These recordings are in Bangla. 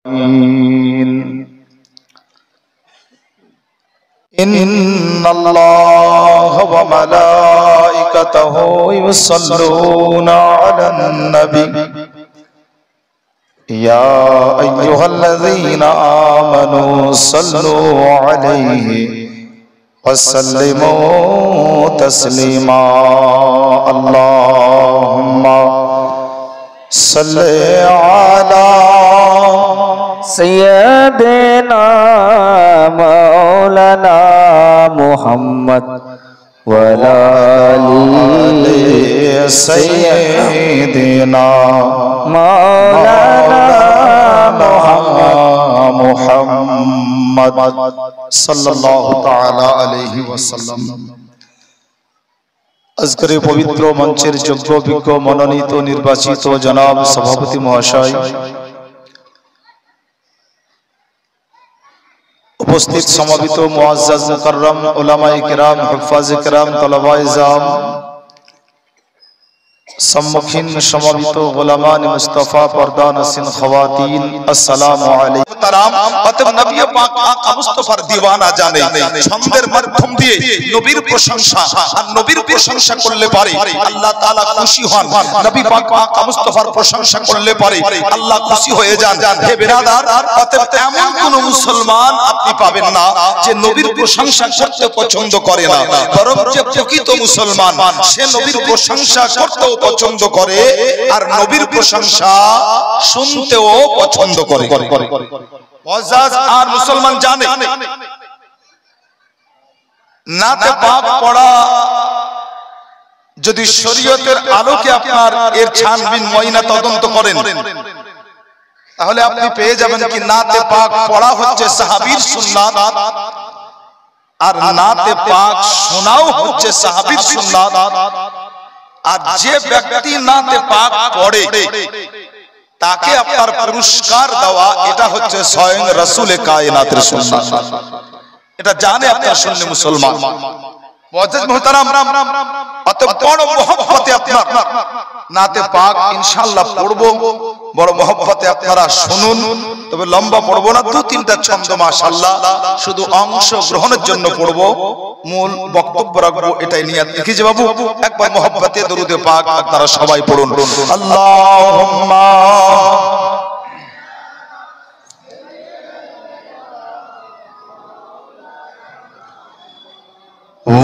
إن الله وملائكته يصلون على النبي يا أيها الذين آمنوا صلوا عليه وسلموا تسليما اللهم صل على سيدنا مولانا محمد وعلى آل سيدنا مولانا محمد সাল্লাল্লাহু তাআলা আলাইহি ওয়াসাল্লাম। আজকের পবিত্র মঞ্চের যোগ্য বিজ্ঞ মনোনীত নির্বাচিত জনাব সভাপতি মহাশয়, উপস্থিত সমবেত মুআজ্জাজ মুকাররম উলামায়ে কিরাম, হুফাজে কিরাম, তলাবায়ে জাম, সম্মুখীন সমবেত গোলামান মুস্তাফা, পর্দা নসিন খাওয়াতিন, আসসালামু আলাইকুম। অতএব নবী পাক আকা মুস্তাফার দিওয়ানা জানে, ছন্দের মাধ্যম দিয়ে নবীর প্রশংসা আর নবীর প্রশংসা করলে পারে আল্লাহ তাআলা খুশি হন। নবী পাক আকা মুস্তাফার প্রশংসা করলে পারে আল্লাহ খুশি হয়ে যান। হে বিরাদার, অতএব এমন কোন মুসলমান আপনি পাবেন না যে নবীর প্রশংসা করতে পছন্দ করে না, বরং যে প্রকৃত মুসলমান সে নবীর প্রশংসা করতেও পছন্দ করে আর নবীর প্রশংসা শুনতেও পছন্দ করে। মুআজ্জাজ আর মুসলমান জানে নাতে পাক পড়া যদি শরীয়তের আলোকে আপনার এর ছানবিন ময়না তদন্ত করেন তাহলে আপনি পেয়ে যাবেন কি নাতে পাক পড়া হচ্ছে সাহাবীর সুন্নাত আর নাতে পাক শোনাও হচ্ছে সাহাবীর সুন্নাত। আর যে ব্যক্তি নাতে পাক পড়ে তাকে আপনার পুরস্কার দেওয়া এটা হচ্ছে স্বয়ং রাসূলে কায়নাতের সুন্নাত। এটা জানে আপনার সুন্নি মুসলমান। মুআজ্জাজ মুহতারাম, অত বড় মহব্বতে আপনার নাতে পাক ইনশাআল্লাহ পড়ব, বড় মহব্বতে আপনারা শুনুন। তবে লম্বা পড়ব না, দু তিনটা ছন্দ মাশাআল্লাহ শুধু অংশ গ্রহণের জন্য পড়ব, মূল বক্তব্য রাখবো এটাই নিয়ত রেখে যে বাবু একবার মহব্বতে দরুদে পাক আপনারা সবাই পড়ুন। আল্লাহুম্মা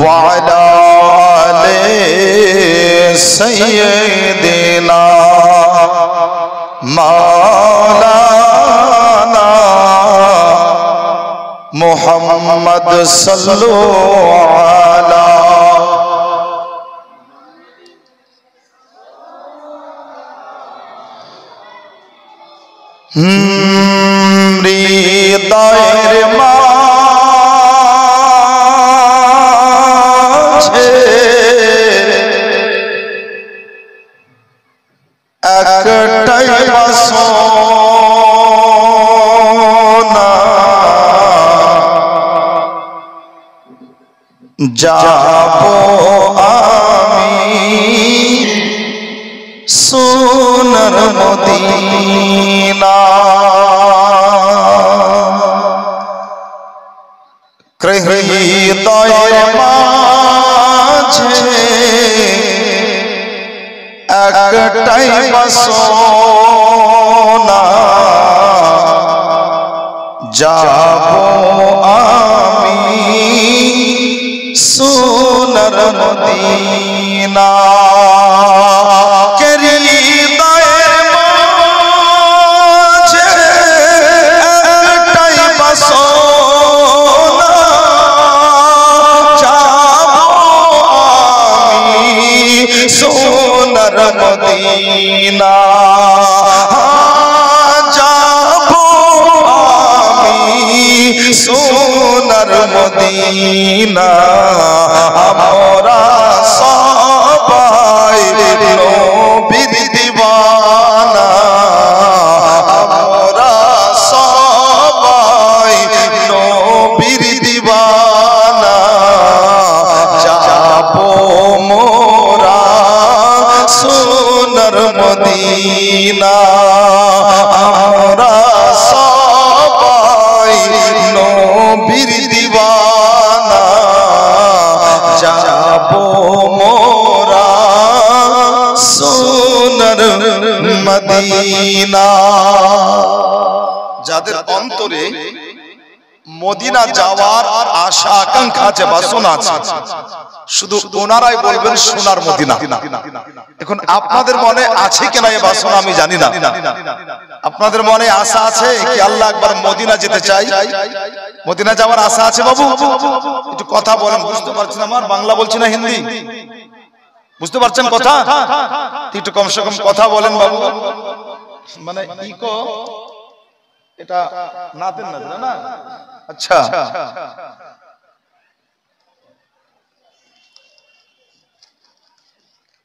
وعلى آل سيدنا مولانا محمد صلوا على হৃদয়ের একটাই বাসনা যাবো আমি সোনার মদিনা। হৃদয়ের মাঝে একটাই বাসনা যাবো আমি সোনার মদিনা। হৃদয়ের মাঝে একটাই বাসনা যাবো আমি সোনার মদিনা। যাবো আমি সোনার মদিনা। আমরা সবাই নবীর দিওয়ানা, আমরা সবাই নবীর দিওয়ানা। যাবো মোরা সোনার মদিনা। আমরা যাদের অন্তরে মদিনা যাওয়ার আশা আকাঙ্ক্ষা আছে, বাসনা আছে, শুধু ওনারাই বলবেন সোনার মদিনা। এখন আপনাদের মনে আছে কিনা এই বাসনা আমি জানি না। আপনাদের মনে আশা আছে কি আল্লাহ একবার মদিনা যেতে চাই? মদিনা যাওয়ার আশা আছে বাবু? একটু কথা বলেন, বুঝতে পারছেন আমার বাংলা বলছি না হিন্দি? বুঝতে পারছেন কথা? একটু কমসে কম কথা বলেন বাবু। মানে ইকো এটা নাতেন না? আচ্ছা,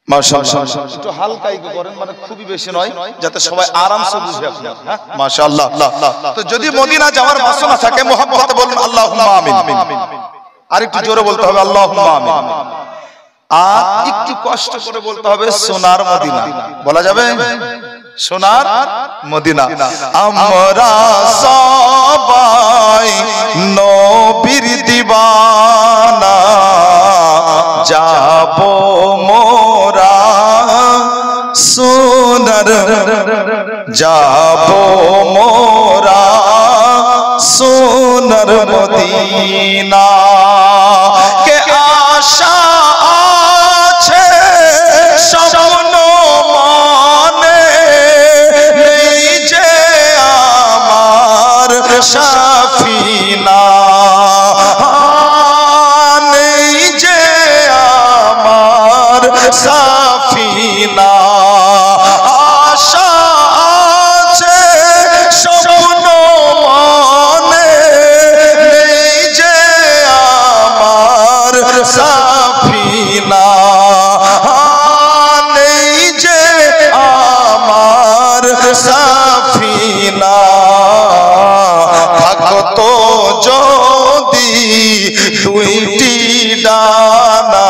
মাশাআল্লাহ একটু হালকা ইকো করেন, মানে খুবই বেশি নয়, যাতে সবাই আরামসে বুঝে আপনারা। হ্যাঁ মাশাআল্লাহ। তো যদি মদিনা যাওয়ার বাসনা থাকে মুহাব্বতে বলুন আল্লাহুম্মা আমিন। আর একটু জোরে বলতে হবে আল্লাহুম্মা আমিন। আর একটু কষ্ট করে বলতে হবে সোনার মদিনা। বলা যাবে? সোনার মদিনা। আমরা সবাই নবীর দিওয়ানা, যাব মোরা সোনার, যাব মোরা সোনার মদিনা। কে আশা আছে স্বপ্ন মনে, নেই যে আমার সাফিনা, নেই যে আমার সাফিনা। আশা আছে স্বপ্ন মনে, নেই যে আমার সাফিনা, নেই যে আমার সাফিনা। থাকতো যদি দুইটি ডানা,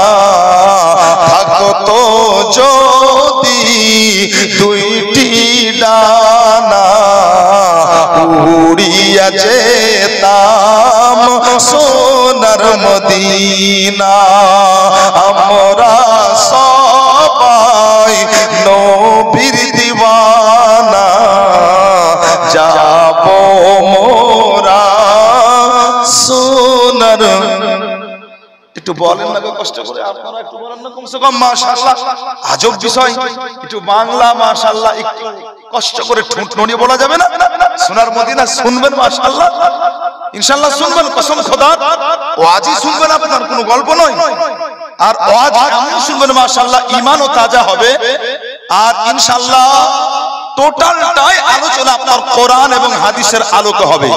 থাকতো যদি দুইটি ডানা, উড়িয়া যেতাম সোনার মদিনা। আমরা সবাই নবীর দিওয়ানা, যাব মোরা সোনার। একটু বলেন না কষ্ট করে, আপনারা একটু বলেন না কমসে কম মাশাআল্লাহ। আজব বিষয়, একটু বাংলা মাশাআল্লাহ একটু কষ্ট করে ঠোঁট নড়িয়ে বলা যাবে না? সোনার মদিনা শুনবেন মাশাআল্লাহ, ইনশাআল্লাহ শুনবেন, কসম খোদার। ওয়াজই শুনবেন, আপনার কোনো গল্প নয়। আর ওয়াজ এমন শুনবেন মাশাআল্লাহ, ঈমানও তাজা হবে। আর ইনশাআল্লাহ টোটালটাই আলোচনা আপনার কোরআন এবং হাদিসের আলোকে হবে।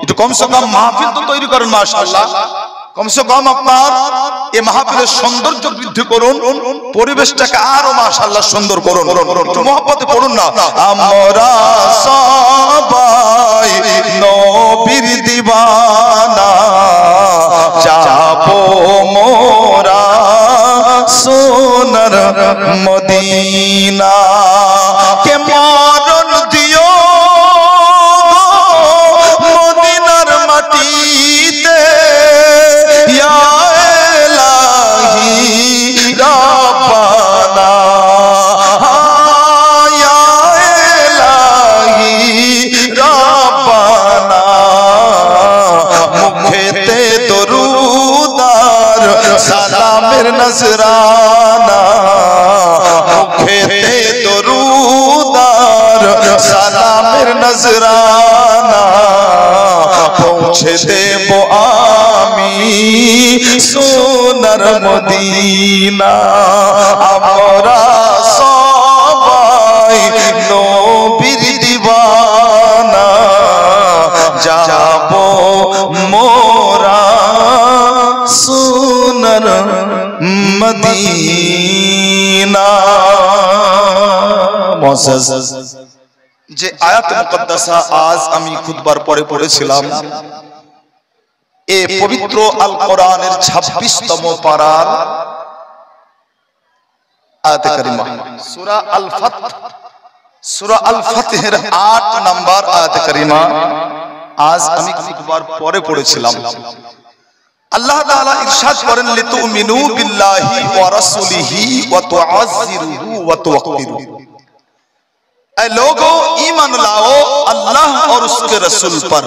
একটু কমসে কম মাহফিল তো তৈরি করেন মাশাআল্লাহ, কমসে কম আপনার এই মাহফিলের সৌন্দর্য বৃদ্ধি করুন, পরিবেশটাকে আরো মাশাআল্লাহ সুন্দর করুন। একটু মহব্বতে পড়ুন না। আমরা সবাই নবীর দিওয়ানা, যাব মোরা সোনার মদিনা। কে মরণ দিও মদিনার মাটিতে, ইয়া ইলাহি রাব্বানা, ইয়া ইলাহি রাব্বানা। মুখেতে দরুদ আর সালামের নজরানা, মুখেতে দরুদ আর সালামের নজরানা। পৌঁছে দেব আমি সোনার মদিনা। আমরা সবাই নবীর দিওয়ানা, যাব মোরা সোনার মদিনা। যে আয়াত মুকদ্দাসা আজ আমি খুতবার পরে পড়েছিলাম, এ পবিত্র আল কোরআনের 26তম পারার আয়াতে কারিমা, সূরা আল ফাত, সূরা আল ফাতহের 8 নম্বর আয়াতে কারিমা আজ আমি খুতবার পরে পড়েছিলাম। আল্লাহ তাআলা ইরশাদ করেন, লিতুমিনু বিল্লাহি ওয়া রাসূলিহি ওয়া তুআজ্জিরুহু ওয়া তুওয়াক্কিরুহু। ऐ लोगो ईमान लाओ अल्लाह और उसके रसूल पर।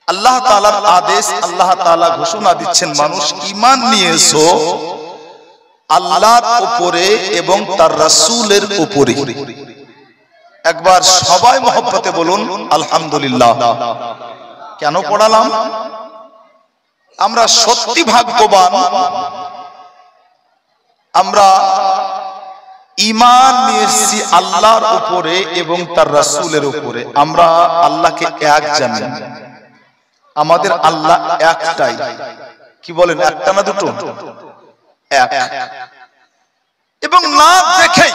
আল্লাহ তাআলার আদেশ, আল্লাহ তাআলা ঘোষণা দিচ্ছেন মানুষ ঈমান নিয়ে এসো আল্লাহর উপরে এবং তার রাসূলের উপরে। একবার সবাই মহব্বতে বলুন আলহামদুলিল্লাহ। কেন পড়ালাম? আমরা সত্যি ভাগ্যবান, আমরা ঈমান নিয়ে এসেছি আল্লাহর উপরে এবং তার রাসূলের উপরে। আমরা আল্লাহকে এক জানি, আমাদের আল্লাহ একটাই। কি বলেন, একটা না দুটো? এক। এবং না দেখে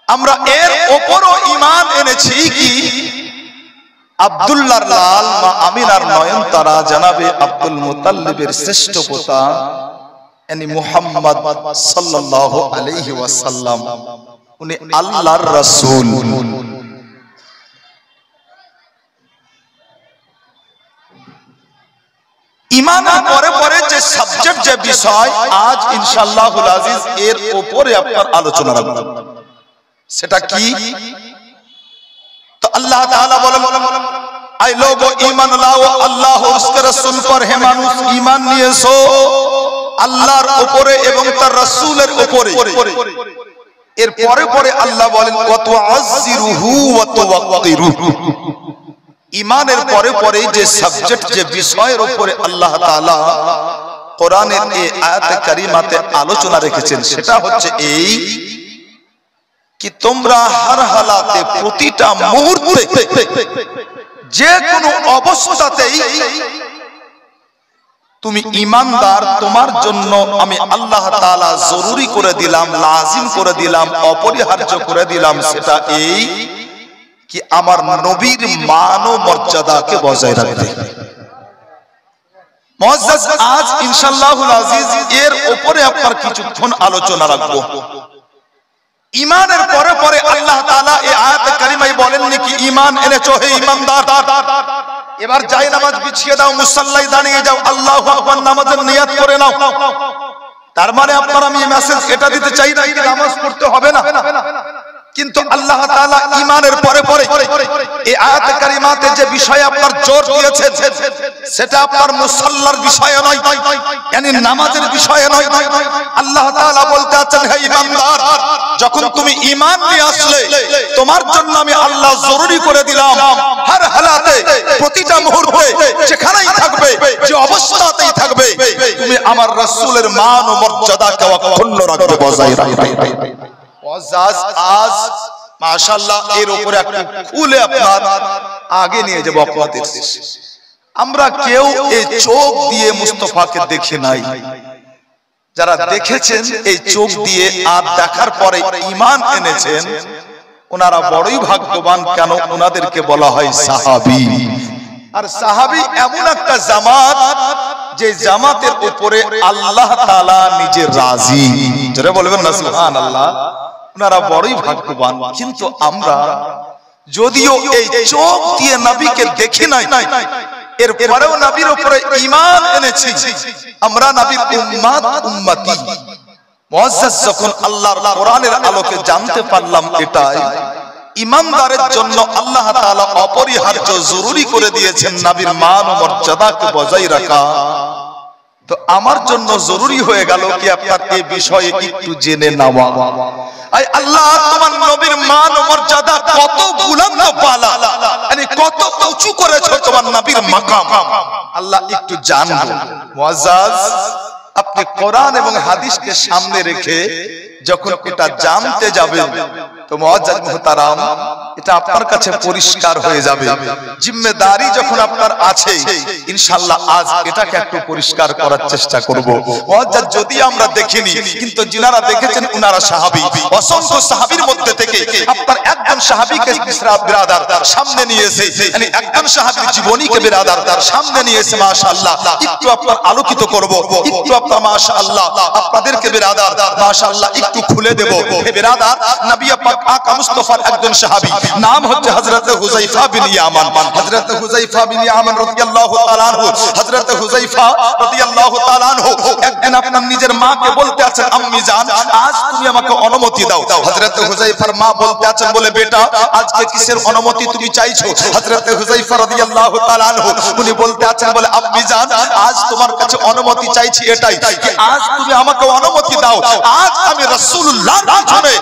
আমরা এর উপরও ঈমান এনেছি কি আব্দুল্লাহর লাল মা আমিনার নয়নতারা জনাবে আব্দুল মুতাল্লিবের শ্রেষ্ঠ পোতা यानी मुहम्मद सल्लल्लाहु अलैहि वसल्लम उन्हें अल्लाहर रसूल। ईमाনের পরে পরে যে সাবজেক্ট, যে বিষয় আজ ইনশাআল্লাহুল আজিজ এর উপরে আপনার আলোচনা রাখব, সেটা কি? তো আল্লাহ তাআলা বলেন, আই লোগো ঈমান লাও আল্লাহ और उसके रसूल पर। হে মানুষ, ঈমান নিয়ে এসো আল্লাহর উপরে এবং তার রাসূলের উপরে। এর পরে পরে আল্লাহ বলেন ওয়া তুআজ্জিরুহু ওয়া তুওয়াক্কিরুহু। ঈমানের পরে পরে যে সাবজেক্ট, যে বিষয়ের উপরে আল্লাহ তাআলা কোরআনের এই আয়াতে কারিমাতে আলোচনা রেখেছেন, সেটা হচ্ছে এই कि তোমরা हर हालाते প্রতিটা মুহূর্তে যে কোনো অবস্থাতেই তুমি ঈমানদার, তোমার জন্য আমি আল্লাহ তাআলা জরুরি করে দিলাম, লাজিম করে দিলাম, অপরিহার্য করে দিলাম, সেটা এই कि আমার নবীর মান ও মর্যাদাকে বজায় রাখতে। মুআজ্জাজ, আজ ইনশাআল্লাহুল আজিজ এর উপরে আপনার কিছুক্ষণ আলোচনা রাখবো। ঈমানের পরে পরে আল্লাহ তাআলা এই আয়াতে কারিমায় বলেননি কি ঈমান এনেছো হে ঈমানদার, এবার যাই নামাজ বিছিয়ে দাও, মুসাল্লায় দাঁড়িয়ে যাও, আল্লাহু আকবার নামাজের নিয়ত করে নাও। তার মানে আপনার আমি মেসেজ এটা দিতে চাই না যে নামাজ পড়তে হবে না। কিন্তু আল্লাহ তাআলা ঈমানের পরে পরে এই আয়াত কারিমাতে যে বিষয়ে আপনার জোর দিয়েছেন, সেটা আপনার মুসাল্লার বিষয় নয়, yani নামাজের বিষয় নয়। আল্লাহ তাআলা বলতে আছেন, হে ঈমানদার, যখন তুমি ঈমান নিয়ে আসলে তোমার জন্য আমি আল্লাহ জরুরি করে দিলাম हर हालाते প্রতিটা মুহূর্তে যেখানেই থাকবে, যে অবস্থাতেই থাকবে, তুমি আমার রাসূলের মান ও মর্যাদাকে অক্ষুণ্ণ রাখবে, বজায় রাখবে। आज माशाल्लाह এর উপরে একটু খুলে আপনার আগে নিয়ে যাব আপনাদের। আমরা কেউ এই চোখ দিয়ে মুস্তাফাকে দেখি নাই, যারা দেখেছেন এই চোখ দিয়ে আর দেখার পরে ঈমান এনেছেন, ওনারা বড়ই ভাগ্যবান। কেন? ওনাদেরকে বলা হয় সাহাবী। আর সাহাবী এমন একটা জামাত, যে জামাতের উপরে আল্লাহ তাআলা নিজে রাজি। যারা বলবেন না সুবহানাল্লাহ, ওনারা বড়ই ভাগ্যবান। কিন্তু আমরা যদিও এই চোখ দিয়ে নবীকে দেখি নাই, এরপরেও নবীর উপরে ঈমান এনেছি, আমরা নবীর উম্মত উম্মতি। মুআজ্জাজ, যখন আল্লাহর কোরআনের আলোকে জানতে পারলাম এটাই ঈমানদারের জন্য আল্লাহ তাআলা অপরিহার্য জরুরি করে দিয়েছেন নবীর মান ও মর্যাদাকে বজায় রাখা, তো আমার জন্য জরুরি হয়ে গেল কি আপনার এই বিষয়ে একটু জেনে নেওয়া। আই আল্লাহ, তোমার নবীর মান ও মর্যাদা কত বুলন্দ বালা, মানে কত উঁচু করেছো তোমার নবীর মাকাম, আল্লাহ একটু জানবো। মুআজ্জাজ, আপনি কোরআন এবং হাদিসকে সামনে রেখে যখন এটা জানতে যাবেন, তো মুআজ্জাজ মুহতারাম, এটা আপনার কাছে পরিষ্কার হয়ে যাবে। জিম্মেদারি যখন আপনার আছে, ইনশাআল্লাহ আজ এটাকে একটু পরিষ্কার করার চেষ্টা করব। মুআজ্জাজ, যদি আমরা দেখিনি, কিন্তু যিনারা দেখেছেন উনারা সাহাবী। অসংখ্য সাহাবীর মধ্যে থেকে আপনার একজন সাহাবীকে বিরাদার সামনে নিয়ে এসে, মানে একজন সাহাবীর জীবনীকে বিরাদার সামনে নিয়ে এসে মাশাআল্লাহ একটু আপনার আলোকিত করব, একটু আপনার মাশাআল্লাহ আপনাদেরকে বিরাদার মাশাআল্লাহ একটু খুলে দেব। হে বিরাদার, নবী পাক আকা মুস্তাফার একজন সাহাবী নাম হচ্ছে হযরত হুযায়ফা বিন ইয়ামান। হযরত হুযায়ফা বিন ইয়ামান রাদিয়াল্লাহু তাআলা আনহু, হযরত হুযায়ফা রাদিয়াল্লাহু তাআলা আনহু একদিন আপনার নিজের মাকে বলতে আছেন, আম্মি জান আজ তুমি আমাকে অনুমতি দাও। হযরত হুযায়ফার মা বলতে আছেন, বলে বেটা আজকে কিসের অনুমতি তুমি চাইছো? হযরত হুযায়ফা রাদিয়াল্লাহু তাআলা আনহু উনি বলতে আছেন, বলে আম্মি জান আজ তোমার কাছে অনুমতি চাইছি এটাই যে আজ তুমি আমাকে অনুমতি দাও, আজ আমি রাসূলুল্লাহর পিছনে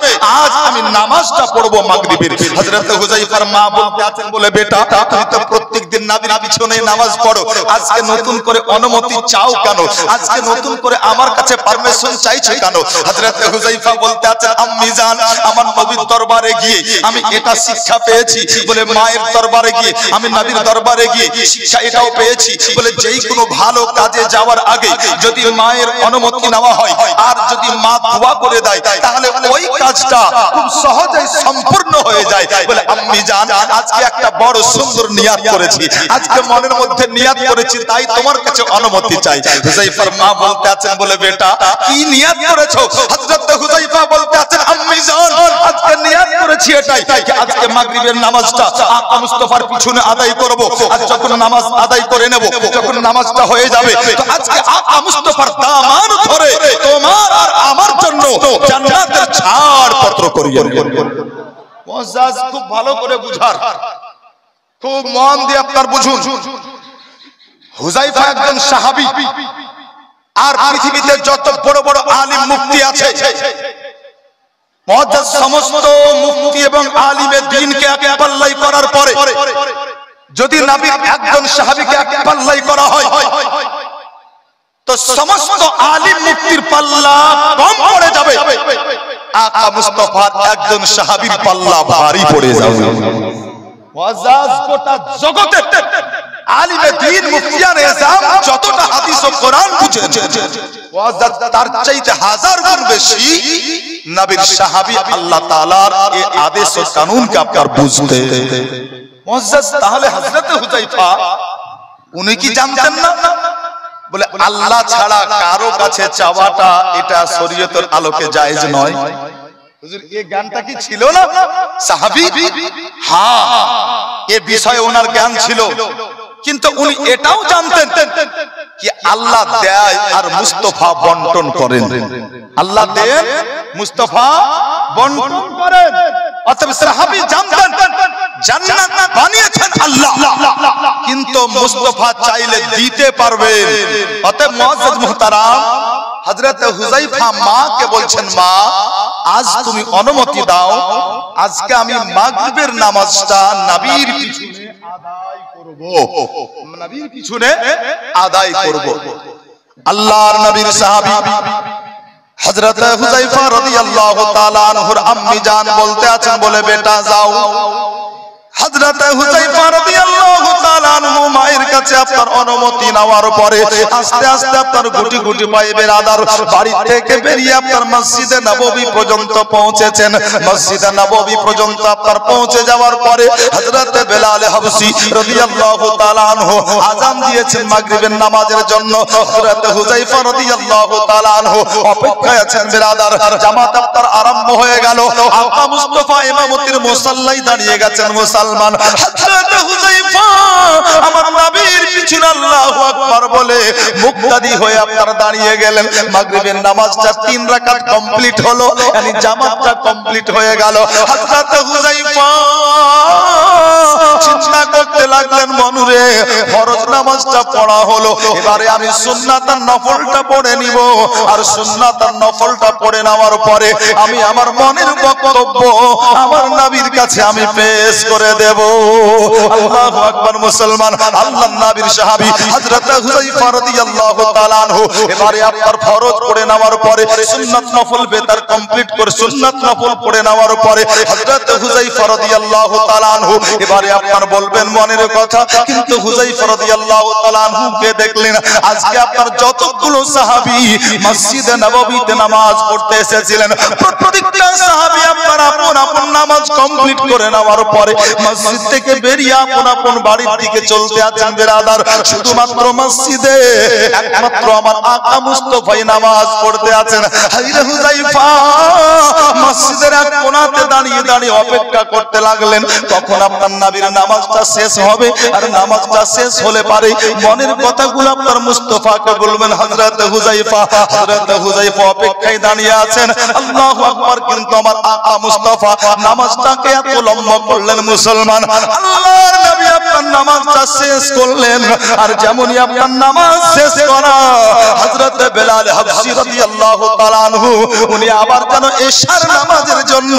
আজ আমি নামাজটা পড়ব মাগরিবের। হযরত হুযায়ফার মা বলতে আছেন, বলে বেটা তুমি তো প্রত্যেকদিন নবীর পিছনে নামাজ পড়ো, আজকে নতুন করে অনুমতি চাও কেন? আজকে নতুন করে আমার কাছে পারমিশন চাইছো কেন? হযরত হুযায়ফা বলতে আছেন, আম্মি জান আমার নবীর দরবারে গিয়ে আমি এটা শিক্ষা পেয়েছি, বলে মায়ের দরবারে গিয়ে আমি নবীর দরবারে গিয়ে শিক্ষা এটাও পেয়েছি, বলে যেই কোনো ভালো কাজে যাওয়ার আগে যদি মায়ের অনুমতি নেওয়া হয় আর যদি মা দোয়া করে দেয় তাহলে ওই কাজটা খুব সহজেই সম্পূর্ণ হয়ে যায়। বলে আম্মি জান আজকে একটা বড় সুন্দর নিয়াত করেছি, আজকে মনের মধ্যে নিয়াত করেছি তাই তোমার কাছে অনুমতি চাই। হুযায়ফার মা বলতে আছেন, বলে বেটা কি নিয়াত করেছো? হযরত হুযায়ফা বলতে আছেন, আম্মি জান আজকে নিয়াত করেছি এটাই যে আজকে মাগরিবের নামাজটা আকা মুস্তাফার পিছনে আদায় করব। আজ যখন নামাজ আদায় করে নেব, যখন নামাজটা হয়ে যাবে তো আজকে আকা মুস্তাফার দামান ধরে তোমার আর আমার জন্য জান্নাতের ছাড়পত্র করিয়ে নেব। মুআজ্জাজ খুব ভালো করে বুঝার, খুব মন দিয়ে আপনার বুঝুন। হুযায়ফা একজন সাহাবী, আর পৃথিবীতে যত বড় বড় আলিম মুফতি আছে মুআজ্জাজ সমস্ত মুফতি এবং আলিমে দ্বীনকে এক পাল্লাই করার পরে যদি নবীর একজন সাহাবীকে এক পাল্লাই করা হয় তো সমস্ত আলিম মুফতির পাল্লা কম পড়ে যাবে, আকা মুস্তাফার একজন সাহাবীর পাল্লা ভারী পড়ে যাবে। মুআজ্জাজ গোটা জগতে আলিমে দ্বীন মুফতিয়ানে ইসলাম যতটা হাদিস ও কোরআন বুঝেছে মুআজ্জাজ তার চাইতে হাজার গুণ বেশি নবীর সাহাবী আল্লাহ তাআলার এই আদেশ ও কানুনকে আপনার বুঝতে। মুআজ্জাজ তাহলে হযরত হুযায়ফা উনি কি জানতেন না? বলে আল্লাহ ছাড়া কারো কাছে চাওয়াটা এটা শরীয়তের আলোকে জায়েজ নয়। হুজুর এই জ্ঞানটা কি ছিল না সাহাবী? হ্যাঁ এই বিষয়ে ওনার জ্ঞান ছিল, কিন্তু উনি এটাও জানতেন কি আল্লাহ দেয় আর মুস্তাফা বন্টন করেন। আল্লাহ দেন, মুস্তাফা বন্টন করেন। অতএব সাহাবী জানতেন জান্নাত বানিয়েছেন আল্লাহ, কিন্তু মুস্তাফা চাইলে দিতে পারবেন। অতএব মুআজ্জাজ মুহতারাম হযরত হুযায়ফা মাকে বলছেন, মা আজ তুমি অনুমতি দাও, আজকে আমি মাগরিবের নামাজটা নবীর পিছনে আদায় করব, নবীর পিছনে আদায় করব। আল্লাহর নবীর সাহাবী হযরত হুযায়ফা রাদিয়াল্লাহু তাআলা আনহুর আম্মি জান বলতে আছেন, বলে বেটা যাও। হযরত হুযায়ফা রাদিয়াল্লাহু তাআলা আনহু মায়ের কাছে আপনার অনুমতি নেওয়ার পরে আস্তে আস্তে আপনার গুটি গুটি পায়ে বেরাদার বাড়ি থেকে বেরিয়ে আপনার মসজিদে নববী পর্যন্ত পৌঁছেছেন। মসজিদে নববী পর্যন্ত আপনার পৌঁছে যাওয়ার পরে হযরত বেলাল হাবশী রাদিয়াল্লাহু তাআলা আনহু আযান দিয়েছেন মাগরিবের নামাজের জন্য। হযরত হুযায়ফা রাদিয়াল্লাহু তাআলা আনহু অপেক্ষায় আছেন বেরাদার। জামাত আপনার আরম্ভ হয়ে গেল, আকা মুস্তাফা ইমামতির মুসাল্লায় দাঁড়িয়ে গেছেন মুসলমান। হযরত হুযায়ফা আমার নবীর পিছনে আল্লাহু আকবার বলে মুক্তাদি হয়ে আপনারা দাঁড়িয়ে গেলেন। মাগরিবের নামাজটা 3 রাকাত কমপ্লিট হলো, yani জামাতটা কমপ্লিট হয়ে গেল। হযরত হুযায়ফা চিন্তা করতে লাগলেন, মনুরে ফরজ নামাজটা পড়া হলো, এবারে আমি সুন্নাত আর নফলটা পড়ে নিব, আর সুন্নাত আর নফলটা পড়ে নেওয়ার পরে আমি আমার মনের বক্তব্য আমার নবীর কাছে আমি পেশ করে দেব। আল্লাহু আকবার মুসলমান। আল্লাহর নবীর সাহাবী হযরত হুযায়ফা রাদিয়াল্লাহু তাআলা আনহু এবারে আপনার ফরজ পড়ে নেওয়ার পরে সুন্নাত নফল বেতার কমপ্লিট করে সুন্নাত নফল পড়ে নেওয়ার পরে হযরত হুযায়ফা রাদিয়াল্লাহু তাআলা আনহু এবারে আপনার বলবেন, মনে মনের কথা। কিন্তু হুযায়ফা রাদিয়াল্লাহু তাআলা আনহুকে দেখলেন আজকে আপনার যতগুলো সাহাবী মসজিদে নববীতে নামাজ পড়তে এসেছিলেন, প্রত্যেকটা সাহাবী আপনার আপন আপন নামাজ কমপ্লিট করে নেওয়ার পরে মসজিদ থেকে বেরিয়ে আপন আপন বাড়ির দিকে চলতে আছেন। বিরাদার, শুধুমাত্র মসজিদে একমাত্র আমার আকা মুস্তাফা নামাজ পড়তে আছেন। হায়রে হুযায়ফা মসজিদের এক কোণাতে দাঁড়িয়ে দাঁড়িয়ে অপেক্ষা করতে লাগলেন তখন আপনার নবীর নামাজটা শেষ হবে। আর নামাজটা শেষ হলে পারে মনের কথাগুলো আপনার মুস্তাফাকে বলবেন। হযরত হুযায়ফা অপেক্ষায় দাঁড়িয়ে আছেন। আল্লাহু আকবার। কিন্তু আমার আকা মুস্তাফা নামাজটাকে এত লম্বা করলেন মুসলমান, আল্লাহর নবী আপনার নামাজটা শেষ করলেন। আর যেমনই আপনার নামাজ শেষ করা হযরত বেলাল হাবশী রাদিয়াল্লাহু তাআলা আনহু উনি আবার যেন এশার নামাজের জন্য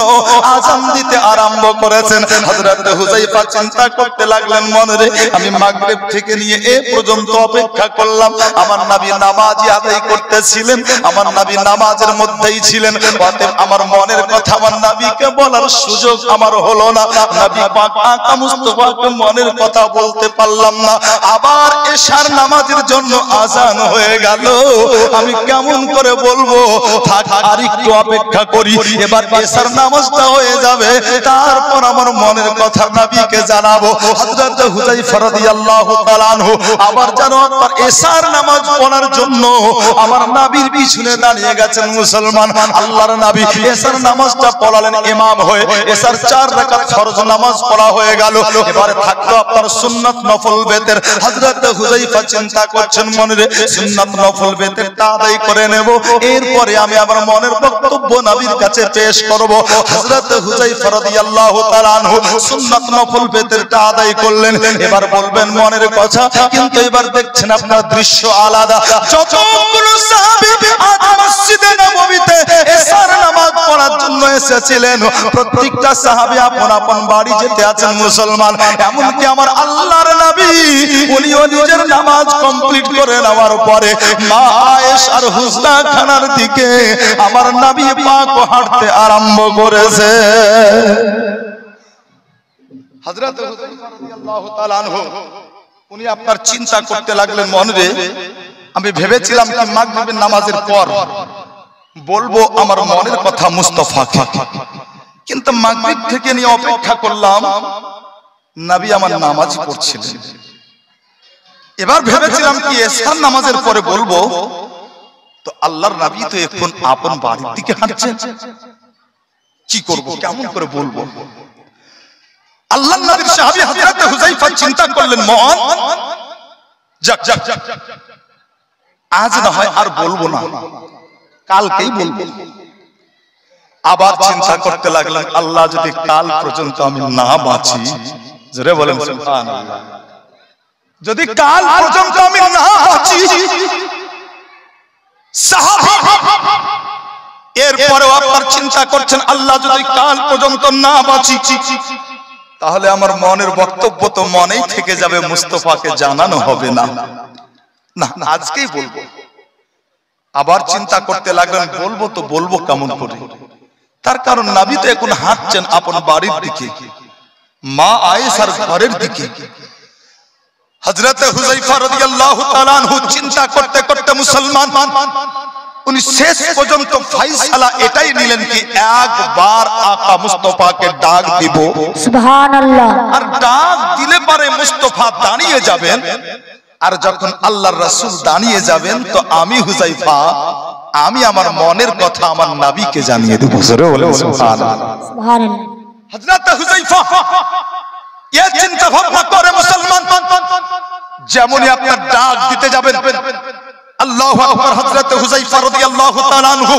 আযান দিতে আরম্ভ করেছেন। হযরত হুযায়ফা চিন্তা করতে লাগলেন মনে, আমি মাগরিব থেকে নিয়ে এ পর্যন্ত অপেক্ষা করলাম, আমার নবী নামাজই আদায় করতেছিলেন, আমার নবী নামাজের মধ্যেই ছিলেন, অতএব আমার মনের কথা আমার নবীকে বলার সুযোগ আমার হলো না। নবী পাক আকা মুস্তাফাকে মনের কথা বলতে পারলাম না। আবার এশার নামাজের জন্য আযান হয়ে গেল, আমি কেমন করে বলবো? থাক আর একটু অপেক্ষা করি, এবার এশার নামাজটা হয়ে যাবে, তারপর আমার মনের কথা নবীকে জানাবো। হযরত হুযায়ফা রাদিয়াল্লাহু তাআলা আনহু আবার যেন আপনার এশার নামাজ পড়ার জন্য আমার নবীর পিছনে দাঁড়িয়ে গেছেন মুসলমান। আল্লাহর নবী এশার নামাজটা পড়ালেন ইমাম হয়ে। এশার 4 রাকাত ফরজ নামাজ পড়া হয়ে গেল, এবারে থাকলো আপনার সুন্নাত নফল বেতের। হযরত হুযায়ফা চিন্তা করছেন মনে, সুন্নাত নফল বেতেরটা আদায় করে নেব, এরপরে আমি আমার মনের বক্তব্য নবীর কাছে পেশ করব। হযরত হুযায়ফা রাদিয়াল্লাহু তাআলা আনহু সুন্নাত নফল বেতেরটা আদায় করলেন, এবার বলবেন মনের কথা। কিন্তু এবার দেখছেন আপনার দৃশ্য আলাদা। যতগুলো সাহাবী আজ মসজিদে নববীতে এশার নামাজ পড়ার জন্য এসেছিলেন, প্রত্যেকটা সাহাবী আপন আপন বাড়ি যেতে আছেন মুসলমান। এমনকি আমার আল্লাহর নবী উনিও নিজের নামাজ কমপ্লিট করে নেওয়ার পরে মা আয়েশার হুজরাখানার দিকে আমার নবী পাক হাঁটতে আরম্ভ করেছে। হযরত হুযায়ফা রাদিয়াল্লাহু তাআলা আনহু উনি আপনার চিন্তা করতে লাগলেন মনে, আমি ভেবেছিলাম কি মাগরিবের নামাজের পর বলবো আমার মনের কথা মুস্তাফাকে, কিন্তু মাগরিব থেকে নিয়ে অপেক্ষা করলাম নবী আমার নামাজ পড়ছিলেন। এবার ভেবেছিলাম কি এশার নামাজের পরে বলবো, তো আল্লাহর নবী তো এখন আপন বাড়ির দিকে হাঁটছেন, কি করব, কেমন করে বলবো? আল্লাহর নবীর সাহাবী হযরত হুযায়ফা চিন্তা করলেন, মন যাক আজ না হয় আর বলবো না, কালকেই বলবো। আবার চিন্তা করতে লাগলেন, আল্লাহ যদি কাল পর্যন্ত আমি না বাঁচি, জোরে বলেন সুবহানাল্লাহ, যদি কাল পর্যন্ত আমি না বাঁচি, সাহাবী এরপরেও আপনার চিন্তা করছেন আল্লাহ যদি কাল পর্যন্ত না বাঁচি, তাহলে আমার মনের বক্তব্য তো মনেই থেকে যাবে, মুস্তাফাকে জানানো হবে না, না আজকেই বলবো। আবার চিন্তা করতে লাগলেন, বলবো তো বলবো কেমন করে? তার কারণ নবী তো এখন হাঁটছেন আপন বাড়ির দিকে, মা আয়েশার ঘরের দিকে। হযরত হুযায়ফা রাদিয়াল্লাহু তাআলা আনহু চিন্তা করতে করতে মুসলমান উনি শেষ পর্যন্ত ফয়সালা এটাই নিলেন কি একবার আকা মুস্তাফাকে ডাক দিব, সুবহানাল্লাহ। আর ডাক দিলে পরে মুস্তাফা দাঁড়িয়ে যাবেন, আর যখন আল্লাহর রাসূল দাঁড়িয়ে যাবেন তো আমি হুযায়ফা আমি আমার মনের কথা আমার নবীকে জানিয়ে দেব। সুবহানাল্লাহ সুবহানাল্লাহ। হযরত হুযায়ফা এই চিন্তা ভাবনা করে মুসলমান, যেমনই আপনার ডাক দিতে যাবেন, আল্লাহু আকবার, হযরত হুযায়ফা রাদিয়াল্লাহু তাআলা আনহু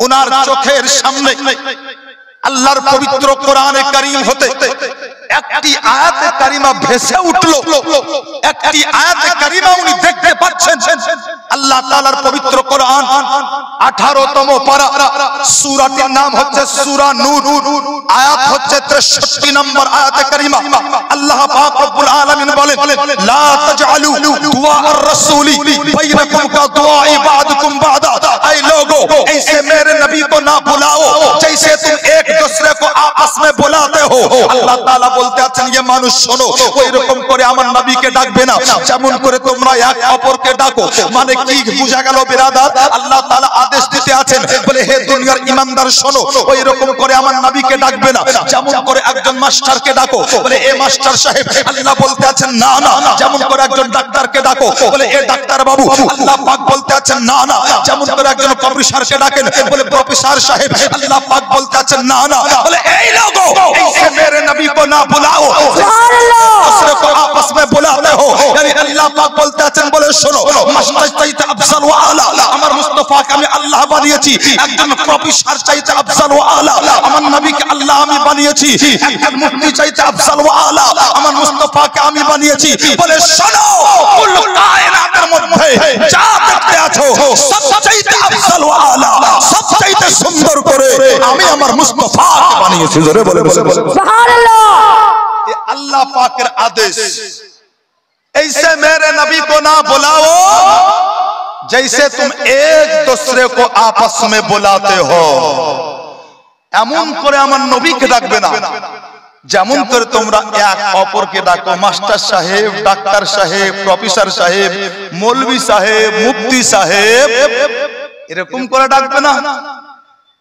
ওনার চোখের সামনে আল্লাহর পবিত্র কোরআনে কারীম হতে একটি আয়াতে কারিমা ভেসে উঠলো। একটি আয়াতে কারিমা উনি দেখতে পাচ্ছেন, আল্লাহ তাআলার পবিত্র কোরআন 18তম পারা, সূরাটির নাম হচ্ছে সূরা নূর, আয়াত হচ্ছে 63 নম্বর আয়াতে কারিমা। আল্লাহ পাক রব্বুল আলামিন বলেন, লা তাজআলু দুআ আর-রাসূলি বাইনাকুম কা দুআ ইবাদুকুম বাদা। ऐ लोगो ऐसे मेरे नबी को ना बुलाओ जैसे तुम एक दूसरे को आपस में बुलाते हो আল্লাহ তাআলা বলতে আছেন যে মানুষ শোনো ওই রকম করে আমার নবীকে ডাকবে না যেমন করে তোমরা এক অপরকে ডাকো মানে কি বুঝা গেল বিরাদার আল্লাহ তাআলা আদেশ দিতে আছেন বলে হে দুনিয়ার ইমানদার শোনো ওই রকম করে আমার নবীকে ডাকবে না যেমন করে একজন মাস্টারকে ডাকো বলে এ মাস্টার সাহেব আল্লাহ বলতে আছেন না না যেমন করে একজন ডাক্তারকে ডাকো বলে এ ডাক্তার বাবু আল্লাহ পাক বলতে আছেন না না যেমন করে একজন প্রফেসরকে ডাকেন বলে প্রফেসর সাহেব আল্লাহ পাক বলতে আছেন না না বলে এই লোগো ऐसे मेरे नबी को ना बुलाओ दूसरे को आपस में बुलाते हो यानी अल्लाह पाक बोलते আছেন বলে শোনো মাস্টার চাইতে আফজাল ওয়া আলা আমার মুস্তাফাকে আমি আল্লাহ বানিয়েছি একজন প্রফেসর চাইতে আফজাল ওয়া আলা আমার নবীকে আল্লাহ আমি বানিয়েছি একজন মুফতি চাইতে আফজাল ওয়া আলা আমার মুস্তাফাকে আমি বানিয়েছি বলে শোনো কুল কায়নাতের মধ্যে যা দেখতে আছো সবচাইতে আফজাল ওয়া আলা সবচাইতে সুন্দর করে আমি আমার মুস্তাফাকে বানিয়েছি জোরে বলে সুবহানাল্লাহ ये अल्लाह पाक के आदेश ऐसे मेरे नबी को ना बुलाओ जैसे तुम एक दूसरे को आपस में बुलाते हो এমন করে আমার নবীকে ডাকবে না যেমন করে তোমরা এক অপরকে ডাকো মাস্টার সাহেব ডাক্তার সাহেব প্রফেসর সাহেব মৌলভী সাহেব মুফতি সাহেব এরকম করে ডাকবে না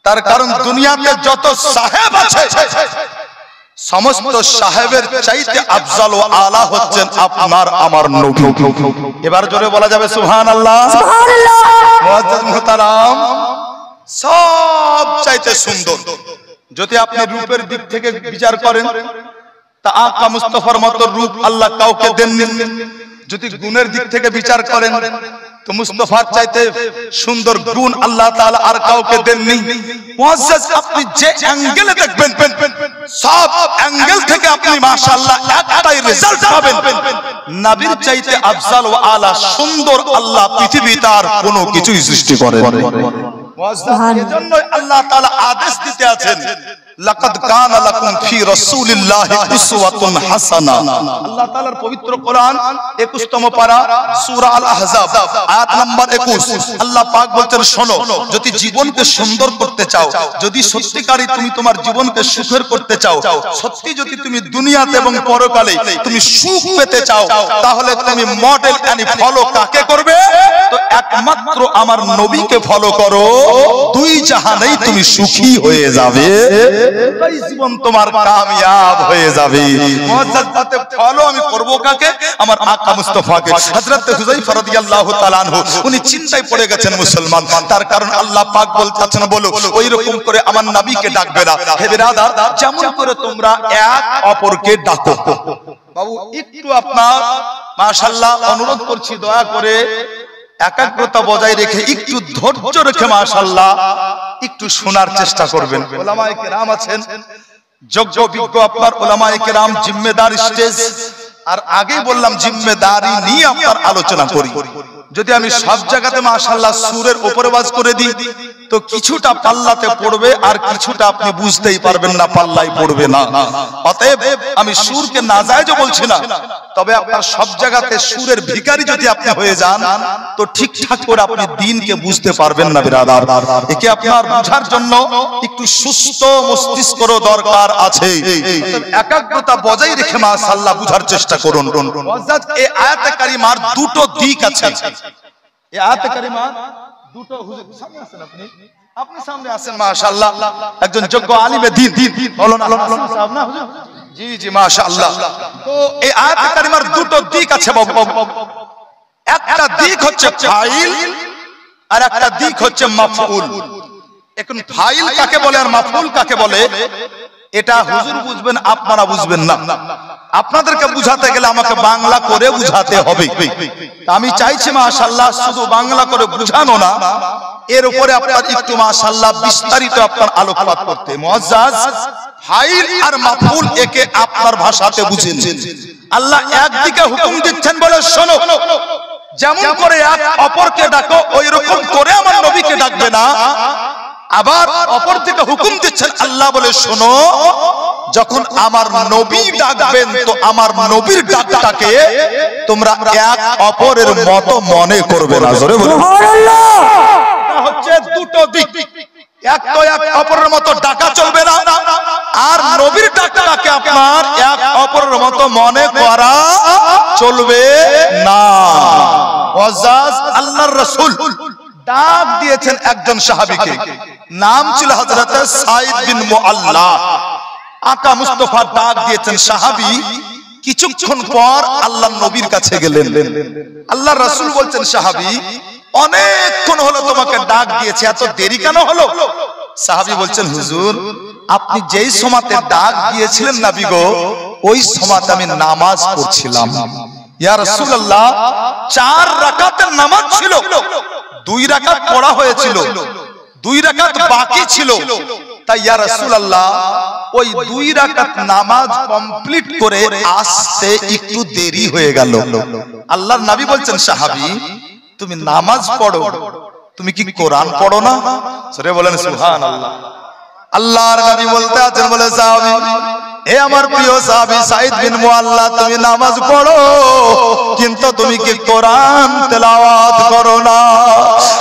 তার কারণ দুনিয়াতে যত সাহেব আছে সমস্ত সাহেবের চাইতে আফজাল ও আলা হচ্ছেন আপনার আমার নবী এবার জোরে বলা যাবে সুবহানাল্লাহ সুবহানাল্লাহ মুআজ্জাজ মুহতারাম সব চাইতে সুন্দর যদি আপনি রূপের দিক থেকে বিচার করেন তা আকা মুস্তাফার মতো রূপ আল্লাহ কাউকে দেননি যদি গুণের দিক থেকে বিচার করেন তো মুস্তাফার চাইতে সুন্দর গুণ আল্লাহ তাআলা আর কাউকে দেননি মুআজ্জাজ আপনি যে অ্যাঙ্গেলে দেখবেন সব অ্যাঙ্গেল থেকে আপনি মাশাআল্লাহ একটাই রেজাল্ট পাবেন নবীর চাইতে আফজাল ওয়া আলা সুন্দর আল্লাহ পৃথিবীতে আর কোনো কিছুই সৃষ্টি করেননি মুআজ্জাজ এজন্য আল্লাহ তাআলা আদেশ দিতে আছেন লাকাদ কানা লাকুম ফি রাসূলিল্লাহি উসওয়াতুন হাসানাহ আল্লাহ তাআলার পবিত্র কোরআন 21তম পারা সূরা আল আহজাব আয়াত নাম্বার 21 আল্লাহ পাক বলছেন শোনো যদি জীবনকে সুন্দর করতে চাও যদি সত্যিকারই তুমি তোমার জীবনকে সুখের করতে চাও সত্যি যদি তুমি দুনিয়াতে এবং পরকালে তুমি সুখ পেতে চাও তাহলে তুমি মডেল এন্ড ফলো কাকে করবে তো একমাত্র আমার নবীকে ফলো করো দুই জাহানেই তুমি সুখী হয়ে যাবে এই জীবন তোমার কামিয়াব হয়ে যাবে মুআজ্জাজ বাতে ফলো আমি করব কাকে আমার আকা মুস্তাফাকে হযরত হুযায়ফা রাদিয়াল্লাহু তাআলা আনহু উনি চিন্তায় পড়ে গেছেন মুসলমান তার কারণ আল্লাহ পাক বলতেছেন বলো ওই রকম করে আমার নবীকে ডাকবে না হে বিরাদার যেমন করে তোমরা এক অপরকে ডাকো বাবু একটু আপনার মাশাআল্লাহ অনুরোধ করছি দয়া করে একাগ্রতা বজায় রেখে একটু ধৈর্য রেখে মাশাআল্লাহ একটু শোনার চেষ্টা করবেন উলামায়ে কেরাম আছেন যোগ্য বিজ্ঞ আপনার উলামায়ে কেরাম জিম্মেদার স্টেজ আর আগেই বললাম জিম্মেদারি নিয়ে আপনার আলোচনা করি যদি আমি সব জায়গাতে মাশাআল্লাহ সুরের উপরে বাজ করে দিই তো কিছুটা পাল্লাতে পড়বে আর কিছুটা আপনি বুঝতেই পারবেন না পাল্লাই পড়বে না অতএব আমি সুরকে নাজায়েজ বলছি না তবে আপনার সব জায়গাতে সুরের ভিখারি যদি আপনি হয়ে যান তো ঠিকঠাক করে আপনি দ্বীনকে বুঝতে পারবেন না বিরাদার একে আপনার বোঝার জন্য একটু সুস্থ মস্তিষ্কের দরকার আছে একাগ্রতা বজায় রেখে মাশাআল্লাহ বুঝার চেষ্টা করুন মুআজ্জাজ এই আয়াতে কারিমার দুটো দিক আছে এই আয়াতে কারিমার দুটো হুজুর সামনে আছেন আপনি সামনে আছেন মাশাআল্লাহ একজন যোগ্য আলিমে দ্বীন বলুন সাহেব না হুজুর জি জি মাশাআল্লাহ তো এই আয়াতে কারিমার দুটো দিক আছে বাবু একটা দিক হচ্ছে ফাইল আর একটা দিক হচ্ছে মাফউল এখন ফাইল কাকে বলে আর মাফউল কাকে বলে এটা হুজুর বুঝবেন আপনারা বুঝবেন না আপনাদেরকে বুঝাতে গেলে আমাকে বাংলা করে বুঝাতে হবে আমি চাইছি মাশাআল্লাহ শুধু বাংলা করে বুঝানো না এর উপরে আপনার একটু মাশাআল্লাহ বিস্তারিত আপনার আলোকপাত করতে মুআজ্জাজ ফাইল আর মাফউল একে আপনার ভাষাতে বুঝেন আল্লাহ একদিকে হুকুম দিচ্ছেন বলে শোনো যেমন করে এক অপরকে ডাকো ওই রকম করে আমার নবীকে ডাকবে না আবার অপর থেকে হুকুম দিচ্ছেন আল্লাহ বলে শোনো যখন আমার নবী ডাকবেন তো আমার নবীর ডাকটাকে তোমরা এক অপরের মতো মনে করবে না জোরে বলুন সুবহানাল্লাহ এটা হচ্ছে দুটো দিক এক তো এক অপরের মতো ডাকা চলবে না, আর নবীর ডাকটাকে আপনার এক অপরের মতো মনে করা চলবে না। ওয়াজাজ আল্লাহর রাসূল ডাক দিয়েছেন একজন সাহাবীকে, নাম ছিল হযরত সাঈদ বিন মুআল্লা। আকা মুস্তাফা ডাক দিয়েছেন, সাহাবী কিছুক্ষণ পর আল্লাহর নবীর কাছে গেলেন। আল্লাহর রাসূল বলছেন, সাহাবী অনেকক্ষণ হলো তোমাকে ডাক দিয়েছে, এত দেরি কেন হলো? সাহাবী বলছেন, হুজুর আপনি যেই সময়তে ডাক দিয়েছিলেন নবী গো, ওই সময়তে আমি নামাজ পড়ছিলাম। ইয়া রাসূলুল্লাহ 4 রাকাতের নামাজ ছিল, 2 রাকাত পড়া হয়েছিল, 2 রাকাত বাকি ছিল। তাই ইয়া রাসূলুল্লাহ ওই 2 রাকাত নামাজ কমপ্লিট করে আসতে একটু দেরি হয়ে গেল। আল্লাহর নবী বলছেন, সাহাবী তুমি নামাজ পড়ো, তুমি কি কোরআন পড়ো না? সরে বলেন সুবহানাল্লাহ। আল্লাহর নবী বলতে আছেন, বলে সাহাবী, হে আমার প্রিয় সাহাবী সাঈদ বিন মুআল্লা, তুমি নামাজ পড়ো কিন্তু তুমি কি কোরআন তেলাওয়াত করো না?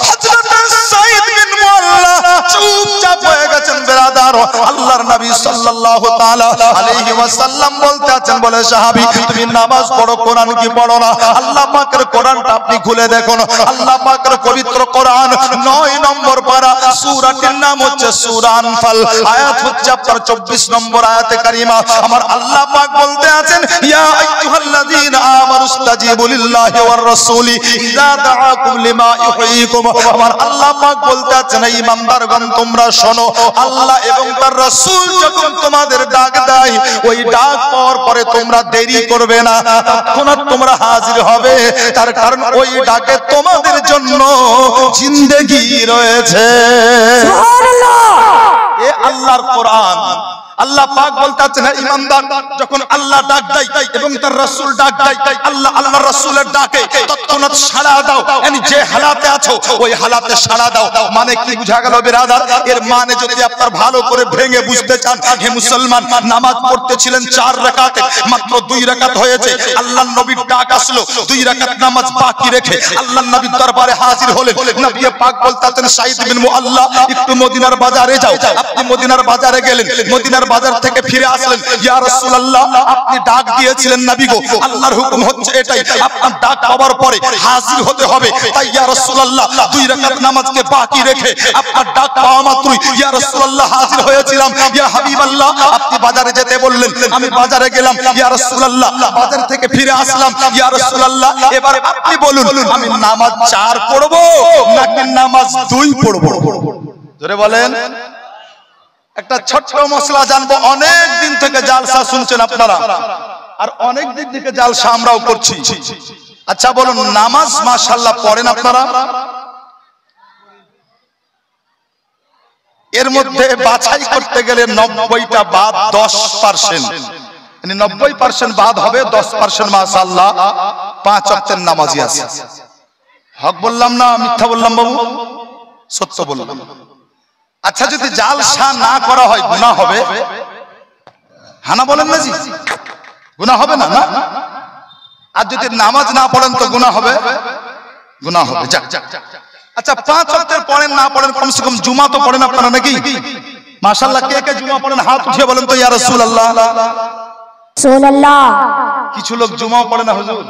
হযরত সাঈদ বিন মুআল্লা চুপচাপ হয়ে গেছেন। বেরাদার, আল্লাহর নবী সাল্লাল্লাহু তাআলা আলাইহি ওয়াসাল্লাম বলতে আছেন, বলে সাহাবী তুমি নামাজ পড়ো, কোরআন কি পড়ো না? আল্লাহ পাকের কোরআনটা আপনি খুলে দেখুন। আল্লাহ পাকের পবিত্র কোরআন 9 নম্বর পারা, সূরাটির নাম হচ্ছে সূরা আনফাল, আয়াত হচ্ছে আপনার 24 নম্বর আয়াতে কারিমা। আমার আল্লাহ পাক বলতে আছেন, ইয়া আইয়ুহাল্লাযীনা আমানুস্তাজিবু লিল্লাহি ওয়ার রাসূলি ইযা দাআকুম লিমা ইউহয়িকুম। আমার আল্লাহ পাক বলতে আছেন, ঈমানদারগণ তোমরা শোনো, আল্লাহ এবং তার রাসূল যখন তোমাদের ডাক দেয়, ওই ডাক পাওয়ার পরে তোমরা দেরি করবে না, তৎক্ষণাৎ তোমরা হাজির হবে। তার কারণ ওই ডাকে তোমাদের জন্য জিন্দেগি রয়েছে। সুবহানাল্লাহ। এ আল্লাহর কোরআন। আল্লাহ পাক বলতে আছেন, ঈমানদার যখন আল্লাহ ডাক দেয় এবং তার রাসূল ডাক দেয়, আল্লাহ আল্লাহর রাসূলের ডাকে তৎক্ষণাৎ সাড়া দাও। মানে যে হালাতে আছো ওই হালাতে সাড়া দাও। মানে কি বুঝা গেল বিরাদার? এর মানে যদি আপনার ভালো করে ভেঙে বুঝতে চান, হে মুসলমান, নামাজ পড়তেছিলেন 4 রাকাতে, মাত্র 2 রাকাত হয়েছে, আল্লাহর নবীর ডাক আসলো, 2 রাকাত নামাজ বাকি রেখে আল্লাহর নবীর দরবারে হাজির হলেন। নবী পাক বলতে আছেন, সাঈদ বিন মুআল্লা একটু মদিনার বাজারে যাও। আপনি মদিনার বাজারে গেলেন, মদিনার বাজার থেকে ফিরে আসলেন। ইয়া রাসূলুল্লাহ আপনি ডাক দিয়েছিলেন নবী গো, আল্লাহর হুকুম হচ্ছে এটাই, আপনার ডাক পাওয়ার পরে হাজির হতে হবে। তাই ইয়া রাসূলুল্লাহ 2 রাকাত নামাজকে বাকি রেখে আপনার ডাক পাওয়া মাত্রই ইয়া রাসূলুল্লাহ হাজির হয়েছিলাম। ইয়া হাবিবাল্লাহ আপনি বাজারে যেতে বললেন, আমি বাজারে গেলাম। ইয়া রাসূলুল্লাহ বাজার থেকে ফিরে আসলাম। ইয়া রাসূলুল্লাহ এবার আপনি বলুন, আমি নামাজ 4 পড়বো নাকি নামাজ 2 পড়বো? জোরে বলেন। একটা ছোট্ট মশলা জানবো, অনেক দিন থেকে জালসা শুনছেন আপনারা, আর অনেক দিন থেকে জালসা আমরাও করছি। আচ্ছা বলুন, নামাজ মাশাআল্লাহ পড়েন আপনারা? এর মধ্যে বাছাই করতে গেলে 90টা বাদ 10%, মানে 90% বাদ হবে, 10% মাশাআল্লাহ 5 ওয়াক্তের নামাজি আছে। হক বললাম না মিথ্যা বললাম বাবু? সত্য বললাম। আচ্ছা যদি জালসা না করা হয় গুনাহ হবে? হানা বলেন না জি, গুনাহ হবে না? না। আর যদি নামাজ না পড়েন তো গুনাহ হবে? গুনাহ হবে। যাক। আচ্ছা 5 ওয়াক্তের পড়েন না পড়েন, কমসে কম জুমা তো পড়েন আপনারা নাকি? মাশাআল্লাহ কে কে জুমা পড়েন হাত উঠিয়ে বলেন তো ইয়া রাসূলুল্লাহ। রাসূলুল্লাহ। কিছু লোক জুমাও পড়ে না হুজুর।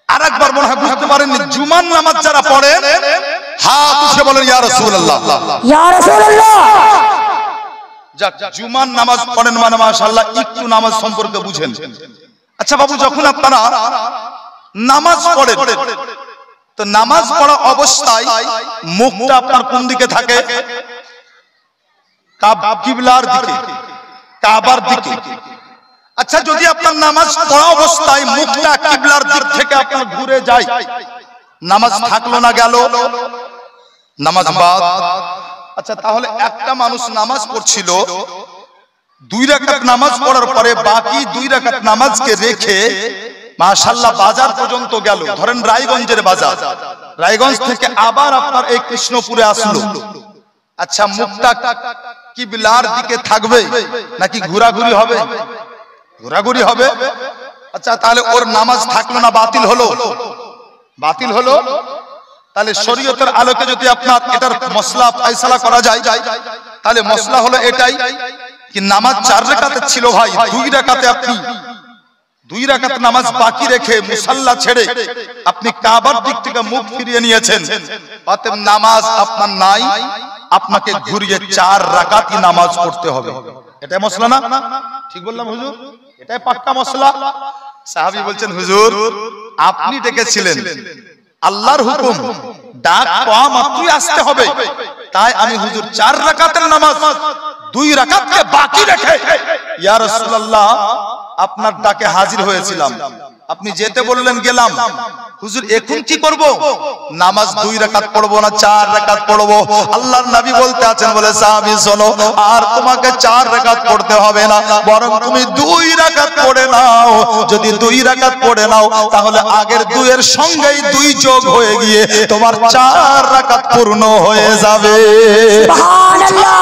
আরেকবার মনে হয় বুঝতে পারেননি, জুমার নামাজ যারা পড়েন হাত উঠিয়ে বলেন ইয়া রাসূলুল্লাহ। ইয়া রাসূলুল্লাহ। যাক, জুমার নামাজ পড়েন মানে মাশাআল্লাহ একটু নামাজ সম্পর্কে বুঝেন। আচ্ছা বাবু, যখন আপনারা নামাজ পড়েন তো নামাজ পড়া অবস্থায় মুখটা আপনার কোন দিকে থাকে? কিবলার দিকে, কাবার দিকে। আচ্ছা যদি আপনার নামাজ পড়া অবস্থায় মুখটা কিবলার দিক থেকে আপনার ঘুরে যায়, নামাজ থাকলো না গেল? নামাজ বাদ। আচ্ছা তাহলে একটা মানুষ নামাজ পড়ছিল, 2 রাকাত নামাজ পড়ার পরে বাকি 2 রাকাত নামাজকে রেখে মাশাআল্লাহ বাজার পর্যন্ত গেল, ধরেন রায়গঞ্জের বাজার, রায়গঞ্জ থেকে আবার আপনার এই কৃষ্ণপুরে আসলো। আচ্ছা মুখটা কিবলার দিকে থাকবে নাকি ঘোরাঘুরি হবে? ঘোরাঘুরি হবে। আচ্ছা তাহলে ওর নামাজ থাকলো না, বাতিল হলো? বাতিল হলো। তাহলে শরীয়তের আলোকে যদি আপনার এটার মসলা ফয়সালা করা যায়, তাহলে মসলা হলো এটাই কি নামাজ 4 রাকাতে ছিল ভাই, 2 রাকাতে আপনি 2 রাকাত নামাজ বাকি রেখে মুসাল্লা ছেড়ে আপনি কাবার দিক থেকে মুখ ফিরিয়ে নিয়েছেন, অতএব নামাজ আপনার নাই, আপনাকে ঘুরিয়ে 4 রাকাতই নামাজ পড়তে হবে। এটা মসলা না? ঠিক বললাম হুজুর? এটাই পাক্কা মসলা। সাহাবী বলছেন হুজুর আপনি ডেকেছিলেন, আল্লাহর হুকুম, ডাক পাওয়া মাত্রই আসতে হবে, তাই আমি হুজুর 4 রাকাতের নামাজ 2 রাকাতকে বাকি রেখে ইয়া রাসূলুল্লাহ আপনার ডাকে হাজির হয়েছিলাম। আপনি যেতে বললেন গেলাম। হুজুর এখন কি করব? নামাজ 2 রাকাত পড়বো না 4 রাকাত পড়বো। আল্লাহর নবী বলতে আছেন, বলে সাহাবী শোনো, আর তোমাকে 4 রাকাত পড়তে হবে না, বরং তুমি 2 রাকাত পড়ে নাও। যদি 2 রাকাত পড়ে নাও তাহলে আগের 2 এর সঙ্গেই 2 যোগ হয়ে গিয়ে তোমার 4 রাকাত পূর্ণ হয়ে যাবে। সুবহানাল্লাহ।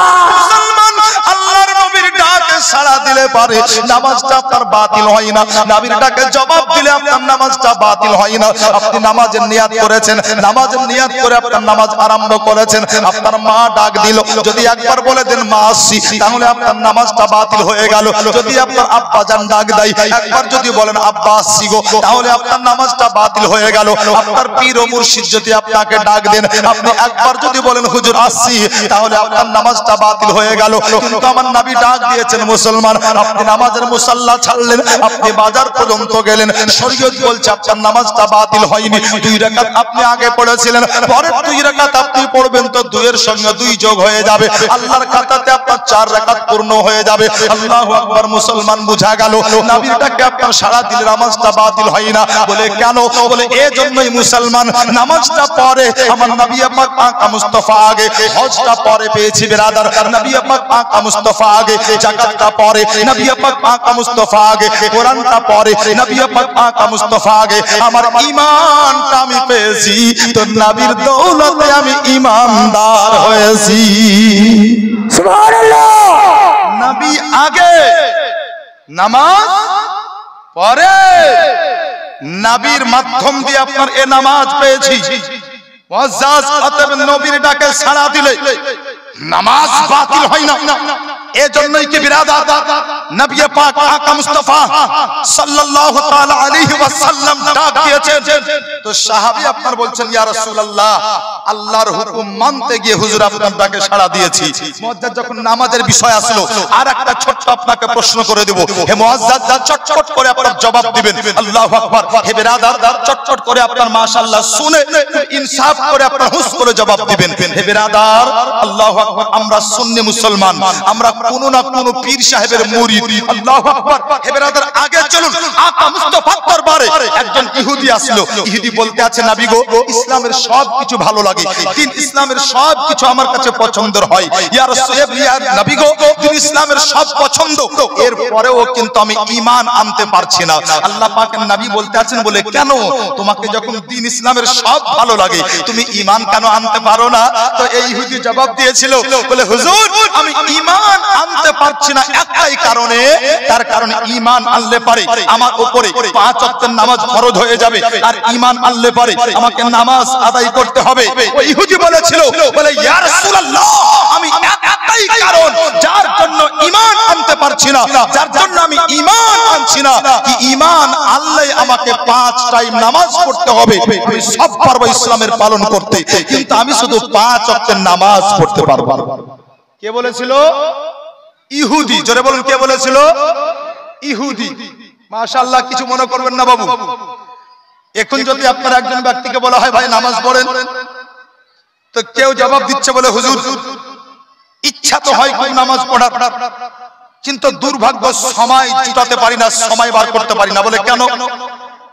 আল্লাহর নবীর ডাকে সাড়া দিলে পারে নামাজটা আপনার বাতিল হয় না, নবীর ডাকে জবাব দিলে আপনার নামাজটা বাতিল হয় না। আপনি নামাজের নিয়াত করেছেন, নামাজের নিয়াত করে আপনার নামাজ আরম্ভ করেছেন, আপনার মা ডাক দিল, যদি একবার বলে দেন মা আসছি, তাহলে আপনার নামাজটা বাতিল হয়ে গেল। যদি আপনার আব্বা জান ডাক দেয়, একবার যদি বলেন আব্বা আসছি গো, তাহলে আপনার নামাজটা বাতিল হয়ে গেল। আপনার পীর ও মুর্শিদ যদি আপনাকে ডাক দেন, আপনি একবার যদি বলেন হুজুর আসছি, তাহলে আপনার নামাজটা বাতিল হয়ে গেল। কিন্তু আমার নবী ডাক দিয়েছেন মুসলমান, আপনি নামাজের মুসাল্লা ছাড়লেন, আপনি বাজার পর্যন্ত গেলেন, শরীয়ত বলছে আপনার নামাজটা বাতিল হয়নি। 2 রাকাত আপনি আগে পড়েছিলেন, পরের 2 রাকাত আপনি পড়বেন তো 2 এর সঙ্গে 2 যোগ হয়ে যাবে, আল্লাহর খাতাতে আপনার 4 রাকাত পূর্ণ হয়ে যাবে। আল্লাহু আকবার। মুসলমান বুঝা গেল নবীর ডাকে আপনার সারা দিলে নামাজটা বাতিল হয় না। বলে কেন? বলে এজন্যই মুসলমান নামাজটা পড়ে আমার নবী পাক আকা মুস্তাফা আগে, হজটা পরে পেয়েছি বেরাদার, নবী পাক আকা মুস্তাফা আগে, যাকাতটা পরে নবী পাক আকা মুস্তাফা আগে, কোরআনটা পরে নবী পাক আকা মুস্তাফা আগে। আমার ঈমানটা আমি পেয়েছি তো নবীর দৌলতে আমি ঈমানদার হয়েছি। সুবহানাল্লাহ। নবী আগে, নামাজ পরে, নবীর মাধ্যম দিয়ে আপনার এ নামাজ পেয়েছি। মুআজ্জাজ অতএব নবীর ডাকে সাড়া দিলে নামাজ বাতিল হয় না। এজন্যই কি বিরাদার নবী পাক আকা মুস্তাফা সাল্লাল্লাহু তাআলা আলাইহি ওয়াসাল্লাম ডাক দিয়েছেন, তো সাহাবী আপনার বলছেন ইয়া রাসূলুল্লাহ আল্লাহর হুকুম মানতে গিয়ে হুজুর আপনার ডাকে সাড়া দিয়েছি। মুআজ্জাজ যখন নামাজের বিষয় আসলো, আর একটা ছোট্ট আপনাকে প্রশ্ন করে দেব, হে মুআজ্জাজ চটচট করে আপনার জবাব দিবেন। আল্লাহু আকবার। হে বিরাদার চটচট করে আপনার মাশাআল্লাহ শুনে ইনসাফ করে আপনার হুশ করে জবাব দিবেন। হে বিরাদার আল্লাহু আকবার, আমরা সুন্নি মুসলমান, আমরা কোন না কোন পীর সাহেবের মুরিদ। আল্লাহু আকবার। হে বিরাদার আগে চলুন, আকা মুস্তাফার দরবারে একজন ইহুদি আসলো। ইহুদি বলতে আছে নবী গো ইসলামের সব কিছু ভালো লাগে, দিন ইসলামের সব কিছু আমার কাছে পছন্দের হয়। ইয়া রাসূল ইয়া নবী গো দিন ইসলামের সব পছন্দ, এরপরেও কিন্তু আমি ঈমান আনতে পারছি না। আল্লাহ পাকের নবী বলতে আছেন, বলে কেন? তোমাকে যখন দিন ইসলামের সব ভালো লাগে তুমি ঈমান কেন আনতে পারো না? তো এই ইহুদি জবাব দিয়েছিল, বলে হুজুর আমি ঈমান আনতে পারছি না একটাই কারণে, তার কারণ ঈমান আনলে পারে আমার উপরে 5 ওয়াক্তের নামাজ ফরজ হয়ে যাবে, আর ঈমান আনলে পারে আমাকে নামাজ আদায় করতে হবে। ওই ইহুদি বলেছিল, বলে ইয়া রাসূলুল্লাহ আমি একটাই কারণ যার জন্য ঈমান আনতে পারছি না, যার জন্য আমি ঈমান আনছি না, কি ঈমান আনলে আমাকে 5 টাইম নামাজ পড়তে হবে, আমি সব পারবো ইসলামের পালন করতে, কিন্তু আমি শুধু 5 ওয়াক্তের নামাজ পড়তে পারবো না। কে বলেছিল? ইহুদি। জোরে বলুন কে বলেছিল? ইহুদি। মাশাআল্লাহ, কিছু মনে করবেন না বাবু। এখন যদি আপনার একজন ব্যক্তিকে বলা হয় ভাই নামাজ পড়েন, তো কেউ জবাব দিচ্ছে বলে হুজুর ইচ্ছা তো হয় খুব নামাজ পড়ার, কিন্তু দুর্ভাগ্য সময় জুটাতে পারি না, সময় বার করতে পারি না। বলে কেন?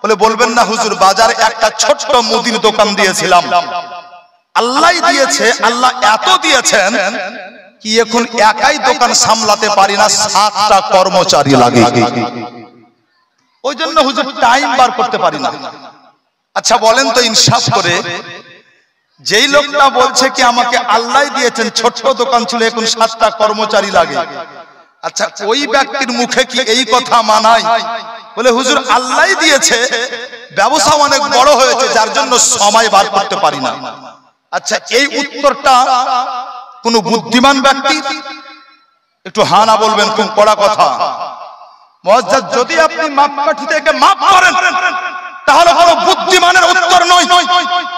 বলে বলবেন না হুজুর বাজারে একটা ছোট্ট মুদির দোকান দিয়েছিলাম, আল্লাহ দিয়েছে, আল্লাহ এত দিয়েছেন কি এখন একাই দোকান সামলাতে পারি না, 7টা কর্মচারী লাগে, ওই জন্য হুজুর টাইম বার করতে পারি না। আচ্ছা বলেন তো ইনসাফ করে, যেই লোকটা বলছে কি আমাকে আল্লাহ দিয়েছেন, ছোট্ট দোকান ছিল এখন 7টা কর্মচারী লাগে, আচ্ছা ওই ব্যক্তির মুখে কি এই কথা মানায়? বলে হুজুর আল্লাহ দিয়েছে, ব্যবসা অনেক বড় হয়েছে যার জন্য সময় বার করতে পারি না। আচ্ছা, এই উত্তরটা কোন বুদ্ধিমান ব্যক্তি একটু হানা বলবেন, কোন কড়া কথা। মুআজ্জাজ, যদি আপনি মাপকাঠি থেকে মাপ করেন তাহলে কোনো বুদ্ধিমানের উত্তর নয়,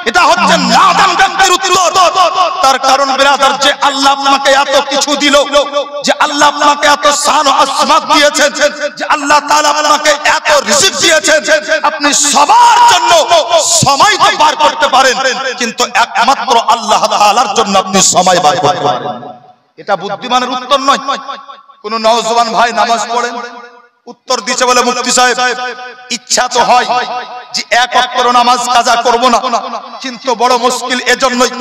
এটা হচ্ছে নাদান ব্যক্তির উত্তর। তার কারণ বিরাদার, যে আল্লাহ আপনাকে এত কিছু দিল, যে আল্লাহ আপনাকে এত শান ও আসমাত দিয়েছেন, যে আল্লাহ তাআলা আপনাকে এত রিজিক দিয়েছেন, আপনি সবার জন্য সময় তো বার করতে পারেন, কিন্তু একমাত্র আল্লাহ তাআলার জন্য আপনি সময় বার করতে পারেন। এটা বুদ্ধিমানের উত্তর নয়। কোন নওজওয়ান ভাই নামাজ পড়েন, উত্তর দিচ্ছে বলে মুফতি সাহেব ইচ্ছা তো হয় যে এক ওয়াক্ত নামাজ কাজা করব না, কিন্তু বড় মুশকিল এজন্যই,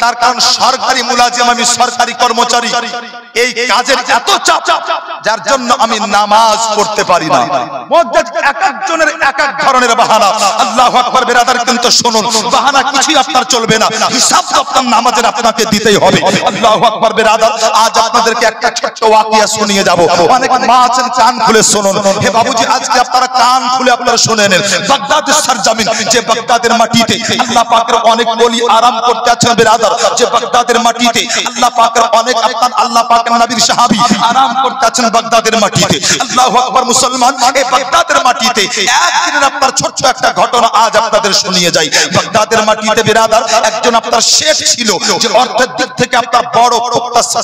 তার কারণ সরকারি মুলাজিম, আমি সরকারি কর্মচারী, এই কাজের এত চাপ যার জন্য আমি নামাজ পড়তে পারি না। মুআজ্জাজ, এক একজনের এক এক ধরনের বাহানা। আল্লাহু আকবার বিরাদার, কিন্তু শুনুন, বাহানা কিছুই আপনার চলবে না, হিসাব তো আপনার নামাজের আপনাকে দিতেই হবে। আল্লাহু আকবার বিরাদার, আজ আপনাদেরকে একটা ছোট্ট ওয়াকিয়া শুনিয়ে যাব। অনেক মা আছেন, কান খুলে শুনুন। হে বাবুজি, আজকে আপনারা কান খুলে আপনারা শুনে নেন। বাগদাদের সরজমিন, যে বাগদাদের মাটিতে আল্লাহ পাকের অনেক ওলি আরাম করতে আছেন বিরাদার, যে বাগদাদের মাটিতে আল্লাহ পাকের অনেক আপনার আল্লাহ পাকের নবীর সাহাবী আরাম করতে আছেন বাগদাদের মাটিতে। আল্লাহু আকবার মুসলমান, এই বাগদাদের মাটিতে একদিনের আপনার ছোট্ট একটা ঘটনা আজ আপনাদের শুনিয়ে যাই। বাগদাদের মাটিতে বিরাদার একজন আপনার শেখ ছিল, যে অর্থের দিক থেকে আপনার বড়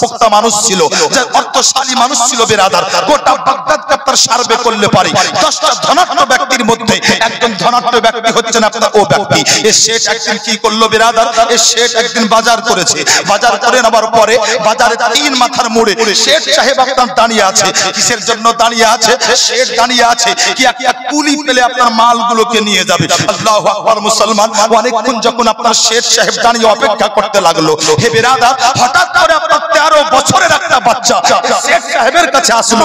পোক্তা মানুষ ছিল, যে অর্থশালী মানুষ ছিল বিরাদার। গোটা বাগদাদকে আপনার সার্ভে করলে পারে 10টা ধনাঢ্য ব্যক্তির মধ্যে একজন ধনাঢ্য ব্যক্তি হচ্ছেন আপনার ও ব্যক্তি। এই শেখ একদিন কি করলো বিরাদার, এই শেখ একদিন বাজার করেছে। বাজার করে নেবার পরে বাজারে 3 মাথার মোড়ে শেখ সাহেব আপনার দাঁড়িয়ে আছে। কিসের জন্য দাঁড়িয়ে আছে? শেখ দাঁড়িয়ে আছে কি একটা কুলি পেলে আপনার মালগুলোকে নিয়ে যাবে। আল্লাহু আকবার মুসলমান, অনেকক্ষণ যখন আপনার শেখ সাহেব দাঁড়িয়ে অপেক্ষা করতে লাগলো, হে বিরাদার, হঠাৎ করে আপনার 13 বছরের একটা বাচ্চা শেখ সাহেবের কাছে আসলো।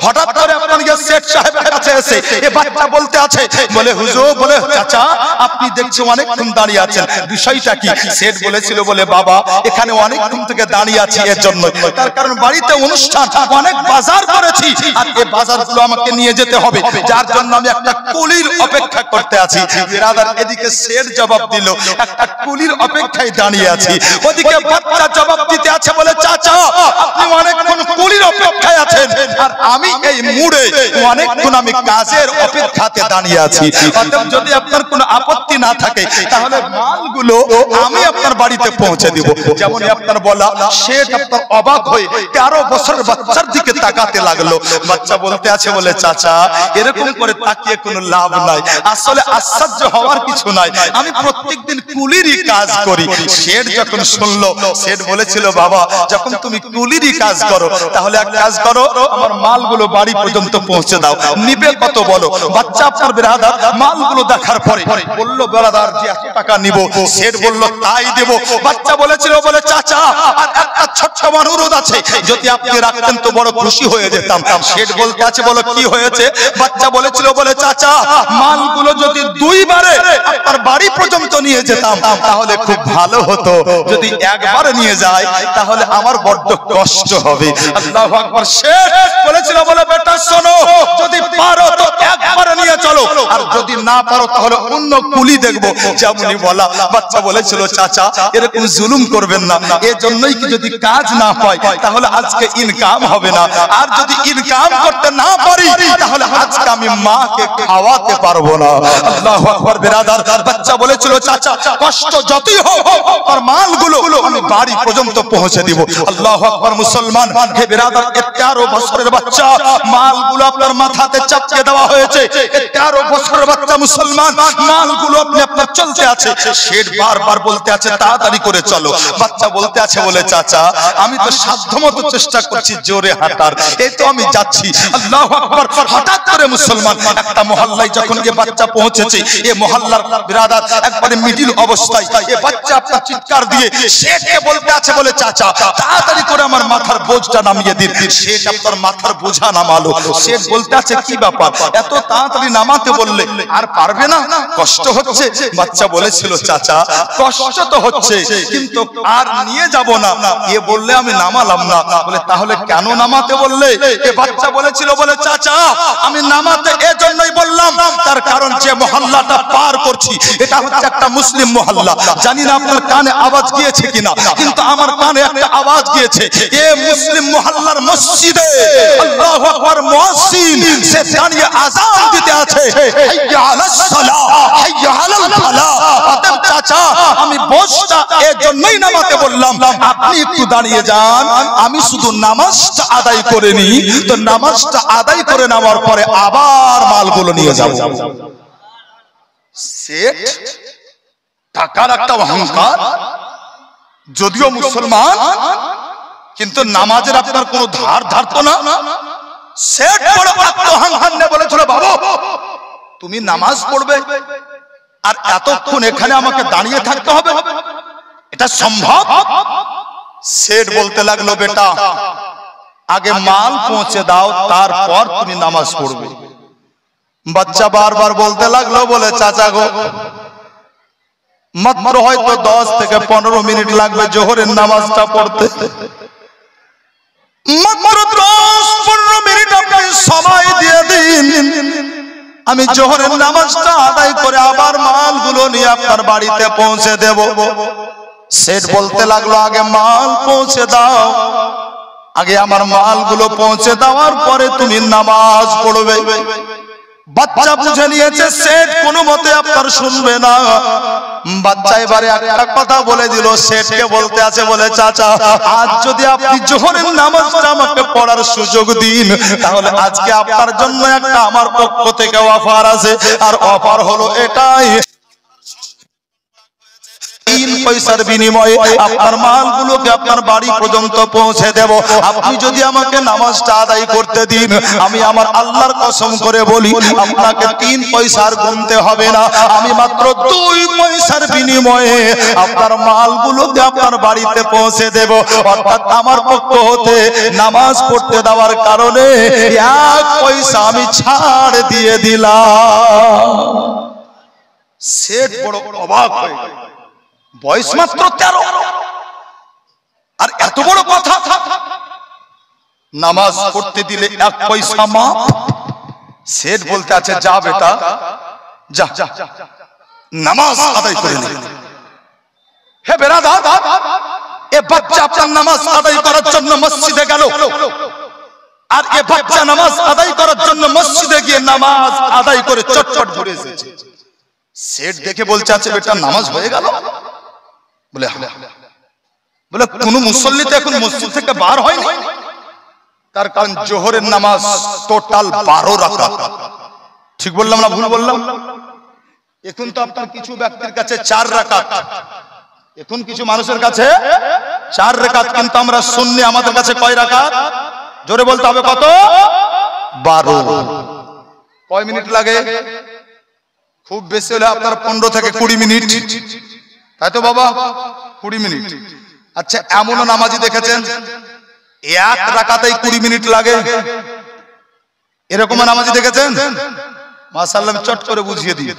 হঠাৎ করে আপনার শেখ সাহেবের কাছে এসে এই বাচ্চা বলতে আছে, বলে হুজুর, বলে চাচা, আপনি দেখছি অনেকক্ষণ দাঁড়িয়ে আছেন, বিষয়টা কি? শেখ বলেছিল, বলে বাবা, এখানে অনেকক্ষণ থেকে দাঁড়িয়ে আছি এর জন্য, তার কারণ বাড়িতে অনুষ্ঠান, অনেক বাজার করেছি, আর এই বাজারগুলো আমাকে নিয়ে যেতে হবে, যার জন্য আমি একটা কুলির অপেক্ষা করতে আছি। বিরাদার, এদিকে শেখ জবাব দিল, একটা কুলির অপেক্ষায় দাঁড়িয়ে আছি। ওদিকে বাচ্চা জবাব দিতে আছে, বলে চাচা, আপনি অনেকক্ষণ কুলির অপেক্ষায় আছেন, আর আমি এই মুড়ে অনেকক্ষণ আমি কাজের অপেক্ষাতে দাঁড়িয়ে আছি। অতএব যদি আপনার কোনো আপত্তি না থাকে, তাহলে মালগুলো আমি আপনার বাড়িতে পৌঁছে দিব। যেমনই আপনার বলা, শেখ আপনার অবাক হয়ে 13 বছরের বাচ্চার দিকে তাকাতে লাগলো। বাচ্চা বলতে আছে, বলে চাচা, এরকম করে তাকিয়ে কোনো লাভ নাই, আসলে আশ্চর্য হওয়ার কিছু নাই, আমি প্রত্যেকদিন কুলিরই কাজ করি। শেখ যখন শুনলো, শেখ বলেছিল, বাবা, যখন তুমি কুলিরই কাজ করো, তাহলে এক কাজ করো, আমার মালগুলো বাড়ি পর্যন্ত পৌঁছে দাও, নিবে কত বলো? বাচ্চা আপনার বিরাদার মালগুলো দেখার পরে বলল, বিরাদার, যে এত টাকা নিব। শেখ বলল, তাই দেব। বাচ্চা বলেছিল, বলে চাচা, আর একটা ছোট্ট অনুরোধ আছে, যদি আপনি রাখতেন তো বড় খুশি হয়ে যেতাম। শেখ বলতে আছে, বলো কি হয়েছে? বাচ্চা বলেছিল, বলে চাচা, মালগুলো যদি 2 বারে আপনার বাড়ি পর্যন্ত নিয়ে যেতাম তাহলে খুব ভালো হতো, যদি একবারে নিয়ে যায় তাহলে আমার বড্ড কষ্ট হবে। আল্লাহু আকবার। শেখ বলেছিল, বলে বেটা শোনো, যদি পারো তো একবারে নিয়ে চলো, আর যদি না পারো তাহলে অন্য কুলি দেখবো। যেমনই বলা, বাচ্চা বলেছিল, চাচা, এরকম জুলুম করবেন না, এর জন্যই কি যদি কাজ না পাই তাহলে আজকে ইনকাম হবে না, আর যদি ইনকাম করতে না পারি তাহলে আজকে আমি মাকে খাওয়াতে পারবো না। আল্লাহু আকবার বিরাদার। বাচ্চা বলেছিল, চাচা, কষ্ট যতই হোক আর মালগুলো আমি বাড়ি পর্যন্ত পৌঁছে দিব। আল্লাহু আকবার মুসলমান, হে বিরাদার, 13 বছরের বাচ্চা, মালগুলো আপনার মাথাতে চাপিয়ে দেওয়া হয়েছে। 13 বছরের বাচ্চা মুসলমান, মালগুলো আপনি আপনার চলতে আছে। শেখ বারবার বলতে আছে, তাড়াতাড়ি করে চলো। বাচ্চা বলতে আছে, বলে চাচা, আমি তো সাধ্যমতো চেষ্টা করছি জোরে হাঁটার, এই তো আমি যাচ্ছি। আল্লাহু আকবার। হঠাৎ করে মুসলমান একটা মহল্লায় যখন এই বাচ্চা পৌঁছেছে, এই মহল্লার বিরাদার একবারে মিডিল অবস্থায় এই বাচ্চা আপনার চিৎকার দিয়ে শেখকে বলতে আছে, বলে চাচা, তাড়াতাড়ি করে আমার মাথার বোঝটা নামিয়ে দিন। শেখ আপনার মাথার বোঝা নামালো। শেখ বলতে আছে, কি ব্যাপার, এত তাড়াতাড়ি নামাতে বললে আর পারবে না, কষ্ট হচ্ছে। বাচ্চা বলেছিল চাচা কষ্ট তো হচ্ছে কিন্তু আর নিয়ে যাব না। এ বললে আমি নামালাম না। বলে তাহলে কেন নামাতে বললে? এ বাচ্চা বলেছিল বলে চাচা আমি নামাতে এজন্যই বললাম তার কারণ যে মহল্লাটা পার করছি এটা হচ্ছে একটা মুসলিম মহল্লা। জানি না আপনার কানে আওয়াজ গিয়েছে কিনা, কিন্তু আমার কানে একটা আওয়াজ গিয়েছে। এ মুসলিম মহল্লার মসজিদে আল্লাহু আকবার মুয়াজ্জিন সে দাঁড়িয়ে আযান দিতে আছে, হাইয়া আলাস সালাহ হাইয়া আলাল ফালাহ। অতএব চাচা আমি বসটা এজন্যই নামাতে বললাম, আপনি একটু দাঁড়িয়ে যান, আমি শুধু নামাজটা আদায় করে নিই। তো নামাজটা আদায় করে নেওয়ার পরে আবার মালগুলো নিয়ে যাব। সেট টাকার একটা অহংকার, যদিও মুসলমান কিন্তু নামাজের আপনার কোনো ধার ধারতো না। সেট বড় অহংকার নিয়ে বলেছিল বাবু তুমি নামাজ পড়বে আর এতক্ষণ এখানে আমাকে দাঁড়িয়ে থাকতে হবে, এটা সম্ভব? সেট বলতে লাগলো বেটা আগে মাল পৌঁছে দাও তারপর তুমি নামাজ পড়বে। বাচ্চা বারবার বলতে লাগলো বলে চাচা গো মাত্র হয়তো 10 থেকে 15 মিনিট লাগবে জোহরের নামাজটা পড়তে, মাত্র 10-15 মিনিট আপনি সময় দিয়ে দিন, আমি জোহরের নামাজটা আদায় করে আবার মালগুলো নিয়ে আপনার বাড়িতে পৌঁছে দেব। সেট বলতে লাগলো আগে মাল পৌঁছে দাও, আগে আমার মালগুলো পৌঁছে দেওয়ার পরে তুমি নামাজ পড়বে। বাচ্চা বুঝে নিয়েছে সেট কোনো মতে আপনার শুনবে না। বাচ্চা এবারে একটা কথা বলে দিল, সেটকে বলতে আছে বলে চাচা আজ যদি আপনি জোহরের নামাজটা আমাকে পড়ার সুযোগ দিন তাহলে আজকে আপনার জন্য একটা আমার পক্ষ থেকে অফার আছে। আর অফার হলো এটাই, 3 পয়সার বিনিময়ে আপনার মালগুলোকে আপনার বাড়ি পর্যন্ত পৌঁছে দেব। আপনি যদি আমাকে নামাজটা আদায় করতে দিন আমি আমার আল্লাহর কসম করে বলি আপনাকে 3 পয়সার গুনতে হবে না, আমি মাত্র 2 পয়সার বিনিময়ে আপনার মালগুলোকে আপনার বাড়িতে পৌঁছে দেব। অর্থাৎ আমার পক্ষ হতে নামাজ পড়তে দেওয়ার কারণে 1 পয়সা আমি ছাড় দিয়ে দিলাম। সেট বড় অবাক হয়ে গেল, বয়স মাত্র 13 আর এত বড় কথা, নামাজ পড়তে দিলে 1 পয়সা মাফ। সেট বলতে আছে যা বেটা যা নামাজ আদায় করে নে। হে বেরাদার এ বাচ্চা আপনার নামাজ আদায় করার জন্য মসজিদে গেল আর এ বাচ্চা নামাজ আদায় করার জন্য মসজিদে গিয়ে নামাজ আদায় করে চটচট ঘুরে এসেছে। সেট দেখে বলছে আছে বেটা নামাজ হয়ে গেল? বলে বলে কোন মুসল্লি তো এখন মসজিদ থেকে বার হয়নি, তার কারণ জোহরের নামাজ টোটাল 12 রাকাত। ঠিক বললাম না ভুল বললাম? এখন তো আপনার কিছু ব্যক্তির কাছে 4 রাকাত, এখন কিছু মানুষের কাছে 4 রাকাত, কিন্তু আমরা সুন্নি আমাদের কাছে কয় রাকাত? জোরে বলতে হবে কত? 12। কয় মিনিট লাগে? খুব বেশি হলে আপনার 15 থেকে 20 মিনিট, তাই তো বাবা? 20 মিনিট। আচ্ছা এমনও নামাজি দেখেছেন 1 রাকাতেই 20 মিনিট লাগে? এরকম নামাজি দেখেছেন? মাশাআল্লাহ চট করে বুঝিয়ে দিই।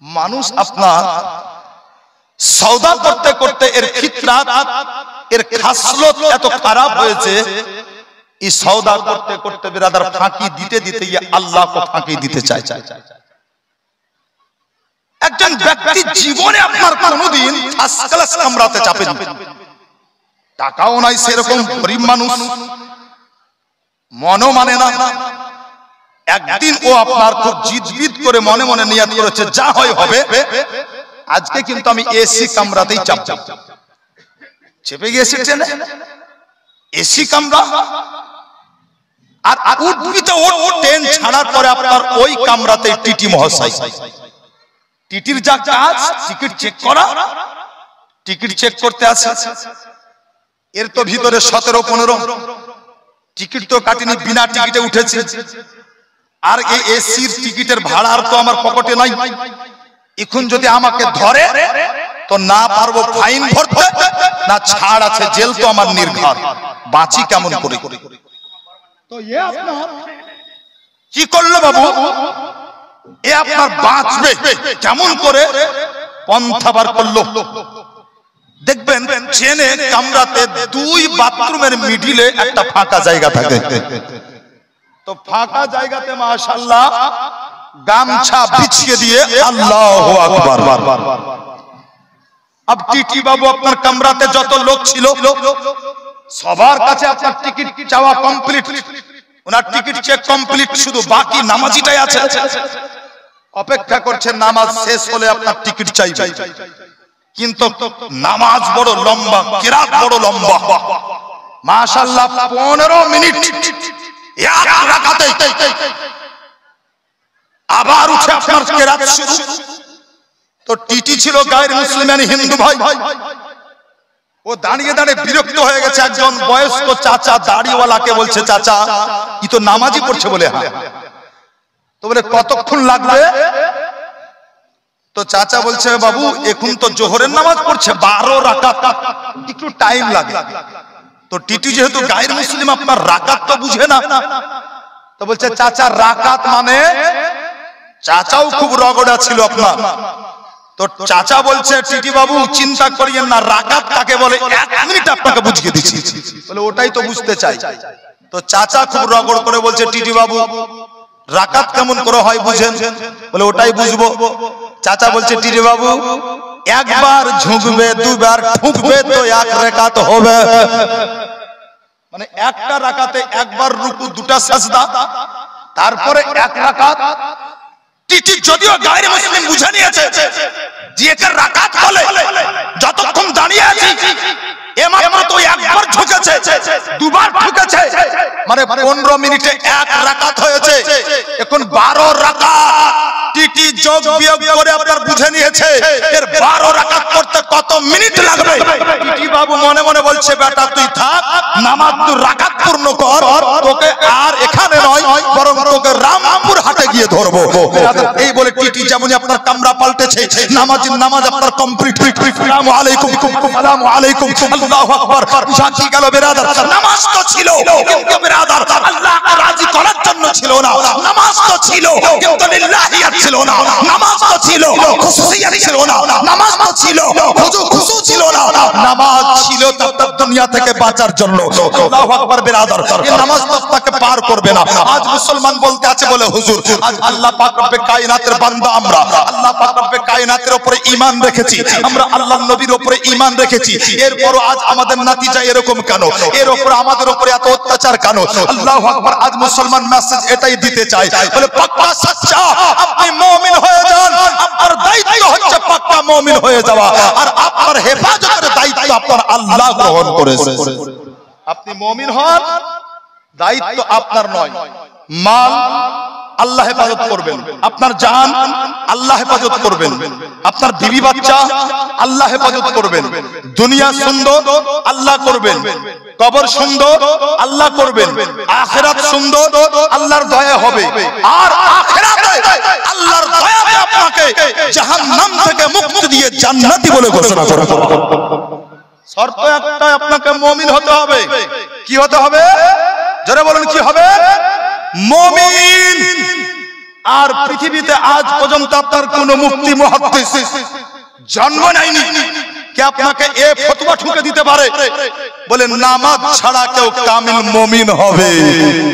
মানুষ আপনার সওদা করতে করতে এর ফিতরাত এর খাসলত এত খারাপ হয়েছে, এই সওদা করতে করতে বিরাদার ফাঁকি দিতে দিতে আল্লাহকে ফাঁকি দিতে চায়। একজন ব্যক্তি জীবনে আপনার কোনদিন ফার্স্ট ক্লাস কামরাতে চাপেন, টাকাও নাই সেরকম গরিব মানুষ, মনও মানে না। একদিন ও আপনার খুব জিদ করে মনে মনে নিয়ত করেছে যা হয় হবে, আজকে কিন্তু আমি এসি কামরাতেই চাপব। চেপে গিয়েছে ট্রেনে এসি কামরা, আর উঠবিতে ট্রেন ছাড়ার পরে আপনার ওই কামরাতে টিটি মহাশয়, টিটির যা কাজ টিকিট চেক করা, টিকিট চেক করতে আসে। এর তো ভিতরে 17-15 টিকিট তো কাটিনি, বিনা টিকিটে উঠেছে। আর এই এসির টিকিটের ভাড়ার তো আমার পকেটে নাই। এখন যদি আমাকে ধরে তো না পারবো ফাইন ভরতে, না ছাড় আছে, জেল তো আমার নির্ঘাত, বাঁচি কেমন করে? তো কি করলো বাবু? এ আপনার বাঁচবে কেমন করে? পন্থা বার করলো। দেখবেন চেনে কামরাতে 2 বাথরুমের মিডিলে একটা ফাঁকা জায়গা থাকে, তো ফাঁকা জায়গাতে মাশাআল্লাহ গামছা বিছিয়ে দিয়ে আল্লাহু আকবার। अब টিটি বাবু আপনার কামরাতে যত লোক ছিল সবার কাছে আপনার টিকিট চাওয়া কমপ্লিট, ওনার টিকিট চেক কমপ্লিট, শুধু বাকি নামাজিটাই আছে, অপেক্ষা করছেন নামাজ শেষ হলে আপনার টিকিট চাইবে। কিন্তু নামাজ বড় লম্বা, কিরাত বড় লম্বা, মাশাআল্লাহ 15 মিনিট এক রাকাতে আবার উঠে আপনার কিরাত শুরু। তো টিটি ছিল গায়ের মুসলিম মানে হিন্দু ভাই, ও দাঁড়িয়ে দাঁড়িয়ে বিরক্ত হয়ে গেছে। একজন বয়স্ক চাচা দাড়িওয়ালাকে বলছে, চাচা ই তো নামাজি পড়ছে বলে। হ্যাঁ, তো বলে কতক্ষণ লাগবে? তো চাচা বলছে, বাবু এখন তো জোহরের নামাজ পড়ছে 12 রাকাত, একটু টাইম লাগে। তো টিটি যেহেতু গায়ের মুসলিম আপনার রাকাত তো বুঝে না, তো বলছে চাচা রাকাত মানে? চাচাও খুব রগড়া ছিল আপনার। তো চাচা বলছে, টিটি বাবু চিন্তা করিয়েন না, রাকাত কাকে বলে 1 মিনিট আপনাকে বুঝিয়ে দিচ্ছি। বলে ওটাই তো বুঝতে চাই। তো চাচা খুব রগড় করে বলছে, টিটি বাবু রাকাত কেমন করে হয় বুঝেন? বলে ওটাই বুঝবো। চাচা বলছে, টিটি বাবু একবার ঝুঁকবে, দুবার ঠুকবে তো 1 রাকাত হবে। মানে একটা রাকাতে একবার রুকু, 2টা সাজদা, তারপরে 1 রাকাত। টিটি যদিও গায়ের মুসলিম বুঝে নিয়েছে যে একে রাকাত বলে, যতক্ষণ দাঁড়িয়ে আছি এমাত্র তো একবার ঝুঁকেছে, 2বার ঝুঁকেছে, মানে 15 মিনিটে 1 রাকাত হয়েছে। এখন 12 রাকাত। টিটি যোগ বিয়োগ করে আপনার বুঝে নিয়েছে এর 12 রাকাত করতে কত মিনিট লাগবে। টিটি বাবু মনে মনে বলছে, বেটা তুই থাক, নামাজ তুই রাকাত পূর্ণ কর, তোকে আর এখানে নয় বরং তোকে রামপুর হাটে গিয়ে ধরবো। এই বলে টিটি যেমন আপনার কামরা পাল্টেছে, নামাজ আপনার কমপ্লিট। আসসালামু আলাইকুম, আসসালামু আলাইকুম, আল্লাহু আকবার। সাক্ষী গেল বেরাদার, নামাজ তো ছিল কিন্তু বেরাদার আল্লাহকে রাজি করার জন্য ছিল না। নামাজ তো ছিল কিন্তু লিল্লাহিয়াত ছিল না। নামাজ তো ছিল খুশুসিয়াত ছিল না। নামাজ তো ছিল খুশু ছিল না। নামাজ ছিল তার দুনিয়া থেকে বাঁচার জন্য। আল্লাহু আকবার বেরাদার, এই নামাজ তো আপনাকে পার করবে না। আজ মুসলমান বলতে আছে বলে হুজুর আজ আল্লাহ পাক রব্বে কায়নাতের বান্দা আমরা, আল্লাহ পাক রব্বে কায়নাতের উপরে ঈমান রেখেছি, আমরা আল্লাহর নবীর উপরে ঈমান রেখেছি, এরপরও আজ আমাদের নতিজা এরকম কেন? এর উপরে আমাদের উপরে এত অত্যাচার কেন? আল্লাহু আকবার। আজ মুসলমান মেসেজ এটাই দিতে চায়, বলে পাক্কা সচ্চা আপনি মুমিন হয়ে যান। আপনার দায়িত্ব হচ্ছে পাক্কা মুমিন হয়ে যাওয়া, আর আপনার হেফাজতের দায়িত্ব আপনার আল্লাহ গ্রহণ করেছে। আপনি মুমিন হন, দায়িত্ব আপনার নয়। মাল আল্লাহ হেফাজত করবেন, আপনার জান আল্লাহ হেফাজত করবেন, আপনার বিবি বাচ্চা আল্লাহ হেফাজত করবেন, দুনিয়া সুন্দর আল্লাহ করবেন, কবর সুন্দর আল্লাহ করবেন, আখিরাত সুন্দর আল্লাহর দয়া হবে, আর আখিরাতে আল্লাহর দয়াতে আপনাকে জাহান্নাম থেকে মুক্তি দিয়ে জান্নাতি বলে ঘোষণা করা হবে। শর্ত একটা, আপনাকে মুমিন হতে হবে। কি হতে হবে? যারা বলেন কি হবে? মুমিন। আর পৃথিবীতে আজ পর্যন্ত আপনার কোন মুফতি মুহাদ্দিস জন্ম নেয়নি কে আপনাকে এ ফতোয়া ঠুকে দিতে পারে বলে নামাজ ছাড়া কেউ কামিল মুমিন হবে।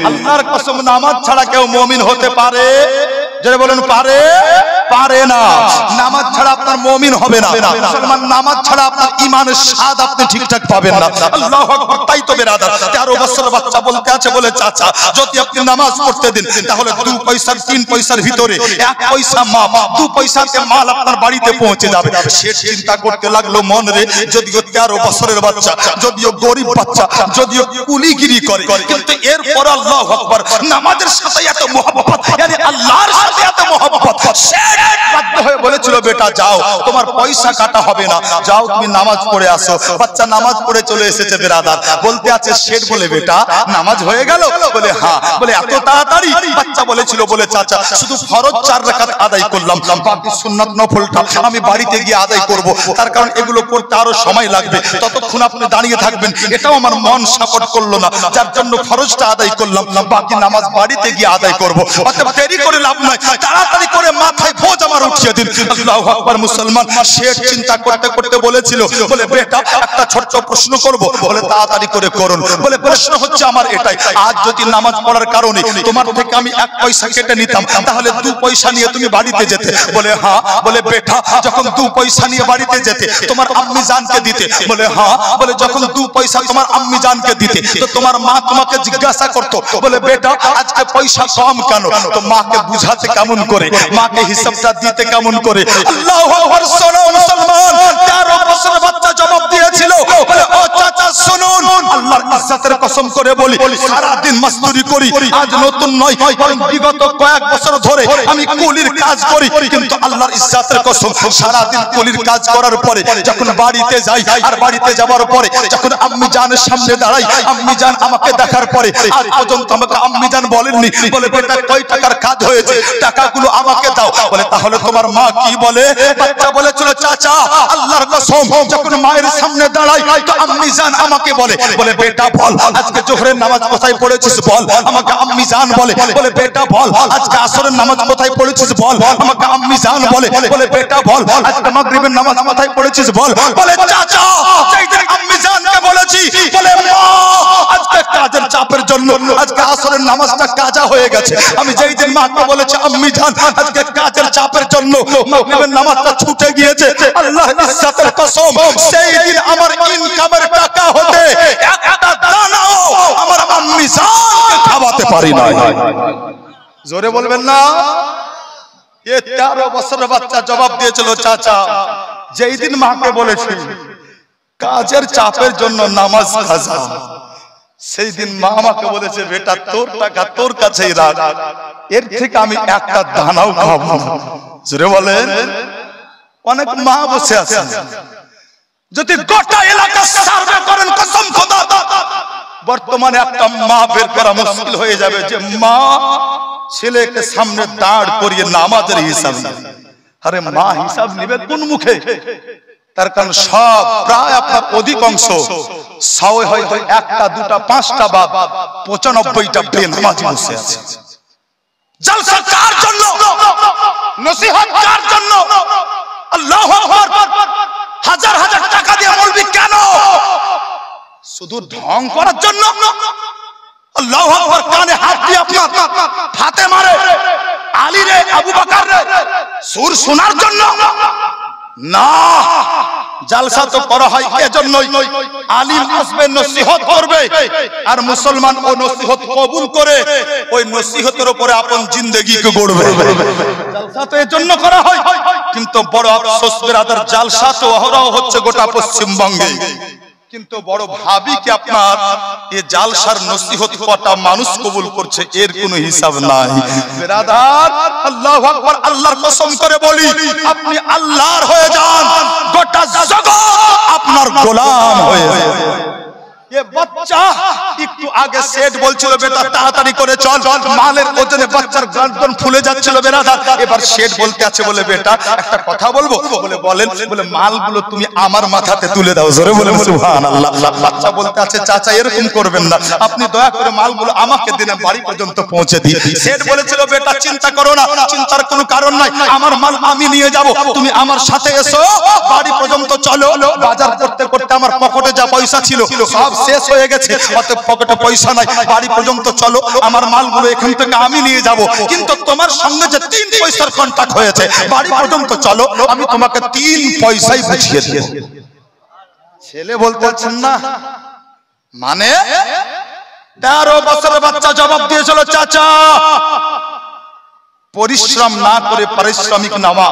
আল্লাহর কসম, নামাজ ছাড়া কেউ মুমিন হতে পারে? যারা বলেন পারে? পারে না। নামাজ ছাড়া আপনার মুমিন হবে না। মুসলমান নামাজ ছাড়া আপনার ঈমানের স্বাদ আপনি ঠিকঠাক পাবেন না। আল্লাহু আকবার। তাই তো বেরাদার 13 বছরের বাচ্চা বলতে আছে, বলে চাচা যদি আপনি নামাজ পড়তে দিন তাহলে 2 পয়সার 3 পয়সার ভিতরে 1 পয়সা মাল, 2 পয়সাতে মাল আপনার বাড়িতে পৌঁছে যাবে। সে চিন্তা করতে লাগলো মন রে, যদিও 13 বছরের বাচ্চা, যদিও গরিব বাচ্চা, যদিও কুলিগিরি করে, কিন্তু এরপর আল্লাহু আকবার নামাজের সাথে এত মহব্বত, মানে আল্লাহর সাথে এত মোহব্বত। শেঠ বাধ্য হয়ে বলেছিল বেটা যাও, তোমার পয়সা কাটা হবে না, যাও তুমি নামাজ পড়ে আসো। বাচ্চা নামাজ পড়ে চলে এসেছে বেরাদার, বলতে আছে শেঠ বলে বেটা নামাজ হয়ে গেল? বলে হ্যাঁ। বলে এত তাড়াতাড়ি? বাচ্চা বলেছিল বলে চাচা শুধু ফরজ 4 রাকাত আদায় করলাম, বাকি সুন্নাত নফলটা আমি বাড়িতে গিয়ে আদায় করব, তার কারণ এগুলো করতে আরো সময় লাগবে, ততক্ষণ আপনি দাঁড়িয়ে থাকবেন। এটাও আমার মন সাপোর্ট করলো না, যার জন্য ফরজটা আদায় করলাম, বাকি নামাজ বাড়িতে গিয়ে আদায় করব। অতএব দেরি করে লাভ নাই, তাড়াতাড়ি করে মাথায় বোঝ আমার উঠিয়ে দিন। আল্লাহু আকবার। মুসলমান শেঠ চিন্তা করতে করতে বলেছিল বলে বেটা একটা ছোট্ট প্রশ্ন করব। বলে তাড়াতাড়ি করে করুন। বলে প্রশ্ন হচ্ছে আমার এটাই, আজ যদি নামাজ পড়ার কারণে তোমার থেকে আমি 1 পয়সা কেটে নিতাম, তাহলে 2 পয়সা নিয়ে তুমি বাড়িতে যেতে? বলে হ্যাঁ। বলে বেটা যখন 2 পয়সা নিয়ে বাড়িতে যেতে তোমার আম্মি জানকে দিতে? বলে হ্যাঁ। বলে যখন 2 পয়সা তোমার আম্মি জানকে দিতে তো তোমার মা তোমাকে জিজ্ঞাসা করতো বলে বেটা আজকে পয়সা কম কেন? তো মাকে বুঝাতে কেমন করে, মাকে হিসাবটা দিতে কেমন করে? আল্লাহু আকবার। শোনো মুসলমান, 13 বছরের বাচ্চা জবাব দিয়েছিল বলে ও চাচা শুনুন, আল্লাহর ইজ্জতের কসম করে বলি সারা দিন মজদুরি করি, আজ নতুন নয় বরং বিগত কয়েক বছর ধরে আমি কুলির কাজ করি, কিন্তু আল্লাহর ইজ্জতের কসম সারা দিন কুলির কাজ করার পরে যখন বাড়িতে যাই আর বাড়িতে যাওয়ার পরে যখন আম্মি জানের সামনে দাঁড়াই, আম্মি জান আমাকে দেখার পরে আজ পর্যন্ত আমাকে আম্মি জান বলেননি বলে বেটা কয় টাকার কাজ হয়েছে, টাকাগুলো আমাকে দাও। বলে তাহলে তোমার মা কি বলে? বাচ্চা বলেছিল চাচা আল্লাহর কসম যখন মায়ের সামনে দাঁড়াই তো আম্মি জান আমাকে বলে বলে বেটা বল আজকে জোহরের নামাজ কোথায় পড়েছিস বল, আমাকে আম্মি জান বলে বলে বেটা বল আজকে আসরের নামাজ কোথায় পড়েছিস বল, আমাকে আম্মি জান বলে বলে বেটা বল আজকে মাগরিবের নামাজ কোথায় পড়েছিস বল। বলে চাচা সেইদিন আম্মি জানকে বলেছি বলে মা আজকে কাজের চাপের জন্য আজকে আসরের নামাজটা কাজা হয়ে গেছে, আমি যেই দিন মাকে বলেছি আম্মি জান আজকে কাজের চাপের জন্য মাগরিবের নামাজটা ছুটে গিয়েছে, আল্লাহর ইজ্জতের কসম সেই দিন আমার ইনকামের টাকা হতে একটা দানাও আমার আম্মি জানকে খাওয়াতে পারি না। জোরে বলবেন না? এ 13 বছরের বাচ্চা জবাব দিয়েছিল চাচা যেই দিন মাকে বলেছি কাজের চাপের জন্য নামাজ কাজা, সেই দিন মা আমাকে বলেছে বেটা তোর টাকা তোর কাছেই রাখ, এর থেকে আমি একটা দানাও খাবো না। জোরে বলেন। অনেক মা বসে আছে, যদি গোটা এলাকা সার্ভে করেন কসম খোদা বর্তমানে একটা মা বের করা মুশকিল হয়ে যাবে যে মা ছেলেকে সামনে দাঁড় করিয়ে নামাজের হিসাব নেবে। আরে মা হিসাব নেবে কোন মুখে? তার কারণ সব প্রায় আপনার অধিকাংশ 100 হয়তো 1টা 2টা 5টা বা 95টা বেনামাজি বসে আছে। জলসা কার জন্য? নসিহত কার জন্য? আল্লাহু আকবার। হাজার হাজার টাকা দিয়ে মৌলবি কেন? শুধু ঢং করার জন্য? আল্লাহু আকবার। কানে হাত দিয়ে আপনার হাতে মারে আলী রে আবু বকর রে সুর শোনার জন্য না, জালসা তো করা হয় এজন্যই আলিম আসবে নসিহত করবে আর মুসলমান ও নসিহত কবুল করে ওই নসিহতের উপরে আপন জিন্দেগিকে গড়বে। জালসা তো এজন্য করা হয়, কিন্তু বড় আফসোস ব্রাদার জালসা তো অহরহ হচ্ছে গোটা পশ্চিমবঙ্গে, কিন্তু বড় ভাবি কি আপনার এই জালসার নসিহত কটা মানুষ কবুল করছে এর কোনো হিসাব নাই। ব্রাদার আল্লাহু আকবার। আল্লাহর কসম করে বলি আপনি আল্লাহর হয়ে যান, গোটা জগৎ আপনার গোলাম হয়ে যাবে। ये बच्चा একটু আগে সেট বলছিল বেটা তাড়াতাড়ি করে চল, মালের ওজনে বাচ্চার গর্দন ফুলে যাচ্ছিল বেরাদার। এবার সেট বলতে আছে বলে বেটা একটা কথা বলবো? বলে বলেন। বলে মালগুলো তুমি আমার মাথাতে তুলে দাও। জোরে বলেন সুবহানাল্লাহ। বাচ্চা বলতে আছে চাচা এরকম করবেন না, আপনি দয়া করে মালগুলো আমাকে দিন, বাড়ি পর্যন্ত পৌঁছে দিই। সেট বলেছিল বেটা চিন্তা করো না, চিন্তার কোনো কারণ নাই, আমার মাল আমি নিয়ে যাব, তুমি আমার সাথে এসো, বাড়ি পর্যন্ত চলো। বাজার করতে করতে আমার পকেটে যা পয়সা ছিল সব শেষ হয়ে গেছে, অতএব পকেটে পয়সা নাই, বাড়ি পর্যন্ত চলো, আমার মালগুলো এখান থেকে আমি নিয়ে যাব, কিন্তু তোমার সঙ্গে যে 3 পয়সার কন্ট্রাক্ট হয়েছে বাড়ি পর্যন্ত চলো, আমি তোমাকে 3 পয়সাই বুঝিয়ে দেব। ছেলে বলতে পারছেন না মানে 13 বছরের বাচ্চা জবাব দিয়েছিল চাচা পরিশ্রম না করে পারিশ্রমিক নেওয়া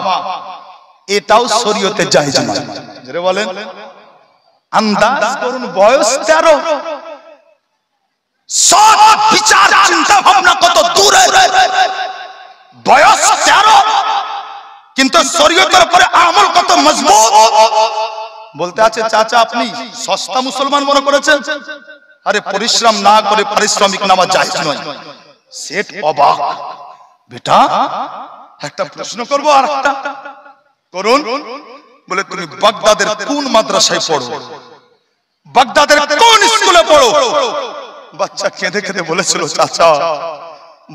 এটাও শরীয়তে জায়েজ নয়। জোরে বলেন। আন্দাজ করুন বয়স 13, সব বিচার চিন্তা ভাবনা কত দূরে, বয়স 13 শরীয়তের উপরে আমল কত মজবুত। বলতে আছে চাচা আপনি সস্তা মুসলমান মনে করেছেন? আরে পরিশ্রম না করে পারিশ্রমিক নেওয়া জায়েজ নয়। সেট অবাক, বেটা একটা প্রশ্ন করব আর একটা করুন। বলে তুমি বাগদাদের কোন মাদ্রাসায় পড়ো? বাগদাদের কোন স্কুলে পড়ো? বাচ্চা কেঁদে কেঁদে বলেছিল চাচা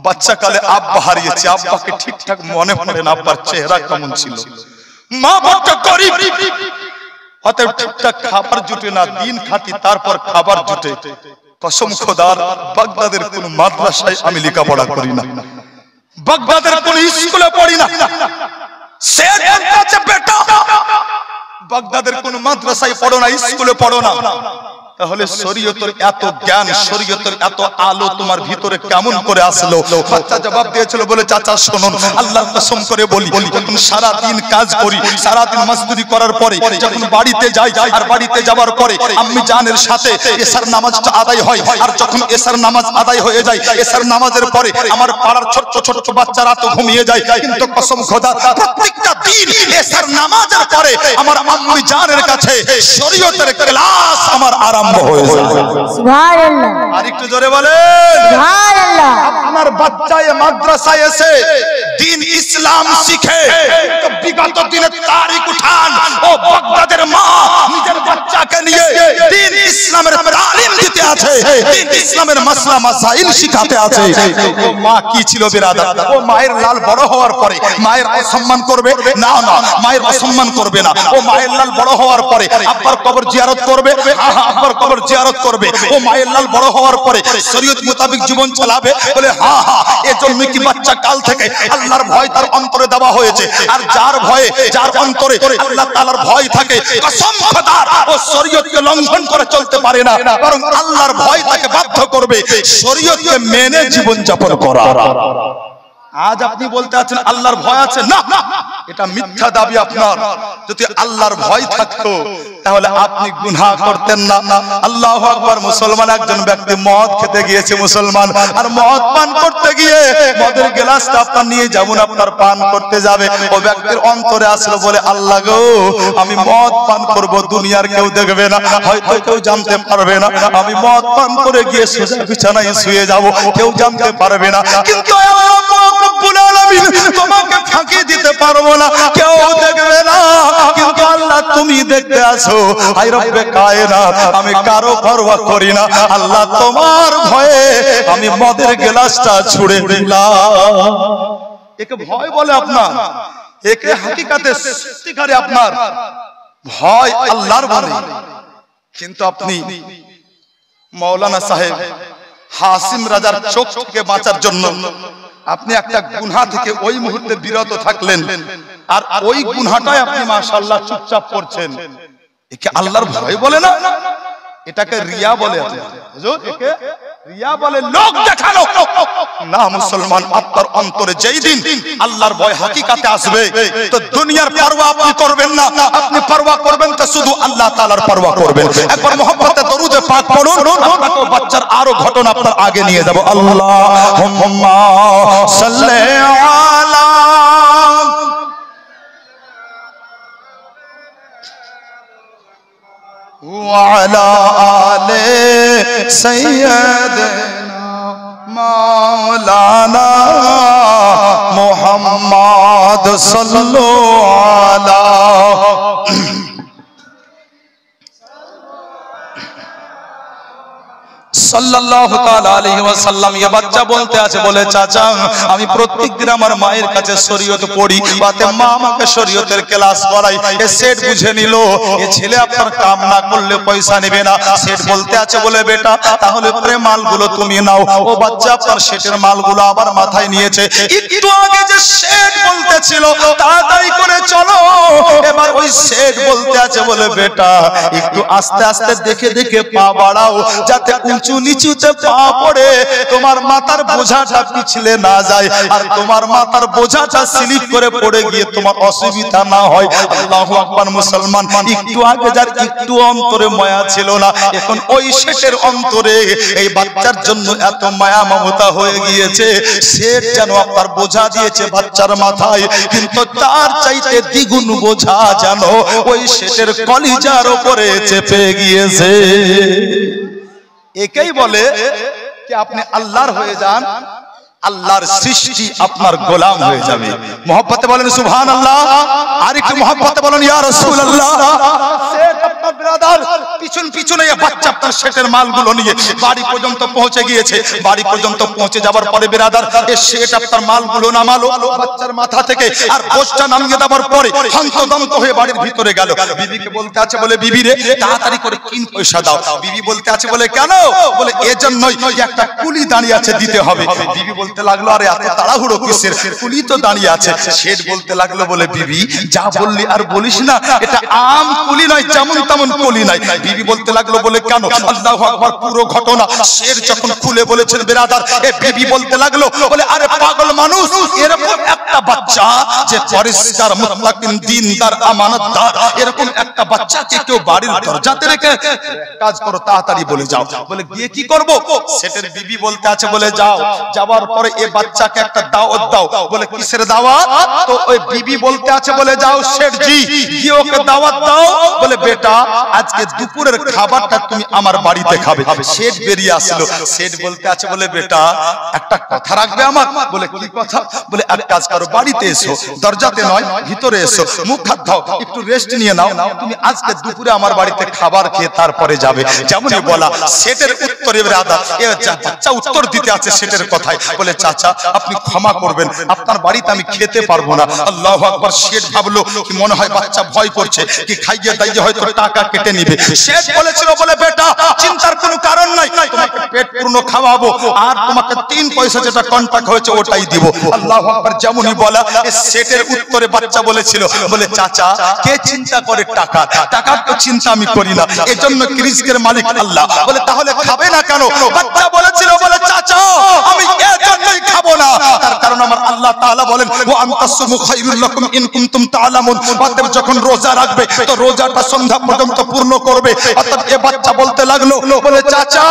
বাচ্চা কালে আব্বা হারিয়েছে, আব্বাকে ঠিকঠাক মনে পড়ে না, আব্বার চেহারা কেমন ছিল, মা বড় গরিব, অতএব ঠিকঠাক খাবার জুটে না, দিন খাটি তারপর খাবার জুটে। কসম খোদার বাগদাদের কোন মাদ্রাসায় আমি লেখাপড়া করি না, বাগদাদের কোন স্কুলে পড়ি না। সে বলছে বেটা বাগদাদের কোন মাদ্রাসায় পড়ো না, স্কুলে পড়ো না, তাহলে শরীয়তের এত জ্ঞান, শরীয়তের এত আলো তোমার ভিতরে কেমন করে আসলো? বাচ্চা জবাব দিয়েছিল বলে চাচা শুনুন আল্লাহর কসম করে বলি, যখন সারা দিন কাজ করি, সারা দিন মজদুরি করার পরে যখন বাড়িতে যাই, আর বাড়িতে যাওয়ার পরে আম্মি জানের সাথে এশার নামাজটা আদায় হয়, আর যখন এশার নামাজ আদায় হয়ে যায়, এশার নামাজের পরে আমার পাড়ার ছোট ছোট বাচ্চারা তো ঘুমিয়ে যায়, কিন্তু কসম খোদা প্রত্যেকটা দিন এশার নামাজের পরে আমার আম্মি জানের কাছে শরীয়তের ক্লাস আমার আরাম সুবহানাল্লাহ। আরেকটু জোরে বলেন সুবহানাল্লাহ। আমার বাচ্চা মাদ্রাসায় এসে দিন ইসলাম শিখে, তো বিগত দিনে তারিখ উঠান ও বাগদাদের মা নিজের বাচ্চাকে নিয়ে দিন ইসলামের তালিম দিতে আছে, দিন ইসলামের মাসলা মাসাইল শিখাতে আছে। ও মা কি ছিল বিরাদার? ও মায়ের লাল বড় হওয়ার পরে মায়ের অসম্মান করবে না? না, মায়ের অসম্মান করবে না। ও মায়ের লাল বড় হওয়ার পরে আব্বার কবর জিয়ারত করবে? আব্বার কবর জিয়ারত করবে। ও মায়ের লাল বড় হওয়ার পরে শরীয়ত মোতাবেক জীবন চালাবে? বলে হ্যাঁ হ্যাঁ। এজন্য কি বাচ্চা কাল থেকে আল্লাহর ভয় তার অন্তরে দেওয়া হয়েছে, আর যার ভয়ে যার অন্তরে আল্লাহ তাআলার ভয় থাকে কসম খোদার ও শরীয়তকে লঙ্ঘন করে চলতে পারে না, বরং আল্লাহর ভয় তাকে বাধ্য করবে শরীয়তকে মেনে জীবন যাপন করা। আজ আপনি বলতে আছেন আল্লাহর ভয় আছে, না এটা মিথ্যা দাবি আপনার। যদি আল্লাহর ভয় থাকতো তাহলে আপনি গুনাহ করতেন না। আল্লাহু আকবার। মুসলমান একজন ব্যক্তি মদ খেতে গিয়েছে, মুসলমান, আর মদ পান করতে গিয়ে মদের গ্লাসটা আপনার নিয়ে যাবেন, আপনার পান করতে যাবে, ও ব্যক্তির অন্তরে আসলো বলে আল্লাহ গো আমি মদ পান করব, দুনিয়ার কেউ দেখবে না, হয়তো কেউ জানতে পারবে না, আমি মদ পান করে গিয়ে সোজা বিছানায় শুয়ে যাব, কেউ জানতে পারবে না, কিন্তু তোমাকে ফাঁকি দিতে পারবো না, কেউ দেখবে না, কিন্তু আল্লাহ তুমি দেখতে আসো। আই রব্বে কায়নাত, আমি কারো পরোয়া করি না, আল্লাহ তোমার ভয়ে আমি মদের গ্লাসটা ছুঁড়ে দিলাম। একে ভয় বলে আপনার, একে হাকিকাতে সত্যিকারে আপনার ভয় আল্লাহর বলে। কিন্তু আপনি মাওলানা সাহেব হাসিম রাজার চোখ থেকে বাঁচার জন্য আপনি একটা গুনাহ থেকে ওই মুহূর্তে বিরত থাকলেন, আর ওই গুনাহটাই আপনি মাশাআল্লাহ চুপচাপ করছেন। একে আল্লাহর ভয় বলে না, এটাকে রিয়া বলে। হুজুর একে রিয়া বলে, লোক দেখানো না। মুসলমান আপনার অন্তরে যেই দিন আল্লাহর ভয় হাকিকাতে আসবে, তো দুনিয়ার পরোয়া আপনি করবেন না, আপনি পরোয়া করবেন তো শুধু আল্লাহ তাআলার পরোয়া করবেন। একবার মুহাব্বতে দরুদে পাক পড়ুন, আপনাকে বাচ্চার আরো ঘটনা আপনার আগে নিয়ে যাব। আল্লাহুম্মা সাল্লি আলা وعلى آل سيدنا مولانا محمد صلوا على সাল্লাল্লাহু তাআলা আলাইহি ওয়াসাল্লাম। ये বাচ্চা বলতে আছে বলে চাচা আমি প্রত্যেকদিন আমার মায়ের কাছে শরীয়ত পড়ি, বাতে মা আমাকে শরীয়তের ক্লাস করায়। এ সেট বুঝে নিল এ ছেলে আপনার কাম না করলে পয়সা নেবে না। সেট বলতে আছে বলে বেটা তাহলে পরে মালগুলো তুমি নাও। ও বাচ্চা আপনার সেটের মালগুলো আবার মাথায় নিয়েছে। একটু আগে যে সেট বলতেছিল তাড়াতাড়ি করে চলো, এবার ওই সেট বলতে আছে বলে বেটা একটু আস্তে আস্তে দেখে দেখে পা বাড়াও, যাতে উঁচু নিচুতে পা পড়ে তোমার মাথার বোঝাটা পিছলে না যায়, আর তোমার মাথার বোঝাটা স্লিপ করে পড়ে গিয়ে তোমার অসুবিধা না হয়। আল্লাহু আকবার। মুসলমান, একটু আগে যার একটু অন্তরে মায়া ছিল না, এখন ওই শেষের অন্তরে এই বাচ্চার জন্য এত মায়া মমতা হয়ে গিয়েছে, সে যেন আপনার বোঝা দিয়েছে বাচ্চার মাথায়, কিন্তু তার চাইতে দ্বিগুণ বোঝা যেন ওই শেষের কলিজার উপরে চেপে গিয়েছে। একেই বলে কি আপনি আল্লাহর হয়ে যান, আল্লাহর সৃষ্টি আপনার গোলাম হয়ে যাবে। মোহাব্বতে বলেন সুবহানাল্লাহ। আর একটু মোহাব্বতে বলেন ইয়া রাসূলুল্লাহ। সেট আপনার ব্রাদার পিছন পিছনে এই বাচ্চা আপনার সেটের মালগুলো নিয়ে বাড়ি পর্যন্ত পৌঁছে গিয়েছে। বাড়ি পর্যন্ত পৌঁছে যাওয়ার পরে ব্রাদার এই সেট আপনার মালগুলো নামালো বাচ্চার মাথা থেকে, আর বোঝটা নামিয়ে দেওয়ার পরে হন্তদন্ত হয়ে বাড়ির ভিতরে গেল। বিবিকে বলতে আছে, বলে বিবি রে তাড়াতাড়ি করে 3 পয়সা দাও। বিবি বলতে আছে, বলে কেন? বলে এজন্যই একটা কুলি দাঁড়িয়ে আছে, দিতে হবে। বিবি বলতে লাগলো, আরে এত তাড়াহুড়ো কিসের, কুলি তো দাঁড়িয়ে আছে। শেঠ বলতে লাগলো, বলে বিবি যা বললি আর বলিস না, এটা আম কুলি নয়, যেমন তেমন কুলি নাই। বিবি বলতে লাগলো, বলে কেন? আল্লাহু আকবার। পুরো ঘটনা শেঠ যখন খুলে বলেছেন ব্রাদার, এ বিবি বলতে লাগলো, বলে আরে পাগল মানুষ, এরকম একটা বাচ্চা যে পরিষ্কার মুতলাকিন দিনদার আমানতদার, এরকম একটা বাচ্চাকে কেউ বাড়ির দরজাতে রেখে, কাজ করো তাড়াতাড়ি বলে যাও। বলে গিয়ে কি করব? শেঠের বিবি বলতে আছে, বলে যাও, যাওয়ার পরে এই বাচ্চাকে একটা দাওয়াত দাও। বলে কিসের দাওয়াত? তো ওই বিবি বলতে আছে, বলে যাও শেঠজি গিয়ে ওকে দাওয়াত দাও। বলে বেটা আজকে দুপুরের খাবারটা তুমি আমার বাড়িতে খাবে। শেঠ বেরিয়ে আসলো। শেঠ বলতে আছে, বলে বেটা একটা কথা রাখবে আমার। বলে কি কথা? বলে এক কাজ করো, বাড়িতে এসো, দরজাতে নয় ভিতরে এসো, মুখ হাত দাও, একটু রেস্ট নিয়ে নাও, তুমি আজকে দুপুরে আমার বাড়িতে খাবার খেয়ে তারপরে যাবে। যেমনই বলা শেঠের উত্তরে ব্রাদার এ বাচ্চা উত্তর দিতে আছে শেঠের কথায়। বলে চাচা আপনি ক্ষমা করবেন, আপনার বাড়িতে আমি খেতে পারবো না। আল্লাহু আকবার। শেঠ ভাবলো কি মনে হয় বাচ্চা ভয় করছে, কি খাইয়ে দাইয়ে হয়তো টাকা কেটে নিবে। শেঠ বলেছিল, বলে বেটা চিন্তার কোনো কারণ নাই, তোমাকে পেট পূর্ণ খাওয়াবো, আর তোমাকে 3 পয়সা যেটা কন্ট্রাক্ট হয়েছে ওটাই দিব। আল্লাহু আকবার। যেমনই বলা শেঠের উত্তরে বাচ্চা বলেছিল, বলে চাচা কে চিন্তা করে টাকা, টাকার তো চিন্তা আমি করি না, এজন্য রিজকের মালিক আল্লাহ। বলে তাহলে খাবে না কেন? বাচ্চা বলেছিল, বলে চাচা আমি এজন্যই খাবো না, তার কারণ আমার আল্লাহ তাআলা বলেন ওয়া আনতাসুমু খায়রুল লাকুম ইন কুনতুম তাআলামুন। অতএব যখন রোজা রাখবে তো রোজাটা সন্ধ্যা পর্যন্ত পূর্ণ করবে। অর্থাৎ এ বাচ্চা বলতে লাগলো, বলে চাচা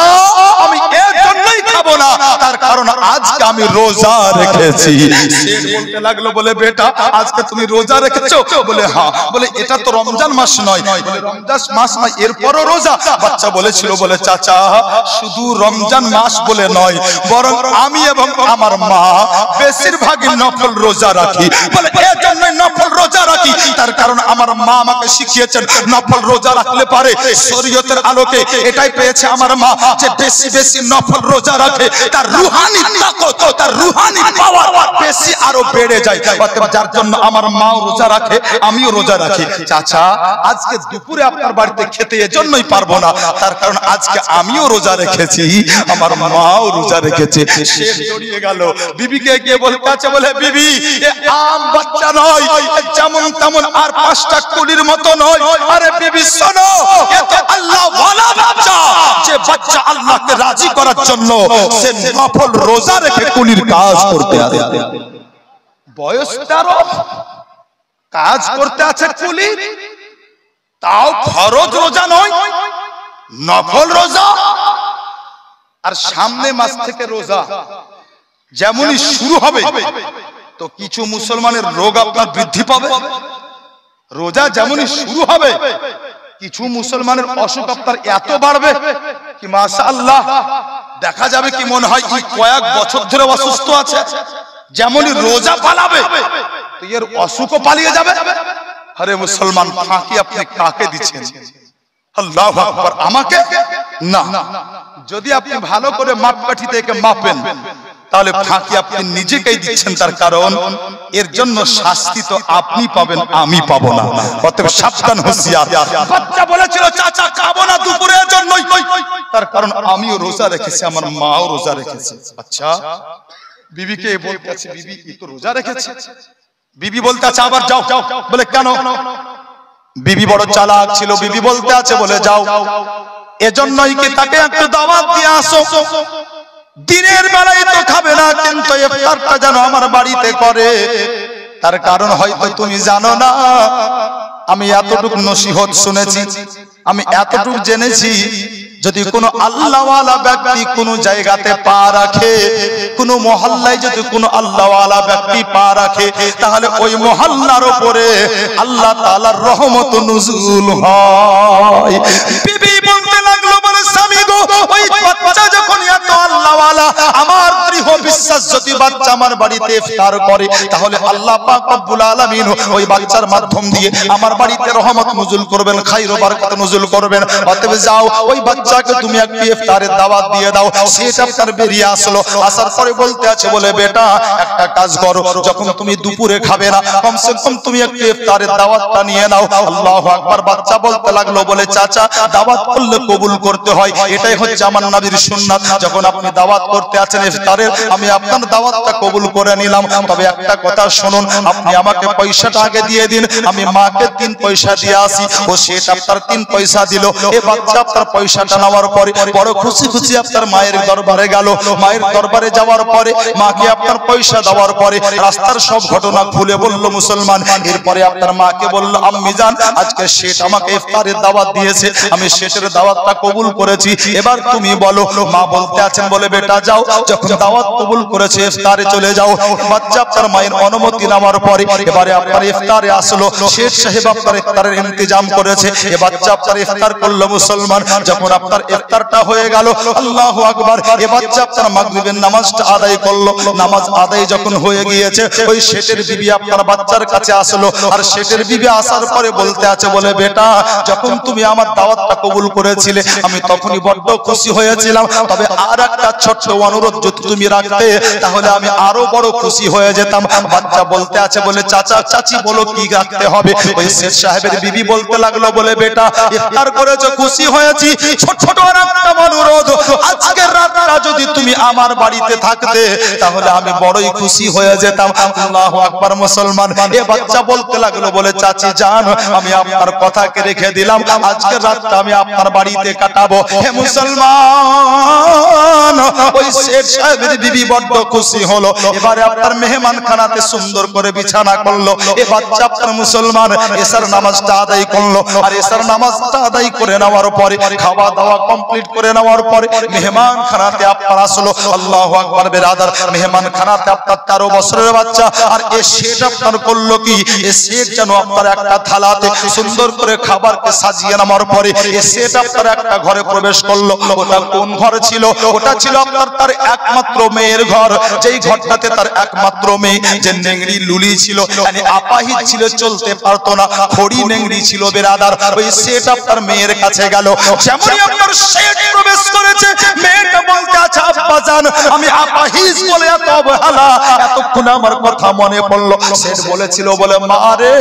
আমি এজন্যই খাবো না, তার কারণ আজকে আমি রোজা রেখেছি। শেঠ বলতে লাগলো, বলে বেটা আজকে তুমি রোজা রেখেছো? বলে হ্যাঁ। বলে এটা তো রমজান মাস নয়। বলে রমজান মাস নয় এরপরও রোজা? বাচ্চা বলেছিল, বলে চাচা শুধু রমজান মাস বলে নয়, বরং আমি এবং আমার মা বেশিরভাগই নফল রোজা রাখি। বলে এজন্যই নফল রোজা রাখি, তার কারণ আমার মা আমাকে শিখিয়েছেন নফল রোজা রাখলে পারে শরীয়তের আলোকে এটাই পেয়েছে আমার মা, যে বেশি বেশি নফল রোজা রাখে তার রুহানি তাকত, তার রুহানি পাওয়ার বেশি আরো বেড়ে যায়। অতএব যার জন্য আমার মাও রোজা রাখে, আমিও রোজা রাখি। চাচা আজকে দুপুরে আপনার বাড়িতে খেতে এজন্যই পারবো না, তার কারণ আজকে আমিও রোজা রেখেছি, আমার মাও রোজা রেখেছে। শেষ জড়িয়ে গেল। বিবিকে গিয়ে বলতে আছে, বলে বিবি এ আম বাচ্চা নয়, যেমন তেমন আর 5টা কুলির মতো নয়। আরে বিবি শোনো, এ তো আল্লাহ ওয়ালা বাচ্চা, যে বাচ্চা আল্লাহকে রাজি করার জন্য সে নফল রোজা রেখে কুলির কাজ করতে আছে। বয়স 13, কাজ করতে আছে কুলি, তাও ফরজ রোজা নয়, নফল রোজা। আর সামনে মাস থেকে রোজা যেমনই শুরু হবে তো কিছু মুসলমানের রোগ আপনার বৃদ্ধি পাবে। রোজা যেমনই শুরু হবে কিছু মুসলমানের অসুখ আপনার এত বাড়বে কি মাশাআল্লাহ দেখা যাবে কি মনে হয় এই কয়েক বছর ধরে অসুস্থ আছে। যেমনই রোজা পালাবে তো এর অসুখও পালিয়ে যাবে। আরে মুসলমান ফাঁকি আপনি কাকে দিচ্ছেন? আল্লাহু আকবার। আমাকে না, যদি আপনি ভালো করে মাপকাঠি থেকে মাপেন তাহলে ফাঁকি আপনি নিজেকেই দিচ্ছেন, তার কারণ এর জন্য শাস্তি তো আপনি পাবেন, আমি পাবো না। অতএব সাবধান, হুঁশিয়ার। বাচ্চা বলেছিল চাচা খাবো না দুপুরের জন্যই, তার কারণ আমিও রোজা রেখেছি, আমার মাও রোজা রেখেছে। আচ্ছা বিবিকে বলতে আছে, বিবি কি তো রোজা রেখেছে? বিবি বলতে আছে আবার যাও। বলে কেন? বিবি বড় চালাক ছিল। বিবি বলতে আছে, বলে যাও এজন্যই কি তাকে একটু দাওয়াত দিয়ে আসো। দিনের বেলায় তো খাবে না, কিন্তু ইফতারটা যেন আমার বাড়িতে করে। তার কারণ হয়তো তুমি জানো না, আমি এতটুকু নসিহত শুনেছি, আমি এতটুকু জেনেছি, যদি কোনো আল্লাহওয়ালা ব্যক্তি কোনো জায়গাতে পা রাখে, কোনো মহল্লায় যদি কোনো আল্লাহওয়ালা ব্যক্তি পা রাখে, তাহলে ওই মহল্লার উপরে আল্লাহ তাআলার রহমত নুজুল হয়। বিবি বলতে লাগলো, বলে স্বামী গো, ওই বাচ্চা যখন এত আল্লাহওয়ালা, আমার দৃঢ় বিশ্বাস যদি বাচ্চা আমার বাড়িতে ইফতার করে, তাহলে আল্লাহ পাক রব্বুল আলামিন ওই বাচ্চার মাধ্যম দিয়ে আমার বাড়িতে রহমত নুজুল করবেন, খাইর ও বরকত নুজুল করবেন। অতএব যাও, ওই বাচ্চাকে তুমি একটি ইফতারের দাওয়াত দিয়ে দাও। সেটা আপনার বেরিয়ে আসলো, আসার পরে বলতে আছে, বলে বেটা একটা কাজ করো, যখন তুমি দুপুরে খাবে না, কমসে কম তুমি একটি ইফতারের দাওয়াতটা নিয়ে নাও। আল্লাহু আকবার। বাচ্চা বলতে লাগলো, বলে চাচা দাওয়াত করলে কবুল করতে হয়, এটাই হচ্ছে আমার নবীর সুন্নাত। যখন আপনি দাওয়াত করতে আছেন ইফতারের, আমি আপনার দাওয়াতটা কবুল করে নিলাম, তবে একটা কথা শুনুন, আপনি আমাকে পয়সাটা আগে দিয়ে দিন, আমি মাকে 3 পয়সা দিয়ে আসি। ও সেটা আপনার 3 পয়সা দিল। এ বাচ্চা আপনার পয়সাটা নেওয়ার পরে বড় খুশি খুশি আপনার মায়ের দরবারে গেল। মায়ের দরবারে যাওয়ার পরে মাকে আপনার পয়সা দেওয়ার পরে রাস্তার সব ঘটনা খুলে বলল মুসলমান। এরপরে আপনার মাকে বলল, আম্মি জান, আজকে শেঠ আমাকে ইফতারের দাওয়াত দিয়েছে, আমি শেঠের দাওয়াতটা কবুল করেছি, এবার তুমি বলো। মা বলতে আছেন, বলে বেটা যাও, যখন দাওয়াত কবুল করেছে ইফতারে চলে যাও। বাচ্চা আপনার মায়ের অনুমতি নেওয়ার পরে এবারে আপনার ইফতারে আসলো। শেঠ সাহেব আপনার ইফতারের ইন্তজাম করেছে। এ বাচ্চা আপনার ইফতার করলো মুসলমান। যখন আপনার ইফতারটা হয়ে গেল, আল্লাহু আকবার, এ বাচ্চা আপনার মাগরিবের নামাজটা আদায় করলো। নামাজ আদায় যখন হয়ে গিয়েছে, ওই শেঠের বিবি আপনার বাচ্চার কাছে আসলো। আর শেঠের বিবি আসার পরে বলতে আছে, বলে বেটা যখন তুমি আমার দাওয়াতটা কবুল করেছিলে, আমি তখনই বড্ড খুশি হয়েছিলাম, তবে আর একটা ছোট্ট অনুরোধ যদি তুমি রাখতে, তাহলে আমি আরো বড় খুশি হয়ে যেতাম। বাচ্চা বলতে আছে, বলে চাচা চাচি বলো কি রাখতে হবে। ওই শেঠ সাহেবের বিবি বলতে লাগলো, বলে বেটা ইফতার করেছো, খুশি হয়েছি, ছোট আর একটা অনুরোধ, আজকের রাতটা যদি তুমি আমার বাড়িতে থাকতে, তাহলে আমি বড়ই খুশি হয়ে যেতাম। আল্লাহু আকবার মুসলমান। এ বাচ্চা বলতে লাগলো, বলে চাচি জান, আমি আপনার কথাকে রেখে দিলাম, আজকের রাতটা আমি আপনার বাড়িতে কাটাবো। হে মুসলমান, ওই শেঠ সাহেবের বিবি বড্ড খুশি হলো। এবারে আপনার মেহমান খানাতে সুন্দর করে বিছানা করলো। এ বাচ্চা আপনার মুসলমান এশার নামাজটা আদায় করলো। আর এশার নামাজটা আদায় করে নেওয়ার পরে, খাওয়া দাওয়া কমপ্লিট করে নেওয়ার পরে মেহমান খানাতে আপনার আসলো। আল্লাহু আকবার বেরাদার, মেহমান খানাতে আপনার 13 বছরের বাচ্চা। আর এ শেঠ আপনার করলো কি, এ শেঠ যেন আপনার একটা থালাতে সুন্দর করে খাবারকে সাজিয়ে নেওয়ার পরে এ শেঠ আপনার একটা ঘরে প্রবেশ করলো। ওটা কোন ঘর ছিল? ওটা ছিল আপনার তার একমাত্র মেয়ের ঘর। যেই ঘরটাতে তার একমাত্র মেয়ে, যে নেংড়ি লুলি ছিল, মানে আপাহিত ছিল, চলতে পারতো না, খড়ি নেংড়ি ছিল বেরাদার। ওই শেঠ আপনার মেয়ের কাছে গেল। যেমনই আপনার শেঠ প্রবেশ করেছে, মেয়েটা বলতে আছে, আব্বা জান আমি আপাহিজ বলে এত অবহেলা, এতক্ষণ আমার কথা মনে পড়লো। শেঠ বলেছিল, বলে মা রে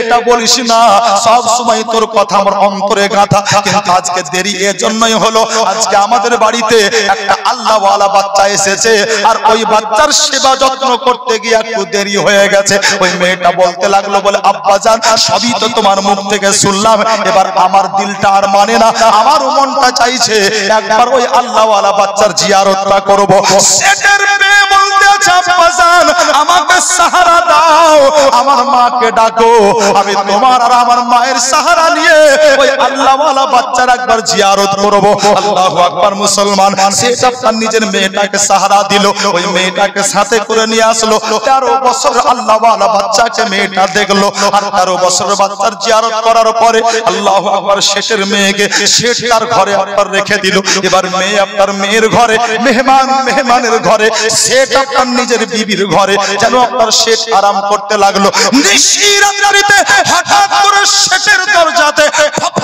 এটা বলিস না, সব সময় তোর কথা আমার অন্তরে গাঁথা, কিন্তু আজকে দেরি এজন্যই হলো, আজকে আমাদের বাড়িতে একটা আল্লাহওয়ালা বাচ্চা এসেছে, আর ওই বাচ্চার সেবা যত্ন করতে গিয়ে একটু দেরি হয়ে গেছে। ওই মেয়েটা বলতে লাগলো, বলে আব্বা জান সবই তো তোমার মুখ থেকে শুনলাম, এবার আমার দিলটা আর মানে না, আমারও মনটা চাইছে একবার ওই আল্লাহওয়ালা বাচ্চার জিয়ারতটা করব। শেঠের মেয়ে বলতে আছে, আব্বা জান আমাকে সাহারা দাও, আমার মাকে ডাকো, আমি তোমার আর আমার মায়ের সাহারা নিয়ে ওই আল্লাহওয়ালা বাচ্চার একবার জিয়ারত করব। আল্লাহু আকবার মুসলমান। সেটা তার নিজের মেয়েটাকে সাহারা দিল, ওই মেয়েটাকে সাথে করে নিয়ে আসলো। 13 বছর আল্লাহওয়ালা বাচ্চাকে মেয়েটা দেখলো। আর 13 বছরের বাচ্চার জিয়ারত করার পরে আল্লাহু আকবার শেঠের মেয়েকে শেঠ তার ঘরে আপনার রেখে দিল। এবার মেয়ে আপনার মেয়ের ঘরে, মেহমানের ঘরে, শেঠ আপনার নিজের বিবির ঘরে যেন আপনার শেঠ আরাম করতে লাগলো। নিশিরাত্রিতে হঠাৎ করে শেঠের দরজাতে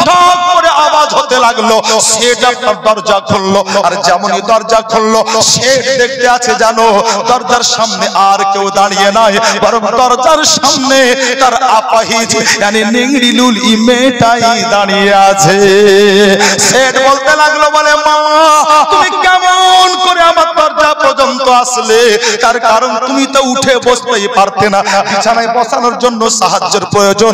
ঠক করে আওয়াজ হতে লাগলো। শেঠ আপনার দরজা খুললো। আর যেমনই দরজা খুললো, শেঠ দেখতে আছে জানো দরজার সামনে আর কেউ দাঁড়িয়ে নাই, বরং দরজার সামনে তার আপাহিজ মানে নেংড়ি লুলি মেয়েটাই দাঁড়িয়ে আছে। শেঠ বলতে লাগলো, বলে মা তুমি কেমন করে আমার দরজা পর্যন্ত আসলে? তার কারণ তুমি তো উঠে বসতেই পারতে না, বিছানায় বসানোর জন্য সাহায্যের প্রয়োজন,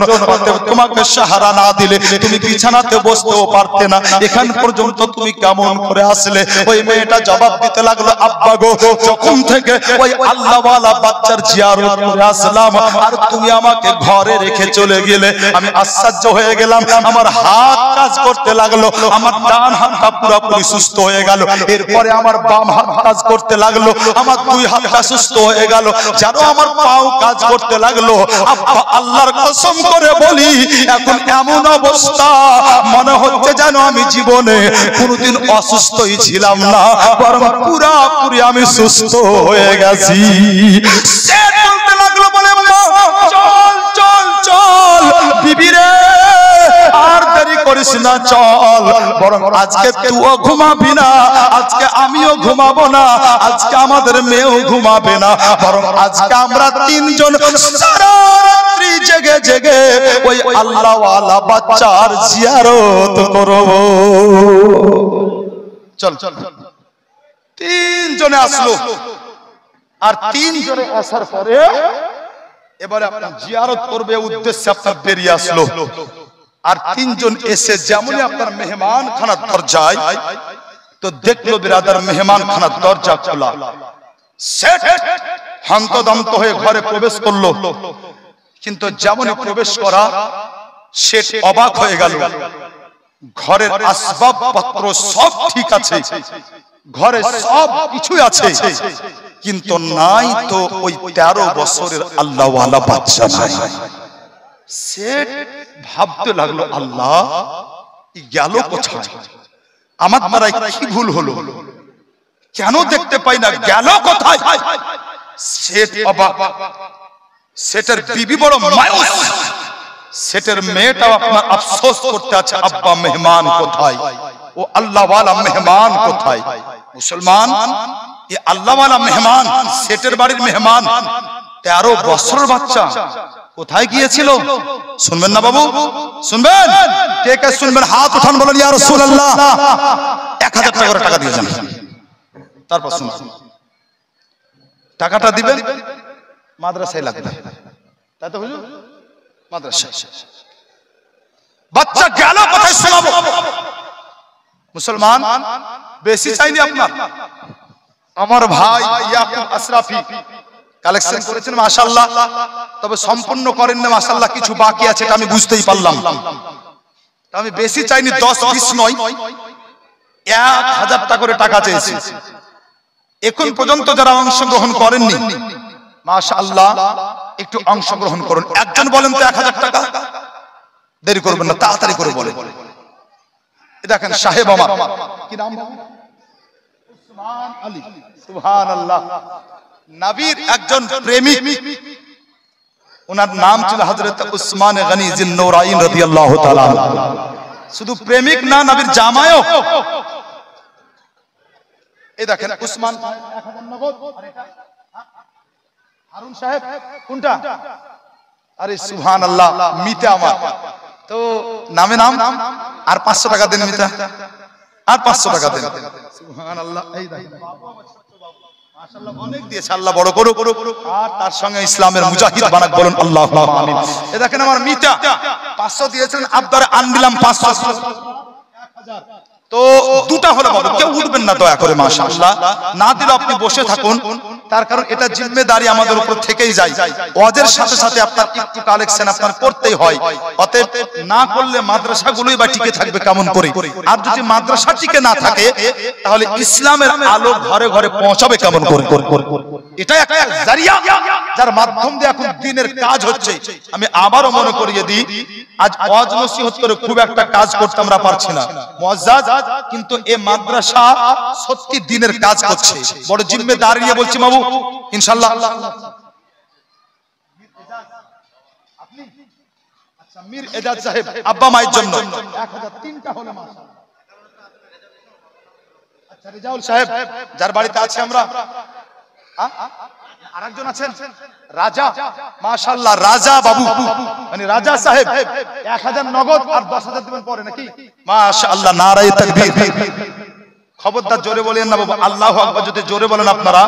তোমাকে সাহারা না দিলে তুমি বিছানাতে বসতেও পারতে না, এখান পর্যন্ত তুমি কেমন করে আসলে? ওই মেয়েটা জবাব দিতে লাগলো, আব্বা গো, যখন থেকে ওই আল্লাহওয়ালা বাচ্চার জিয়ারত করে আসলাম আর তুমি আমাকে ঘরে রেখে চলে গেলে, আমি আশ্চর্য হয়ে গেলাম। আমার হাত কাজ করতে লাগলো, আমার ডান হাতটা পুরোপুরি সুস্থ হয়ে গেল, এরপরে আমার বাম হাত কাজ করতে লাগলো, আমার দুই হাতটা সুস্থ হয়ে গেল, যেন আমার পাও কাজ করতে লাগলো। আব্বা, আল্লাহর কসম করে বলি, এখন এমন অবস্থা মনে হচ্ছে যেন আমি জীবনে কোনোদিন অসুস্থই ছিলাম না, বরং পুরোপুরি আমি সুস্থ হয়ে গেছি। সে বলতে লাগলো, বলে চল চল চল বিবি রে, আর দেরি করিস না, চল, বরং আজকে তুইও ঘুমাবি না, আজকে আমিও ঘুমাবো না, আজকে আমাদের মেয়েও ঘুমাবে না, বরং আজকে আমরা তিনজন সারা রাত্রি জেগে জেগে ওই আল্লাহওয়ালা বাচ্চার জিয়ারত করব। চল চল, তিনজনে আসলো, আর তিনজনে আসার পরে এবারে আপনার জিয়ারত করবে উদ্দেশ্যে আপনার বেরিয়ে আসলো। আর তিনজন এসে যেমনই আপনার মেহমান খানার দরজায়, তো দেখলো বিরাদার মেহমান খানার দরজা খোলা। সেট হন্তদন্ত হয়ে ঘরে প্রবেশ করলো, কিন্তু যেমনই প্রবেশ করা, সেট অবাক হয়ে গেল। ঘরের আসবাবপত্র সব ঠিক আছে, ঘরে সব কিছুই আছে, কিন্তু নাই তো ওই 13 বছরের আল্লাহওয়ালা বাচ্চা নাই। সেট ভাবতে লাগলো, আল্লাহ গেল কোথায়? আমার দ্বারা কি ভুল হলো? কেন দেখতে পাই না? গেল কোথায়? সেট অবাক। সেটের বিবি বড় মায়ুস, সেটের মেয়েটাও আপনার আফসোস করতে আছে, আব্বা মেহমান কোথায়? ও আল্লাহওয়ালা মেহমান কোথায়? মুসলমান, এ আল্লাহওয়ালা মেহমান, সেটের বাড়ির মেহমান, 13 বছরের বাচ্চা কোথায় গিয়েছিল? শুনবেন না বাবু? শুনবেন? কে কে শুনবেন? হাত উঠান, বলেন ইয়া রাসূলুল্লাহ। 1000 টাকা করে টাকা দিয়ে যান, তারপর শুনুন। টাকাটা দিবেন, মাদ্রাসায় লাগবে, তাই তো হুজুর? মাদ্রাসায়। বাচ্চা গেল কোথায় শোনাবো। মুসলমান, বেশি চাইনি আপনার। আমার ভাই ইয়াকুব আশরাফি কালেকশন করেছেন মাশাআল্লাহ, তবে সম্পূর্ণ করেন না মাশাআল্লাহ, কিছু বাকি আছে, এটা আমি বুঝতেই পারলাম। আমি বেশি চাইনি, 10-20 নয়, 1000 টাকা করে টাকা চেয়েছি। এখন পর্যন্ত যারা অংশগ্রহণ করেননি, মাশাআল্লাহ একটু অংশগ্রহণ করুন। একজন বলেন তো 1000 টাকা। দেরি করবেন না, তাড়াতাড়ি করে বলেন। দেখেন সাহেব আমার, কি নাম? উসমান আলী। সুবহানাল্লাহ। নবীর একজন প্রেমিক, ওনার নাম ছিল হযরত উসমান গনি জিন্নুরাইন রাদিয়াল্লাহু তাআলা। শুধু প্রেমিক না, নবীর জামাইও। এই দেখেন উসমান, 1000 নগদ। আর এটা হারুন সাহেব কোনটা? আরে সুবহানাল্লাহ, মিতা আমার তো নামে নাম। আর 500 টাকা দেন মিতা, আর 500 টাকা দেন। সুবহানাল্লাহ। এই দেখেন মাশাআল্লাহ, অনেক দিয়েছে, আল্লাহ বড় করুক, আর তার সঙ্গে ইসলামের মুজাহিদ বানাক, বলুন আল্লাহুম্মা আমিন। এই দেখেন আমার মিতা 500 দিয়েছেন, আবদারে আন দিলাম 500। তো দুটা হলো বাবু, কেউ উঠবেন না দয়া করে, মাশাআল্লাহ। না দিলে আপনি বসে থাকুন, তার কারণ এটা জিম্মেদারি আমাদের উপর থেকেই যায়। ওয়াজের সাথে সাথে আপনার একটু কালেকশন আপনার করতেই হয়। অতএব না করলে মাদ্রাসাগুলোই বা টিকে থাকবে কেমন করে? আর যদি মাদ্রাসা টিকে না থাকে, তাহলে ইসলামের আলো ঘরে ঘরে পৌঁছাবে কেমন করে? এটা একটা জারিয়া, যার মাধ্যম দিয়ে এখন দ্বীনের কাজ হচ্ছে। আমি আবারও মনে করিয়ে দিই, আজ ওয়াজ নসিহত করে খুব একটা কাজ করতে আমরা পারছি না মুআজ্জাজ, কিন্তু এই মাদ্রাসা সত্যি দ্বীনের কাজ করছে। বড় জিম্মেদারি নিয়ে বলছি বাবু, ইনশাআল্লাহ। আপনি আচ্ছা, মীর এজাজ সাহেব আব্বা মায়ের জন্য 1003টা হলো মাশাআল্লাহ। আচ্ছা, রিজাউল সাহেব যার বাড়িতে আছে আমরা, আরেকজন আছেন রাজা, মাশাআল্লাহ রাজা বাবু, মানে রাজা সাহেব 1000 নগদ আর 10000 দিবেন পরে নাকি? মাশাআল্লাহ, নারায়ে তাকবীর। খবরদার জোরে বলেন না বাবা, আল্লাহু আকবার যদি জোরে বলেন আপনারা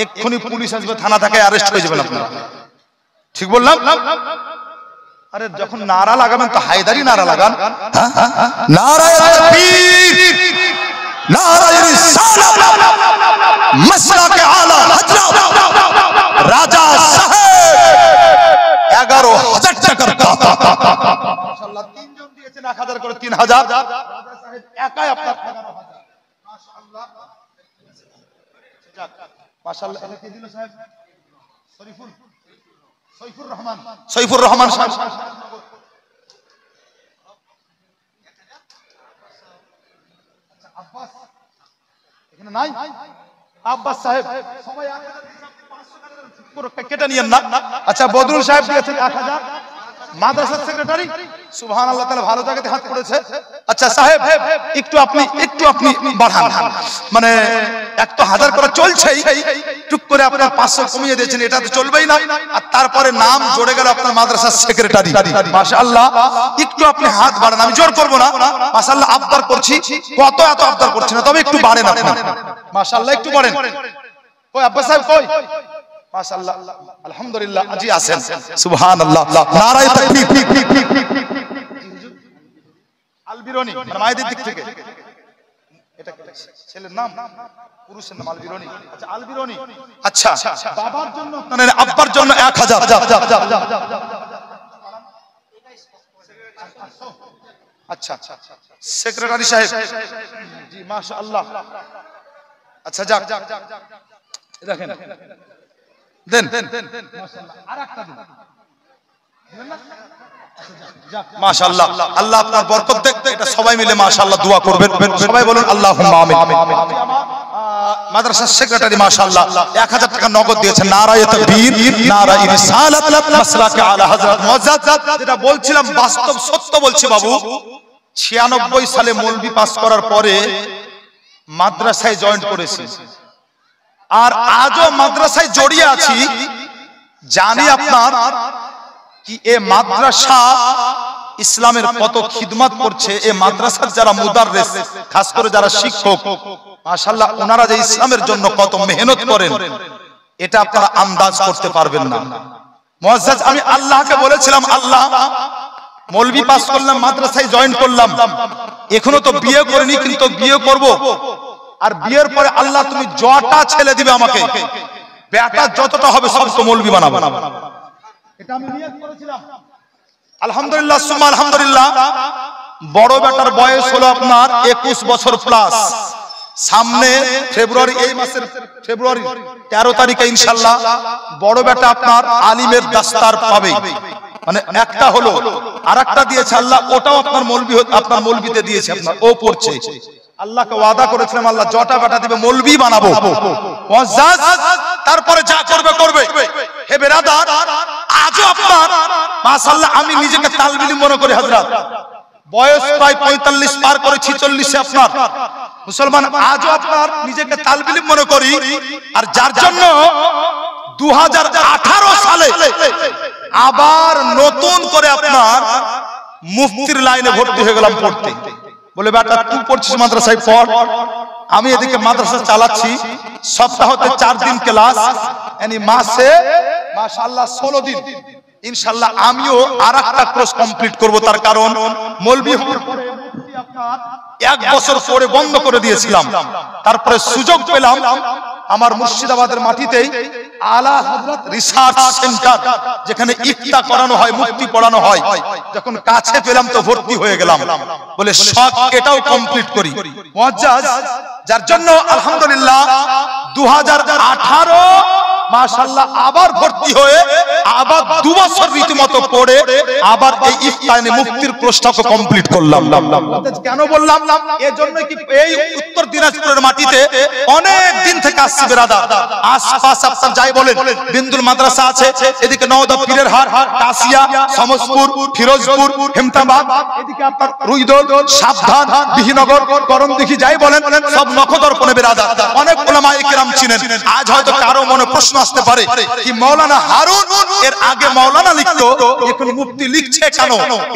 এক্ষুনি পুলিশ আসবে, থানা থেকে অ্যারেস্ট হয়ে যাবেন আপনারা। ঠিক বললাম? আরে যখন নারা লাগাবেন তো হায়দারি নারা লাগান, নারায়ে তাকবীর, নারায়ে রিসালাত, মাসলাকে আলা হযরত রাজা সাহেব 11,000 টাকার কথা। মাশাআল্লাহ, তিনজন দিয়েছেন 1000 করে, 3000। রাজা সাহেব একাই আপনার 11,000। মাশাআল্লাহ, মাশাআল্লাহ। এটা কি দিল সাহেব? সৈফুর রহমান সাহেব। আব্বাস এখানে নাই? আব্বাস সাহেব সবাই 1000 কেটে নিয়েন না। আচ্ছা, বদরুল সাহেব দিয়েছেন 1000, মাদ্রাসার সেক্রেটারি। সুবহানাল্লাহ, তাআলা ভালো জায়গাতে হাত পড়েছে। আচ্ছা সাহেব, একটু আপনি বাড়ান, মানে 1000 করে চলছেই, টুক করে আপনার 500 কমিয়ে দিয়েছেন, এটা তো চলবেই না। আর তারপরে নাম জুড়ে গেল আপনার মাদ্রাসার সেক্রেটারি। মাশাআল্লাহ, একটু আপনি হাত বাড়ান, আমি জোর করব না। মাশাআল্লাহ, আবদার করছি, কত এত আবদার করছি না, তবে একটু বাড়েন আপনি। মাশাআল্লাহ, একটু বাড়েন। কই আব্বাস সাহেব কই? মাশাআল্লাহ, আলহামদুলিল্লাহ, আজি আছেন। সুবহানাল্লাহ, নারায়ে তাকবীর। আলবিরনি মানে মায়েদের দিক থেকে, এটা ছেলের নাম, পুরুষের নাম আলবিরনি। আচ্ছা, আলবিরনি। আচ্ছা, বাবার জন্য মানে আব্বার জন্য 1000। আচ্ছা, সেক্রেটারি সাহেব জি, মাশাআল্লাহ। আচ্ছা, যাক, দেখেন দেন, মাশাআল্লাহ, আরেকটা দিন। মাশাআল্লাহ, আল্লাহ আপনার বরকত দেখ। এটা সবাই মিলে মাশাআল্লাহ দোয়া করবেন, সবাই বলুন আল্লাহুম্মা আমিন। মাদ্রাসার সেক্রেটারি মাশাআল্লাহ 1000 টাকা নগদ দিয়েছেন। নারায়ে তাকবীর, নারায়ে রিসালাত, মাসলাকে আলা হযরত মুআজ্জাজ। যেটা বলছিলাম বাস্তব সত্য বলছি বাবু। 96 সালে মৌলভি পাস করার পরে মাদ্রাসায় জয়েন করেছি, আর আজও মাদ্রাসায় জড়িয়ে আছি। জানি আপনার কি এ মাদ্রাসা ইসলামের কত খিদমত করছে। এ মাদ্রাসার যারা মুদাররিস, খাস করে যারা শিক্ষক, মাশাআল্লাহ, ওনারা যে ইসলামের জন্য কত মেহনত করেন, এটা আপনারা আন্দাজ করতে পারবেন না। মুআজ্জাজ, আমি আল্লাহকে বলেছিলাম, আল্লাহ মৌলভি পাস করলাম, মাদ্রাসায় জয়েন করলাম, এখনো তো বিয়ে করিনি, কিন্তু বিয়ে করব। আর বিয়ের পরে আল্লাহ তুমি যটা ছেলে দিবে আমাকে, বেটা যতটা হবে সব তো মৌলভি বানাবো। এটা আমি নিয়ত করেছিলাম। আলহামদুলিল্লাহ, সুম্মা আলহামদুলিল্লাহ। বড় বেটার বয়স হলো আপনার 21 বছর প্লাস। সামনে ফেব্রুয়ারি, এই মাসের ফেব্রুয়ারি 13 তারিখে ইনশাআল্লাহ বড় বেটা আপনার আলিমের দাস্তার পাবে। মানে একটা হলো, আরেকটা দিয়েছে আল্লাহ, ওটাও আপনার মৌলভি, আপনার মৌলভিতে দিয়েছে আপনার, ও পড়ছে। আল্লাহকে ওয়াদা করেছিলাম, আল্লাহ যটা বেটা দিবে মৌলভি বানাবো। মুআজ্জাজ, তারপরে যা করবে করবে। হে বেরাদার, আজও আপনার মাশাআল্লাহ আমি নিজেকে তালবিলি মনে করি। হযরত বয়স প্রায় 45 পার করেছি, 40-এ আপনার মুসলমান, আজও আপনার নিজেকে তালবিলি মনে করি। আর যার জন্য 2018 সালে আবার নতুন করে আপনার মুফতির লাইনে ভর্তি হয়ে গেলাম পড়তে। বলে বেটা তুই পড়ছিস মাদ্রাসায় পড়, আমি এদিকে মাদ্রাসা চালাচ্ছি। সপ্তাহতে 4 দিন ক্লাস, মানে মাসে মাশাআল্লাহ 16 দিন। ইনশাআল্লাহ আমিও আরেকটা কোর্স কমপ্লিট করব। তার কারণ মৌলভি হওয়ার পরে আপনার 1 বছর পরে বন্ধ করে দিয়েছিলাম। তারপরে সুযোগ পেলাম আমার মুর্শিদাবাদের মাটিতেই আলা হযরত রিসার্চ সেন্টার, যেখানে ইফতা করানো হয়, মুফতি পড়ানো হয়। যখন কাছে পেলাম তো ভর্তি হয়ে গেলাম। বলে শখ এটাও কমপ্লিট করি। মুআজ্জাজ, যার জন্য আলহামদুলিল্লাহ 2018 মাশাআল্লাহ আবার ভর্তি হয়ে আবার 2 বছর রীতিমতো পড়ে আবার এই ইফতানে মুফতির কোর্সটাকে কমপ্লিট করলাম। কেন বললাম? এর জন্য কি এই উত্তর দিনাজপুরের মাটিতে অনেক দিন থেকে আসছি বেরাদার। আশপাশ আপনার যাই বলেন, বিন্দুল মাদ্রাসা আছে, এদিকে নওদা পীরের হাট, কাশিয়া, সমসপুর, ফিরোজপুর, হেমতাবাদ, এদিকে আপনার রুইদল, সাবধান, বিহিনগর, করমদিঘি যাই বলেন, সব নখদর্পণে বেরাদার। অনেক উলামায়ে কেরাম ছিলেন। আজ হয়তো কারো মনে প্রশ্ন আসতে পারে কি মাওলানা হারুন এর আগে মাওলানা লিখতো, এখন মুফতি লিখছে কেন?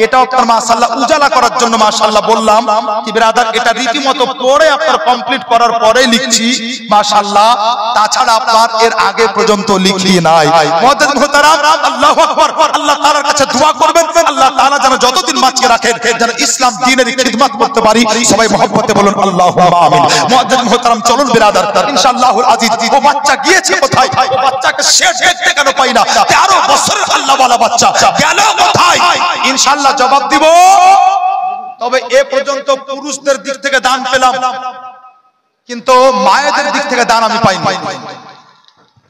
এটা আপনার মাশাআল্লাহ উজালা করার জন্য মাশাআল্লাহ বললাম কি ব্রাদার, এটা রীতিমতো পড়ে আপনার কমপ্লিট করার পরে লিখছি মাশাআল্লাহ, তাছাড়া আপনার এর আগে পর্যন্ত লিখি নাই। মুআজ্জিজ মুহতারাম, আল্লাহু আকবার, আল্লাহ তাআলার কাছে দোয়া করবেন আল্লাহ তাআলা যেন যতদিন বাঁচিয়ে রাখেন যেন ইসলাম দ্বীনের খিদমত করতে পারি। সবাই মহব্বতে বলুন আল্লাহুম্মা আমিন। মুআজ্জিজ মুহতারাম চলুন ব্রাদার, ইনশাআল্লাহুল আজিজ ও বাচ্চা গিয়েছে কোথায়? ও বাচ্চাকে শেষ দেখতে কেন পাই না? 13 বছরের আল্লাহওয়ালা বাচ্চা গেল কোথায়? ইনশাআল্লাহ জবাব দিব। তবে এ পর্যন্ত পুরুষদের দিক থেকে দান পেলাম, কিন্তু মায়েদের দিক থেকে দান আমি পাইনি।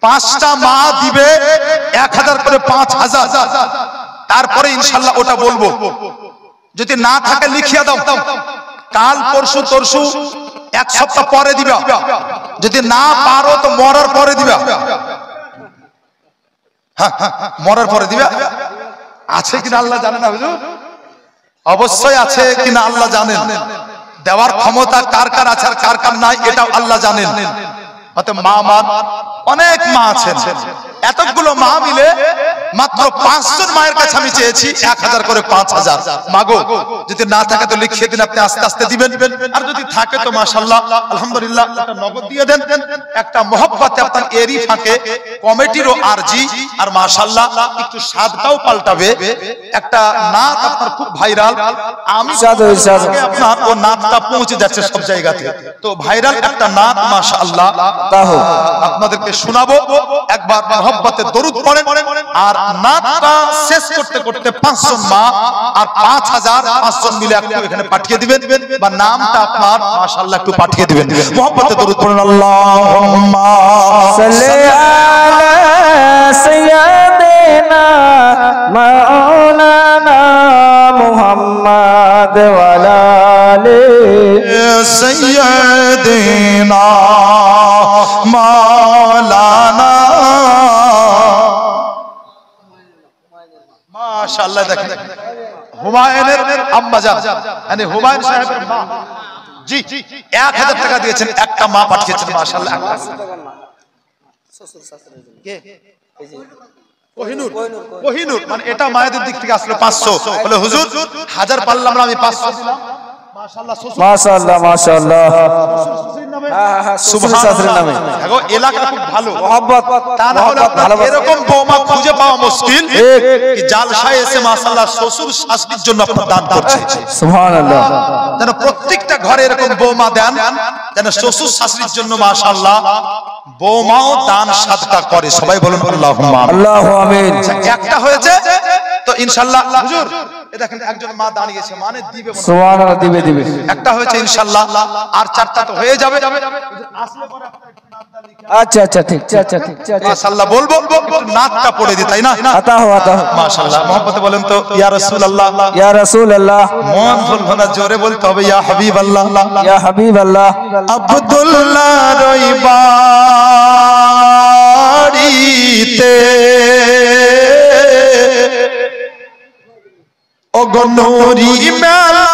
5টা মা দিবে 1000 করে 5000, তারপরে ইনশাআল্লাহ ওটা বলবো। যদি না থাকে লিখিয়ে দাও, কাল পরশু তরশু 1 সপ্তাহ পরে দিবা, যদি না পারো তো মরার পরে দিবা। হ্যাঁ, মরার পরে দিবা। আছে কিনা আল্লাহ জানেন না হুজুর, অবশ্যই আছে কিনা আল্লাহ জানেন। দেওয়ার ক্ষমতা কার কার আছে আর কার কার নাই এটাও আল্লাহ জানেন। অতএব মা অনেক মা আছেন, এতগুলো মা মিলে মাত্র 5 জন মায়ের কাছে আমি চেয়েছি 1000 করে 5000। মাগো যদি না থাকে তো লিখিয়ে দিন, আপনি আস্তে আস্তে দিবেন, আর যদি থাকে তো মাশাআল্লাহ আলহামদুলিল্লাহ একটা নগদ দিয়ে দেন। একটা মহব্বতে আপনার এরই ফাঁকে কমিটিরও আরজি, আর মাশাআল্লাহ একটু সাদটাও পাল্টাবে। একটা নাত আপনার খুব ভাইরাল, আমি আপনার ও নাতটা পৌঁছে যাচ্ছে সব জায়গাতে, তো ভাইরাল একটা নাত মাশাআল্লাহ আপনাদেরকে শোনাবো। একবার মহব্বতে দরুদ পড়েন, আর নাতটা শেষ করতে করতে 5 জন মা আর 5000 5 জন মিলে একটু এখানে পাঠিয়ে দিবেন, বা নামটা আপনার মাশাআল্লাহ একটু পাঠিয়ে দিবেন। মহব্বতে দরুদ পড়েন। আল্লাহুম্মা সাল্লি আলা সাইয়্যিদিনা মাওলানা মুহাম্মদ ওয়া আলা আলি সাইয়্যিদিনা মাওলানা। মাশাআল্লাহ দেখেন হুমায়ুনের আম্মা জান, মানে হুমায়ুন সাহেবের মা জি 1000 টাকা দিয়েছেন, একটা মা পাঠিয়েছেন মাশাআল্লাহ। কোহিনূর মানে এটা মায়েদের দিক থেকে আসলে 500 বলে হুজুর 1000 পারলাম না, আমি 500 দিলাম। মাশাআল্লাহ মাশাআল্লাহ, সুবহানাল্লাহ নামে দেখো এলাকা খুব ভালো, মহব্বত তা না হলে আপনার এরকম বৌমা খুঁজে পাওয়া মুশকিল কি জালসায় এসে মাশাআল্লাহ শ্বশুর শাশুড়ির জন্য আপনার দান করছে। সুবহানাল্লাহ, যেন প্রত্যেকটা ঘরে এরকম বৌমা দেন, যেন শ্বশুর শাশুড়ির জন্য মাশাআল্লাহ বৌমাও দান সাদকা করে। সবাই বলুন আল্লাহুম্মা আল্লাহু আমিন। একটা হয়েছে তো ইনশাআল্লাহ হুজুর এ দেখেন একজন মা দাঁড়িয়েছে, মানে দিবে সুবহানাল্লাহ, দিবে দিবে। একটা হয়েছে ইনশাআল্লাহ, আর 4টা তো হয়ে যাবে। আসলে পরে আপনার একটু নামটা লিখে আচ্ছা আচ্ছা ঠিক আচ্ছা ঠিক মাশাআল্লাহ বলবো, একটু নাতটা পড়ে দিই তাই না? আতাহু আতাহু মাশাআল্লাহ মহব্বতে বলেন তো ইয়া রাসূলুল্লাহ, ইয়া রাসূলুল্লাহ। মন বলবো না, জোরে বলতে হবে ইয়া হাবিবাল্লাহ, ইয়া হাবিবাল্লাহ। আব্দুল্লাহ রইবাড়িতে ও গনুরি মেলা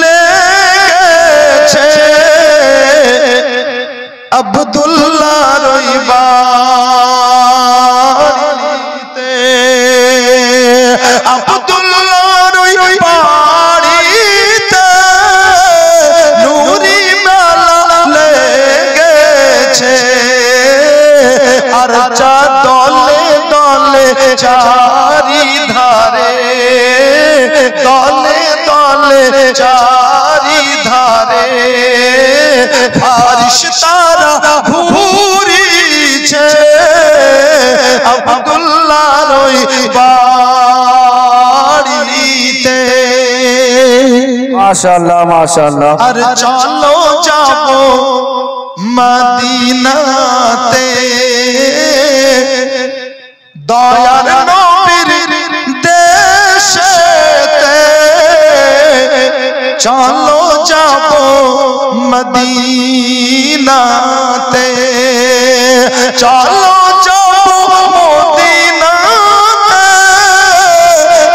লেগেছে, আব্দুল্লাহ রইবাড়িতে, আব্দুল্লাহ রইবাড়িতে নুরি মেলা লেগেছে, আর চা দলে দলে চারি ধারে, দলে দলে চারি ধারে ফারিশতারা ঘুরিছে, আব্দুল্লাহ রইবাড়িতে। মাশাআল্লাহ মাশাআল্লাহ। আর চলো যাবো মদিনাতে, দয়ার নবীর দেশেতে, চলো যাবো মদিনাতে, চলো যাবো মদিনাতে,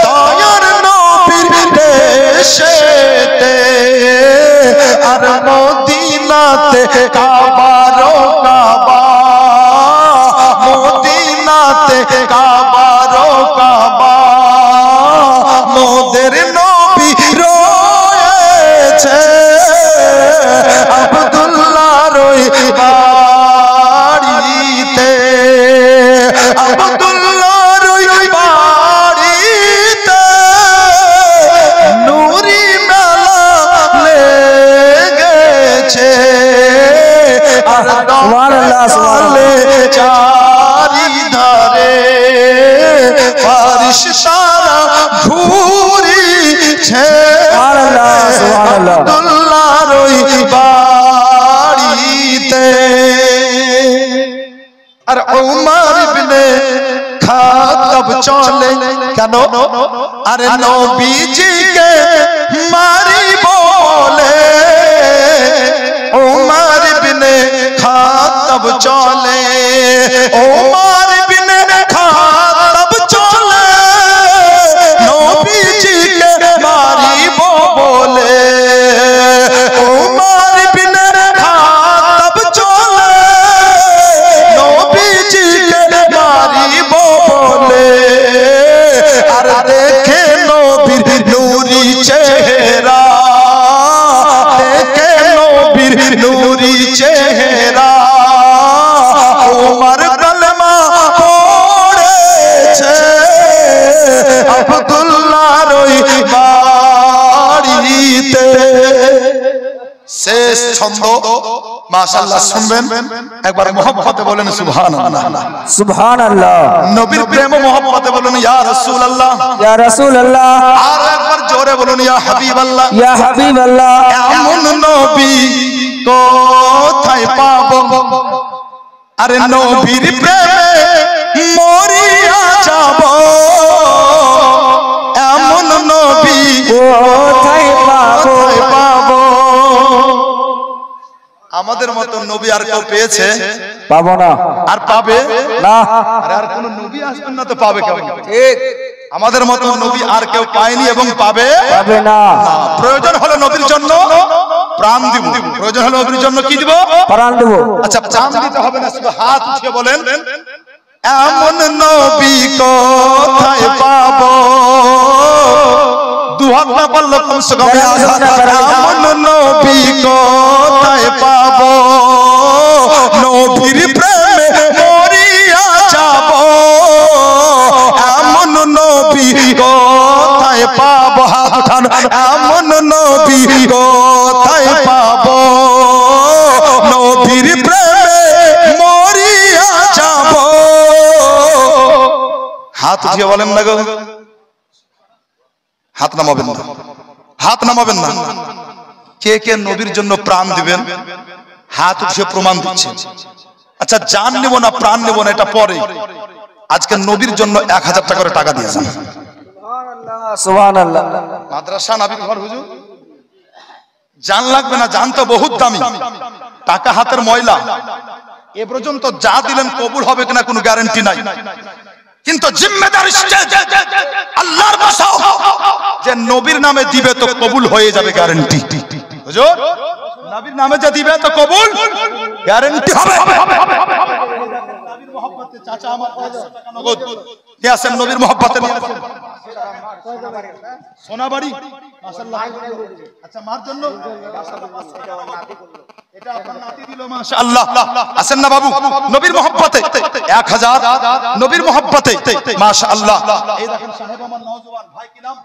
দয়ার নবীর দেশেতে, আর মদিনাতে কাবার কাবা আব্দুল্লাহর ওই বাড়িতে আর উমর ইবনে খাত্তাব চলে কেন আরে নবীজিকে মারিব বলে উমর ইবনে খাত্তাব চলে উমর ইবনে খাত্তাব চলে নবীজিকে মারিব বলে উমর ইবনে খাত্তাব চলে নবীজিকে মারিব বলে আর দেখে নবীর নূরি চেহারা দেখে নবীর নূরি চেহারা উমর কলমা পড়েছে আব্দুল্লাহর ওই বাড়িতে শেষ ছন্দ মাশাআল্লাহ শুনবেন একবার মোহাম্মতে বলেন সুবহানাল্লাহ সুবহানাল্লাহ নবীর প্রেম ও মোহাম্মতে বলুন ইয়া রাসূলুল্লাহ ইয়া রাসূলুল্লাহ আর একবার জোরে বলুন ইয়া হাবিবাল্লাহ ইয়া হাবিবাল্লাহ এমন নবী কোথায় পাবো আরে নবীর প্রেমে মরিয়া যাব এমন নবী কোথায় পাবো পাবো আমাদের মতো নবী আর কেউ পেয়েছে পাবো না আর পাবে না আরে আর কোন নবী আসবেন না তো পাবে কেমন ঠিক আমাদের মতো নবী আর কেউ পায়নি এবং পাবে পাবে না প্রয়োজন হলো নবীর জন্য প্রাণ দিব প্রয়োজন হলো নবীর জন্য কি দিব প্রাণ দেব আচ্ছা প্রাণ দিতে হবে না শুধু হাত উঠিয়ে বলেন এমন নবী কোথায় পাবো দুহাত না পারলে কমসে কম এমন নবী কোথায় পাবো নবীর প্রেমে মরিয়া যাব এমন নবী কোথায় পাবো হাত উঠান এমন নবী কোথায় পাবো নবীর প্রেমে মরিয়া যাব হাত উঠিয়ে বলেন না গো হাত নামাবেন না হাত নামাবেন না কে কে নবীর জন্য প্রাণ দিবেন হাত উঠিয়ে প্রমাণ দিচ্ছেন আচ্ছা জান নেব না প্রাণ নেব না এটা পরে আজকে নবীর জন্য 1000 টাকা করে টাকা দিয়েছেন সুবহানাল্লাহ মাদ্রাসা নবীর ঘর হুজুর জান লাগবে না জান তো বহুত দামি টাকা হাতের ময়লা এ পর্যন্ত যা দিলেন কবুল হবে কিনা কোনো গ্যারান্টি নাই কিন্তু জিম্মেদার স্টেজ আল্লাহর বাসাও যে নবীর নামে দিবে তো কবুল হয়ে যাবে গ্যারান্টি হুজুর নবীর নামে যে দিবে তো কবুল গ্যারান্টি হবে নবীর মহব্বতে চাচা আমার 500 টাকা নগদ নিয়ে আসেন নবীর মহব্বতে নিয়ে আসেন সোনাবাড়ি মাশাআল্লাহ আচ্ছা মার জন্য এটা আপনার নাতি দিল মাশাআল্লাহ আসেন না বাবু নবীর মহব্বতে 1000 নবীর মহব্বতে মাশাআল্লাহ এই দেখেন সাহেব আমার নওজোয়ান ভাই কি নাম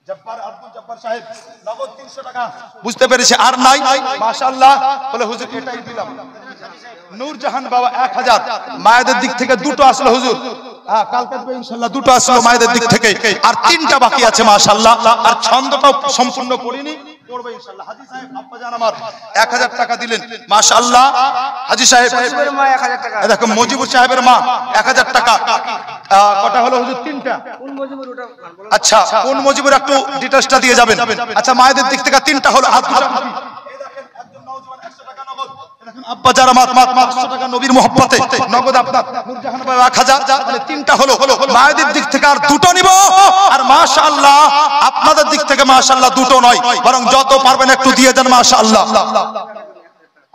জব্বার আব্দুল জব্বার সাহেব নগদ 300 টাকা বুঝতে পেরেছে আর নাই মাশাআল্লাহ বলে হুজুর এটাই দিলাম নূরজাহান বাবা 1000 মায়েদের দিক থেকে দুটো আসলো হুজুর হ্যাঁ কালকে দেব ইনশাআল্লাহ দুটো আসলো মায়েদের দিক থেকে আর তিনটা বাকি আছে মাশাআল্লাহ আর ছন্দটাও সম্পূর্ণ করিনি পড়বে ইনশাআল্লাহ হাজী সাহেব আব্বা জান আমার 1000 টাকা দিলেন মাশাআল্লাহ হাজী সাহেব মা 1000 টাকা দেখো মজিবুর সাহেবের মা 1000 টাকা কটা হলো হুজুর তিনটা কোন মজিবুর ওটা আচ্ছা কোন মজিবুর একটু ডিটেইলসটা দিয়ে যাবেন আচ্ছা মায়েদের দিক থেকে তিনটা হলো হাত দুটো এই দেখেন একজন নওজোয়ান 100 টাকা নগদ দেখেন আব্বা যারা মাত 500 টাকা নবীর মহব্বতে নগদ আপনার নূরজাহান ভাই 1000 মানে তিনটা হলো মায়েদের দিক থেকে আর দুটো নিব আর মাশাআল্লাহ আপনাদের দিক থেকে মাশাআল্লাহ দুটো নয় বরং যত পারবেন একটু দিয়ে দেন মাশাআল্লাহ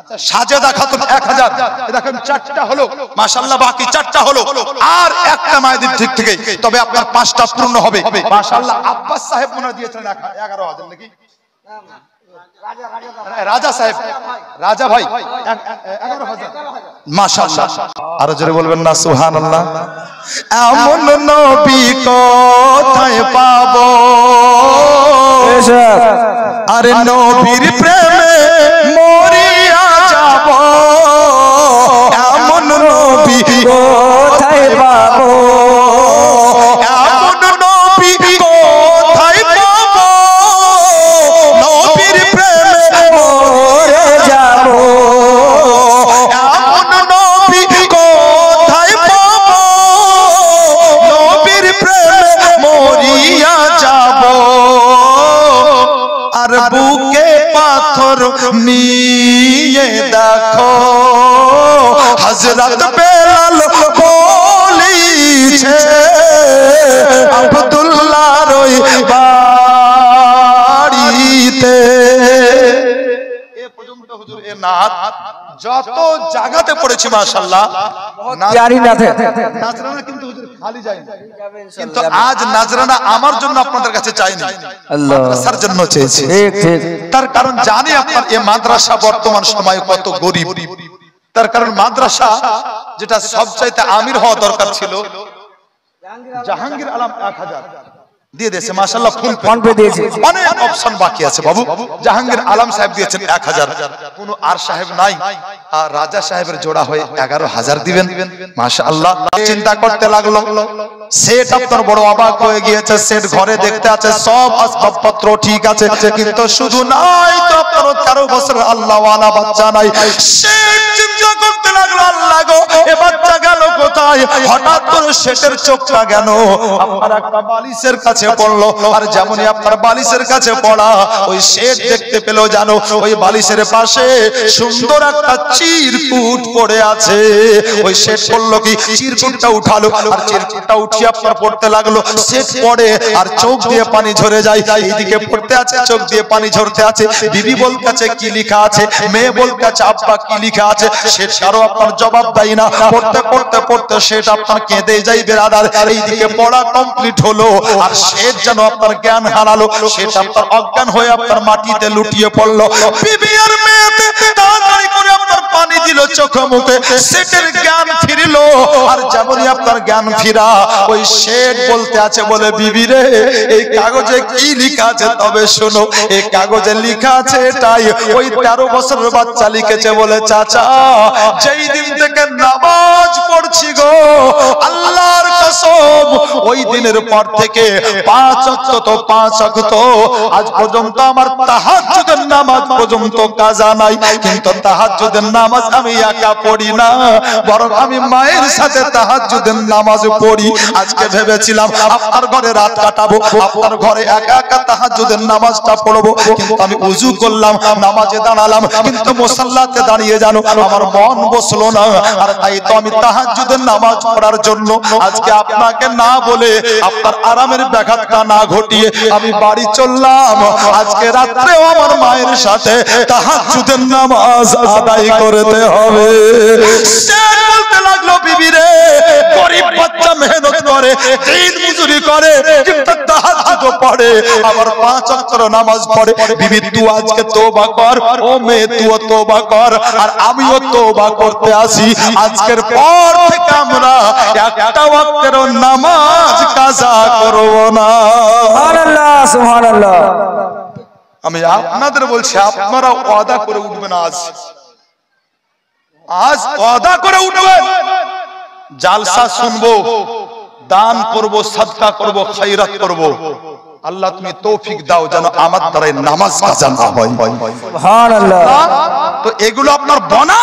আচ্ছা সাজেদা খাতুন 1000 দেখেন চারটা হলো মাশাআল্লাহ বাকি চারটা হলো আর একটা মায়েদের দিক থেকে তবে আপনার পাঁচটা পূর্ণ হবে মাশাআল্লাহ আব্বাস সাহেব মনে দিয়েছেন 11000 নাকি রাজা সাহেব রাজা ভাই 11000 মাশাআল্লাহ আর জোরে বলবেন না সুবহানাল্লাহ এমন নবী কোথায় পাবো আরে নবীর প্রেমে মরিয়া যাব এমন নবী কোথায় পাবো এমন নবী কোথায় পাবো নবীর খবর নিয়ে দেখো হযরত বেলাল বলিছে আব্দুল্লাহর ওই বাড়িতে। এ পর্যন্ত হুজুর এ নাত যত জায়গাতে পড়েছি মাশাআল্লাহ प्यारी नाथ है। নাজরানা কিন্তু হুজুর খালি যায় না, কিন্তু আজ নাজরানা আমার জন্য আপনাদের কাছে চাইনি, মাদ্রাসার জন্য চেয়েছি। ठीक ठीक। তার কারণ জানি আপনার এই মাদ্রাসা বর্তমান সময়ে কত গরিব। তার কারণ মাদ্রাসা যেটা সবচাইতে আমির হওয়া দরকার ছিল, জাহাঙ্গীর আলম 1000 দিয়ে দিয়েছে মাশাআল্লাহ, फोन पे दिए। অনেক অপশন বাকি আছে বাবু। জাহাঙ্গীর আলম সাহেব দিয়েছেন 1000, কোন আর সাহেব নাই, আর রাজা সাহেবের জোড়া হয়ে 11000 দিবেন মাশাআল্লাহ। চিন্তা করতে লাগলো, সেট আপনার বড় অবাক হয়ে গিয়েছে। সেট ঘরে দেখতে আছে সব আসবাবপত্র ঠিক আছে, কিন্তু শুধু নাই তো আপনার 13 বছরের আল্লাহওয়ালা বাচ্চা নাই। সেট চিন্তা করতে লাগলো, আল্লাহ গো এ বাচ্চা গেল কোথায়? হঠাৎ করে সেটের চোখটা গেল আপনার একটা বালিশের কাছে পড়লো, আর যেমনই আপনার বালিশের কাছে পড়া ওই সেট দেখতে পেল জানো ওই বালিশের পাশে সুন্দর একটা চিরকুট পড়ে আছে। ওই সেট বলল কি চিরকুটটা উঠালো, আর চিরকুটটা উঠিয়ে আপনার পড়তে লাগলো। সেট পড়ে আর চোখ দিয়ে পানি ঝরে যায়, এইদিকে পড়তে আছে চোখ দিয়ে পানি ঝরতে আছে। বিবি বলতে আছে কি লেখা আছে, মেয়ে বলতে আছে আব্বা কি লেখা আছে। সেট কারো আপনার জবাব দেয় না। পড়তে পড়তে পড়তে সেট আপনার কেঁদে যায় বেরাদার। এইদিকে পড়া কমপ্লিট হলো, আর সেট যেন আপনার জ্ঞান হারালো। সেট আপনার অজ্ঞান হয়ে আপনার মাটিতে লুটিয়ে পড়লো। বিবি আর মেয়েতে তাড়াতাড়ি করে আপনার পানি দিল চোখে মুখে, সেটের জ্ঞান ফিরলো। আর যেমনই আপনার জ্ঞান ফিরা ওই সেট বলতে আছে বলে বিবি রে এই কাগজে কি লেখা আছে তবে শোনো। এই কাগজে লেখা আছে এটাই, ওই 13 বছরের বাচ্চা লিখেছে বলে চাচা যেই দিন থেকে নামাজ পড়ছি গো আল্লাহর কসম ওই দিনের পর থেকে 5 ওয়াক্ত তো 5 ওয়াক্ত আজ পর্যন্ত আমার তাহাজ্জুদের নামাজ পর্যন্ত কাজা নাই। কিন্তু তাহাজ্জুদের নামাজ আমি একা পড়ি না, বরং আমি মায়ের সাথে তাহাজ্জুদের নামাজ পড়ি। আজকে ভেবেছিলাম আপনার ঘরে রাত কাটাবো, আপনার ঘরে একা একা তাহাজ্জুদের নামাজটা পড়বো, কিন্তু আমি ওযু করলাম, নামাজে দাঁড়ালাম, কিন্তু মুসাল্লাতে দাঁড়িয়ে জানো আমার মন বসলো না। আর তাই তো আমি তাহাজ্জুদের নামাজ পড়ার জন্য আজকে আপনাকে না বলে আপনার আরামের ব্যাঘাতটা না ঘটিয়ে আমি বাড়ি চললাম। আজকে রাত্রেও আমার মায়ের সাথে তাহাজ্জুদের নামাজ আদায় করতে হবে। বলতে লাগলো বিবি রে গরিব বাচ্চা মেহনত করে দিন মজুরি করে, কিন্তু তাহাজ্জুদ পড়ে, আবার 5 ওয়াক্তের নামাজ পড়ে। বিবি তুই আজকে তওবা কর, ও মেয়ে তুইও তওবা কর, আর আমিও তওবা করতে আসি। আজকের পর থেকে আমরা একটা ওয়াক্তের নামাজ কাজা করব না। সুবহানাল্লাহ সুবহানাল্লাহ। আমি আপনাদের বলছি আপনারা ওয়াদা করে উঠবেন, আজ ওয়াদা করে উঠবেন। জালসা শুনবো, দান করব, সাদকা করব, খায়রাত করব। আল্লাহ তুমি তৌফিক দাও যেন আমার দ্বারা নামাজ কাজা না হয়। সুবহানাল্লাহ। তো এগুলো আপনার বনা,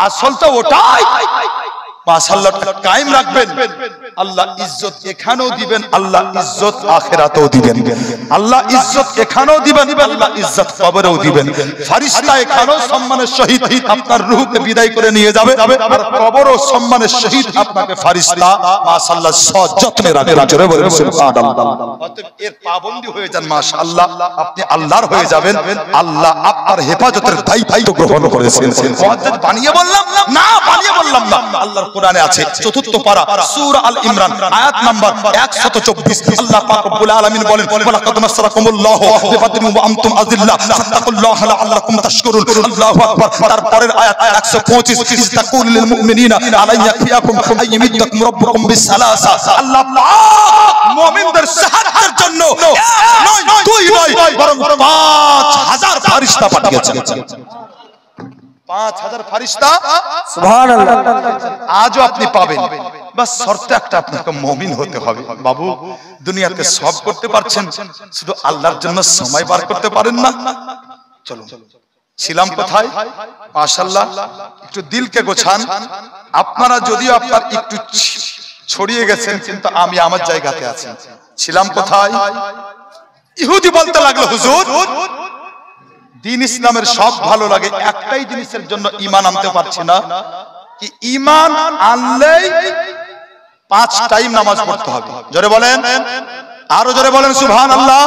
আসল তো ওটাই। মাশাআল্লাহ কায়েম রাখবেন, আল্লাহ ইজ্জত এখানেও দিবেন, আল্লাহ ইজ্জত আখিরাতেও দিবেন। আল্লাহ ইজ্জত এখানেও দিবেন, আল্লাহ ইজ্জত কবরেও দিবেন। ফেরেশতা এখানেও সম্মানের সহিত আপনার রূহকে বিদায় করে নিয়ে যাবে, আর কবরও সম্মানের সহিত আপনাকে ফেরেশতা মাশাআল্লাহ সযত্নে রাখবে। জোরে বলেন সুবহানাল্লাহ। অতএব এর পাবন্দি হয়ে যান মাশাআল্লাহ, আপনি আল্লাহর হয়ে যাবেন। আল্লাহ আপনার হেফাজতের দায়িত্ব গ্রহণ করেছেন। মুআজ্জাজ বানিয়ে বললাম না, বানিয়ে বললাম না, আল্লাহর কোরআনে আছে 4th পারা সূরা আল ইমরান আয়াত নাম্বার 124। আল্লাহ পাক রব্বুল আলামিন বলেন ওয়ালাকাদ নাসরাকুমুল্লাহু বিবাদরিন ওয়া আনতুম আযিল্লা ফাত্তাকুল্লাহা লাআল্লাকুম তাশকুরুন। আল্লাহু আকবার। তারপরের আয়াত 125 ইস্তাকুল লিল মুমিনিনা আলাইয়াকুম আইমিদ্দাকুম রাব্বুকুম বিসালাসা। আল্লাহ পাক মুমিনদের সাহায্যের জন্য নয়, 2 নয়, বরং 5000 ফেরেশতা পাঠিয়েছেন। 5000 ফেরেশতা সুবহানাল্লাহ। আজও আপনি পাবেন, বাস শর্ত একটা, আপনাকে মুমিন হতে হবে। বাবু দুনিয়াতে সব করতে পারছেন, শুধু আল্লাহর জন্য সময় বার করতে পারেন না। চলো ছিলাম কোথায়? মাশাআল্লাহ একটু দিলকে গোছান। আপনারা যদিও আপনার একটু ছড়িয়ে গেছেন, কিন্তু আমি আমার জায়গাতে আছি। ছিলাম কোথায়? ইহুদি বলতে লাগলো হুজুর দিন ইসলামের সব ভালো লাগে, একটাই জিনিসের জন্য ঈমান আনতে পারছি না, কি ঈমান আনলেই 5 টাইম নামাজ পড়তে হবে। জোরে বলেন, আরো জোরে বলেন সুবহানাল্লাহ।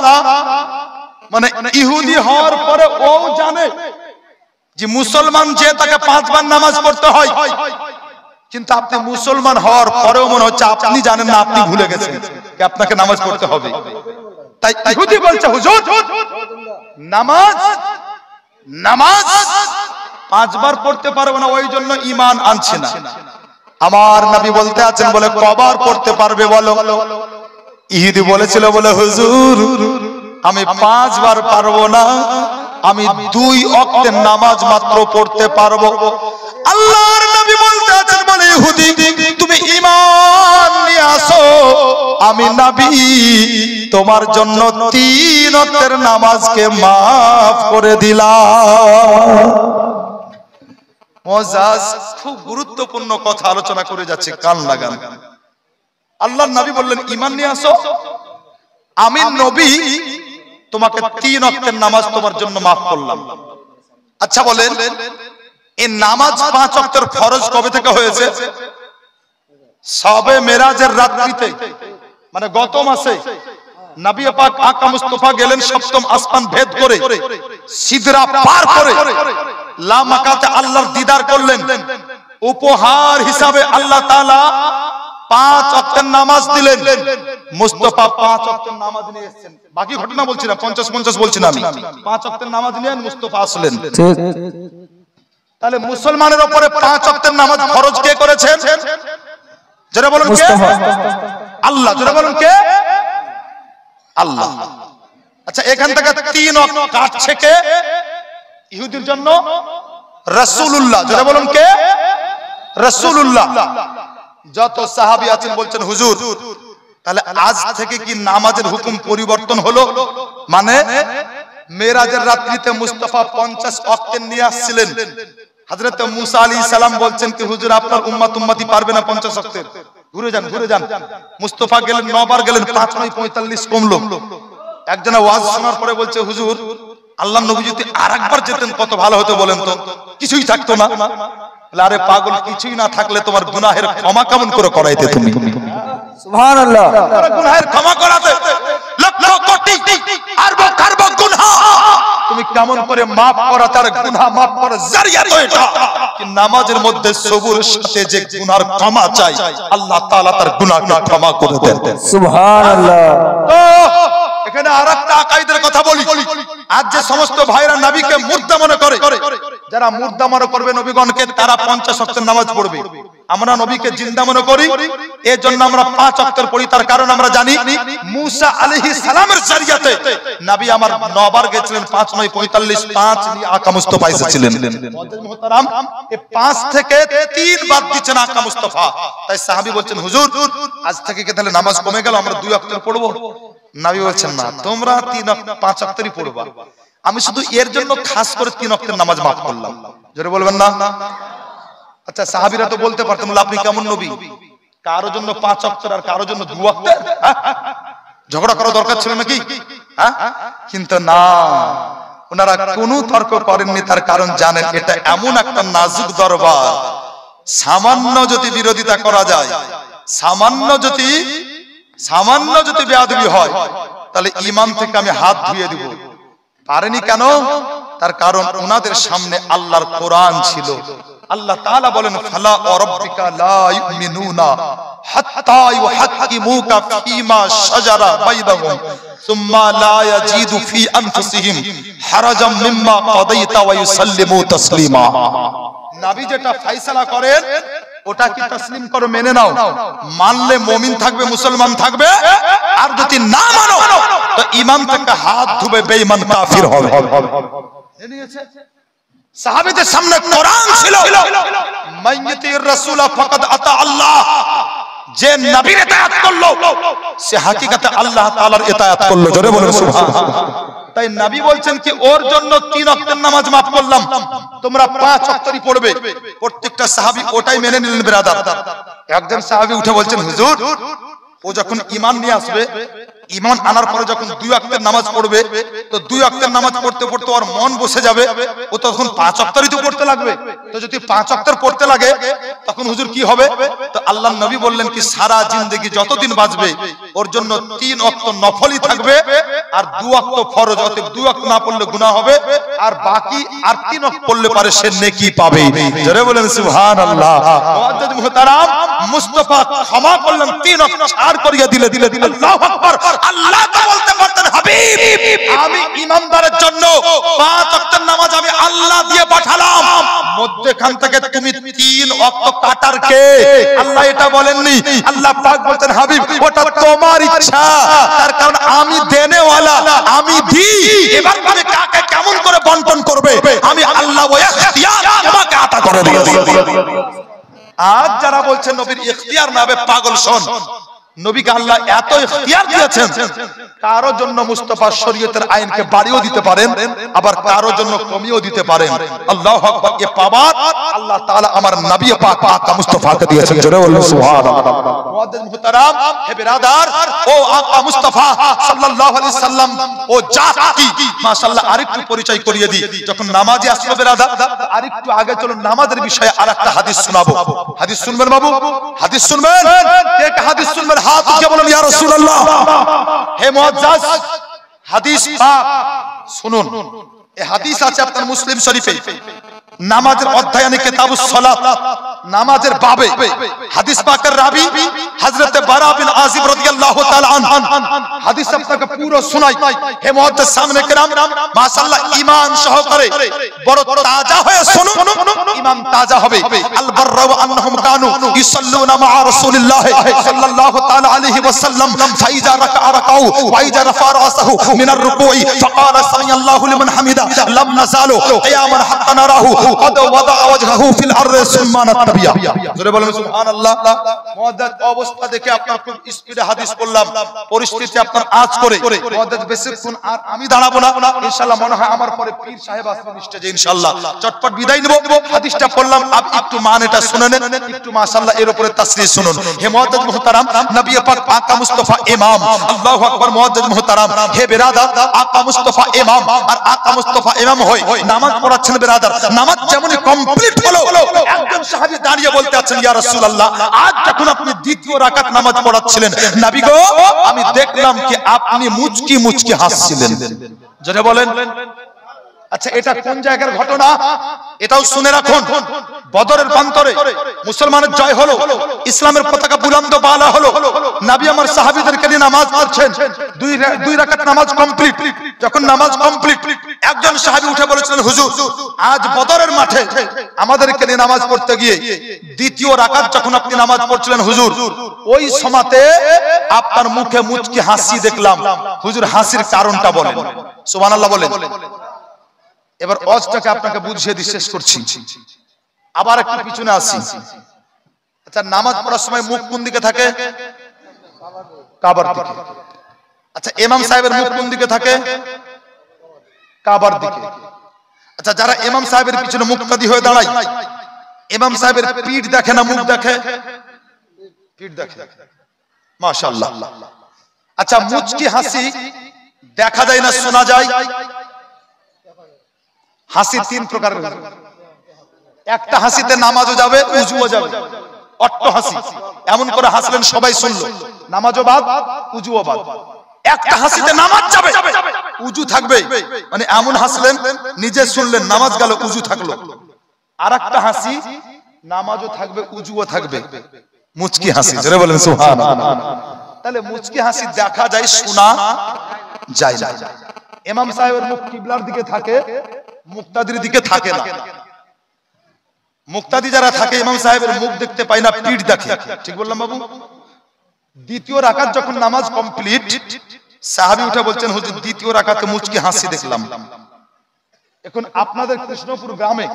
মানে ইহুদি হওয়ার পরে ও জানে যে মুসলমান যে তাকে 5 বার নামাজ পড়তে হয়, কিন্তু আপনি মুসলমান হওয়ার পরেও মনে হচ্ছে আপনি জানেন না, আপনি ভুলে গেছেন যে আপনাকে নামাজ পড়তে হবে। তাই ইহুদি বলছে হুজুর নামাজ 5 বার পড়তে পারবো না, ওই জন্য ঈমান আনছে না। আমার নবী বলতে আছেন, বলে কবার পড়তে পারবে বলো? ইহুদি বলেছিল, বলে হুজুর আমি 5 বার পারবো না, আমি 2 ওয়াক্তের নামাজ মাত্র পড়তে পারবো। আল্লাহর নবী বলতে আছেন, বলে ইহুদি তুমি ঈমান নিয়ে আসো, আমি নবী তোমার জন্য 3 ওয়াক্তের নামাজকে maaf করে দিলাম। মুআজ্জাজ খুব গুরুত্বপূর্ণ কথা আলোচনা করে যাচ্ছে, কান লাগান। আল্লাহর নবী বললেন ঈমান নিয়ে আসো, আমি নবী তোমাকে 3 ওয়াক্তের নামাজ তোমার জন্য maaf করলাম। আচ্ছা বলেন, এই নামাজ 5 ওয়াক্তের ফরজ কবে থেকে হয়েছে? শবে মেরাজের রাত্রিতে, মানে গত মাসে নবী পাক আকা মুস্তাফা গেলেন 7ম আসমান ভেদ করে, সিদরা পার করে লামাকাতে আল্লাহর দিদার করলেন। উপহার হিসাবে আল্লাহ তাআলা 5 ওয়াক্তের নামাজ দিলেন। মুস্তাফা 5 ওয়াক্তের নামাজ নিয়ে এসেছেন। বাকি ঘটনা বলছি না, 50 বলছি না আমি। 5 ওয়াক্তের নামাজ নিয়ে মুস্তাফা আসলেন। তাহলে মুসলমানের উপরে 5 ওয়াক্তের নামাজ ফরজ কে করেছেন? যারা বলেন কে? আল্লাহ। যারা বলেন কে? আল্লাহ। আচ্ছা, এখান থেকে 3 ওয়াক্ত কাটছে কে? ইহুদির জন্য রাসূলুল্লাহ। যারা বলেন কে? রাসূলুল্লাহ। যত সাহাবী আছেন বলছেন হুজুর তাহলে আজ থেকে কি নামাজের হুকুম পরিবর্তন হলো? মানে মেরাজের রাত্রিতে মুস্তাফা 50 ওয়াক্তের নিয়ে আসছিলেন। হযরত মুসা আলাইহিস সালাম বলছেন কি হুজুর আপনার উম্মতি পারবে না 50 ওয়াক্তের, ঘুরে যান। মুস্তাফা গেলেন 9 বার গেলেন, 5 9 45 কমলো। একজনা ওয়াজ শোনার পরে বলছে হুজুর আল্লাহর নবী যদি আরেকবার যেতেন কত ভালো হতো বলেন তো, কিছুই থাকতো না। আরে পাগল, কিছুই না থাকলে তোমার গুনাহের ক্ষমা কেমন করে করাইতে তুমি? সুবহানাল্লাহ। গুনাহের ক্ষমা করাতে লক্ষ কোটি আরব কারব গুনাহ তুমি কেমন করে maaf করা, তার গুনাহ maaf করার জারিয়া তো এটা। কি নামাজের মধ্যে সবুরের সাথে যে গুনার ক্ষমা চাই, আল্লাহ তাআলা তার গুনাহকে ক্ষমা করে দেন। সুবহানাল্লাহ। তো এখানে আরেকটা আকাইদের কথা বলি। আজ যে সমস্ত ভাইরা নবীকে মুর্দা মনে করে, যারা মুর্দা মনে করবে নবীগণকে, তারা 50 ওয়াক্তের নামাজ পড়বে। আমরা নবীকে জিন্দা মনে করি, এর জন্য আমরা 5 ওয়াক্তের পড়ি। তার কারণ আমরা জানি মুসা আলাইহিস সালামের জারিয়াতে নবী আমার 9 বার গেছিলেন, 5 9 45 5 নিয়ে আকা মুস্তাফা এসেছিলেন। মুহতারাম, এই 5 থেকে 3 বাদ দিচ্ছেন আকা মুস্তাফা। তাই সাহাবী বলছেন হুজুর আজ থেকে কি তাহলে নামাজ কমে গেল, আমরা 2 ওয়াক্তের পড়বো? নবী বলছেন না, তোমরা 5 ওয়াক্তেরই পড়বা। আমি শুধু এর জন্য খাস করে 3 ওয়াক্তের নামাজ maaf করলাম। জোরে বলবেন না? আচ্ছা, সাহাবীরা তো বলতে পারতেন আপনি কেমন নবী, কারোর জন্য 5 ওয়াক্তের আর কারোর জন্য 2 ওয়াক্তের ঝগড়া করা দরকার ছিল নাকি? কিন্তু না, ওনারা কোনো তর্ক করেননি। তার কারণ জানেন এটা এমন একটা নাজুক দরবার, সামান্য যদি বিরোধিতা করা যায়, সামান্য যদি বেয়াদবি হয়, তাহলে ঈমান থেকে আমি হাত ধুয়ে দিব। পারেনি কেন? তার কারণ ওনাদের সামনে আল্লাহর কোরআন ছিল। আল্লাহ তাআলা বলেন ফালা ওয়ারাব্বিকা লা ইউমিনুনা হাত্তা ইউহাক্কিমুকা ফীমা শাজারা বাইনাহুম সুম্মা লা ইয়াজিদু ফি আনফুসিহিম হারাজাম মিম্মা কাদাইতা ওয়া ইউসাল্লিমু তাসলিমা। নবী যেটা ফয়সালা করেন ওটা কি তাসলিম করো, মেনে নাও। মানলে মুমিন থাকবে, মুসলমান থাকবে, আর যদি না মানো তো ঈমান থেকে হাত ধুবে, বেঈমান কাফির হবে। সাহাবীদের সামনে কোরআন ছিল, মাইয়াতির রাসূল ফাকাদ আতা আল্লাহ। যে নবীর ইতাআত করলো সে হাকিকাতে আল্লাহ তাআলার ইতাআত করলো। জোরে বলুন সুবহানাল্লাহ। তাই নবী বলছেন কি ওর জন্য 3 ওয়াক্তের নামাজ maaf করলাম, তোমরা 5 ওয়াক্তই পড়বে। প্রত্যেকটা সাহাবী ওটাই মেনে নিলেন। ব্রাদার, একজন সাহাবী উঠে বলছেন হুজুর ও যখন ঈমান নিয়ে আসবে, ঈমান আনার পরে যখন 2 ওয়াক্তের নামাজ পড়বে, তো 2 ওয়াক্তের নামাজ পড়তে পড়তে ওর মন বসে যাবে, ও তখন 5 ওয়াক্তই তো পড়তে লাগবে। তো যদি 5 ওয়াক্তের পড়তে লাগে তখন হুজুর কি হবে? তো আল্লাহর নবী বললেন কি সারা জিন্দেগি যতদিন বাঁচবে ওর জন্য 3 ওয়াক্ত নফলই থাকবে আর 2 ওয়াক্ত ফরজ। অতএব 2 ওয়াক্ত না পড়লে গুনাহ হবে, আর বাকি আর 3 ওয়াক্ত পড়লে পারে সে নেকি পাবে। জোরে বলেন সুবহানাল্লাহ। মুআজ্জাজ মুহতারাম, মুস্তাফা ক্ষমা করলেন, 3 ওয়াক্ত ছাড় করিয়ে দিলে আল্লাহু আকবার। আল্লাহ তো বলতে পারতেন হাবিব আমি ইমানদারের জন্য 5 ওয়াক্তের নামাজ আমি আল্লাহ দিয়ে পাঠালাম, মধ্যখান থেকে তুমি 3 ওয়াক্ত কাটার কে? আল্লাহ এটা বলেননি। আল্লাহ পাক বলতেন হাবিব ওটা তোমার ইচ্ছা, তার কারণ আমি দেনেওয়ালা, আমি দিই। এবার তুমি কাকে কেমন করে বন্টন করবে আমি আল্লাহ ওই ইখতিয়ার তোমাকে আতা করে দিয়েছি। আজ যারা বলছেন নবীর ইখতিয়ার না হবে, পাগল শোন। নবীকে আল্লাহ এত ইখতিয়ার দিয়েছেন, কারো জন্য মুস্তাফা শরীয়তের আইনকে বাড়িয়েও দিতে পারেন, আবার কারো জন্য কমিয়েও দিতে পারেন। আল্লাহু আকবার। এ পাওয়ার আল্লাহ তাআলা আমার নবী পাক আকা মুস্তাফাকে দিয়েছেন। জোরে বলুন সুবহানাল্লাহ। মুআজ্জাজ মুহতারাম, হে বিরাদার, ও আকা মুস্তাফা সাল্লাল্লাহু আলাইহি সাল্লাম ও জাত কি মাশাআল্লাহ। আরেকটু পরিচয় করিয়ে দিই, যখন নামাজে আসলো বিরাদার, আরেকটু আগে চলুন নামাজের বিষয়ে আরেকটা হাদিস শোনাবো। হাদিস শুনবেন বাবু, হাদিস শুনবেন। কে হাদিস শুনবেন? হাত উঠিয়ে বলুন ইয়া রাসূলুল্লাহ। হে মুআজ্জাজ, হাদিস পাক শুনুন। এই হাদিস আছে আপনার মুসলিম শরীফে, নামাজের অধ্যায় মানে কিতাবুস সালাত, নামাজের বাবে। হাদিস পাকের রাবি হযরত বারা বিন আযিব রাদিয়াল্লাহু তাআলা আনহু। হাদিস আপনাকে পুরো শোনাই। হে মুআজ্জাজ সামনে کرام, মাশাআল্লাহ ঈমান সহকারে বড় তাজা হয়ে শুনুন, ঈমান তাজা হবে। আল বাররা ওয়া আনহুম কানু ইসাল্লুনা মা রাসূলিল্লাহ সাল্লাল্লাহু তাআলা আলাইহি ওয়াসাল্লাম ফাইজা রাকাউ ওয়া ইজা রাফা রাসাহু মিনার রুকুই ফাকালা সামিআল্লাহু লিমান হামিদা লাম নাযালু কিয়ামান হাত্তা নারাহু কদ ওয়াদা ওয়াজহাহু ফিল আরদি সুম্মা নাতাবিয়া। জোরে বলেন সুবহানাল্লাহ। মুআজ্জাজ অবস্থা দেখে আপনার খুব স্পিডে হাদিস বললাম, পরিস্থিতি আপনার আজ করে মুআজ্জাজ বেশিক্ষণ আর আমি দাঁড়াবো না, ইনশাআল্লাহ মনে হয় আমার পরে পীর সাহেব আসবেন স্টেজে, ইনশাআল্লাহ চটপট বিদায় নেব। হাদিসটা পড়লাম, আপনি একটু মানেটা শুনে নেন, একটু মাশাআল্লাহ এর উপরে তাসরিহ শুনুন। হে মুআজ্জাজ মুহতারাম, নবী পাক আকা মুস্তাফা ইমাম। আল্লাহু আকবার। মুআজ্জাজ মুহতারাম, হে বিরাদার, আকা মুস্তাফা ইমাম, আর আকা মুস্তাফা ইমাম হয় নামাজ পড়াচ্ছেন বিরাদার। নামাজ যেমনই কমপ্লিট হলো, একজন সাহাবী দাঁড়িয়ে বলতে আছেন ইয়া রাসূলুল্লাহ, আজ যখন আপনি দ্বিতীয় রাকাত নামাজ পড়াচ্ছিলেন নবী গো, আমি দেখলাম কি আপনি মুচকি মুচকি হাসছিলেন। জোরে বলেন। আচ্ছা, এটা কোন জায়গার ঘটনা? এটাও শুনে রাখুন। বদরের প্রান্তরে মুসলমানের জয় হলো, ইসলামের পতাকা বুলন্দ বালা হলো, নবী আমার সাহাবীদেরকে নিয়ে নামাজ পড়ছেন, দুই রাকাত নামাজ কমপ্লিট। যখন নামাজ কমপ্লিট, একজন সাহাবী উঠে বলেছিলেন হুজুর, আজ বদরের মাঠে আমাদেরকে নিয়ে নামাজ পড়তে গিয়ে দ্বিতীয় রাকাত যখন আপনি নামাজ পড়ছিলেন হুজুর, ওই সময়তে আপনার মুখে মুচকি হাসি দেখলাম। হুজুর হাসির কারণটা বলেন। সুবহানাল্লাহ বলেন। এবার অজটাকে আপনাকে বুঝিয়ে দিয়ে শেষ করছি, আবার একটু পিছনে আসি। আচ্ছা, নামাজ পড়ার সময় মুখ কোন দিকে থাকে? কাবার দিকে। আচ্ছা, ইমাম সাহেবের মুখ কোন দিকে থাকে? কাবার দিকে। আচ্ছা, যারা ইমাম সাহেবের পিছনে মুক্তাদি হয়ে দাঁড়ায়, ইমাম সাহেবের পিঠ দেখে না মুখ দেখে? পিঠ দেখে। মাশাআল্লাহ। আচ্ছা, মুচকি হাসি দেখা যায় না শোনা যায়? হাসি 3 প্রকারের। একটা হাসিতে নামাজও যাবে, উজুও যাবে। অট্ট হাসি, এমন করে হাসলেন সবাই শুনলো, নামাজও বাদ, উজুও বাদ। একটা হাসিতে নামাজ যাবে, উজু থাকবে, মানে এমন হাসলেন নিজে শুনলেন, নামাজ গেল, উজু থাকলো। আর একটা হাসি নামাজও থাকবে, উজুও থাকবে, মুচকি হাসি। জোরে বলেন সুবহানাল্লাহ। তাহলে মুচকি হাসি দেখা যায়, শোনা যায় না। ইমাম সাহেবের মুখ কিবলার দিকে থাকে, মুক্তাদির দিকে থাকে না। মুক্তাদি যারা থাকে ইমাম সাহেবের মুখ দেখতে পায় না, পিঠ দেখে। ঠিক বললাম বাবু? দ্বিতীয় রাকাত যখন নামাজ কমপ্লিট, সাহাবী উঠে বলছেন হুজুর দ্বিতীয় রাকাতে মুচকি হাসি দেখলাম। এখন আপনাদের কৃষ্ণপুর গ্রামে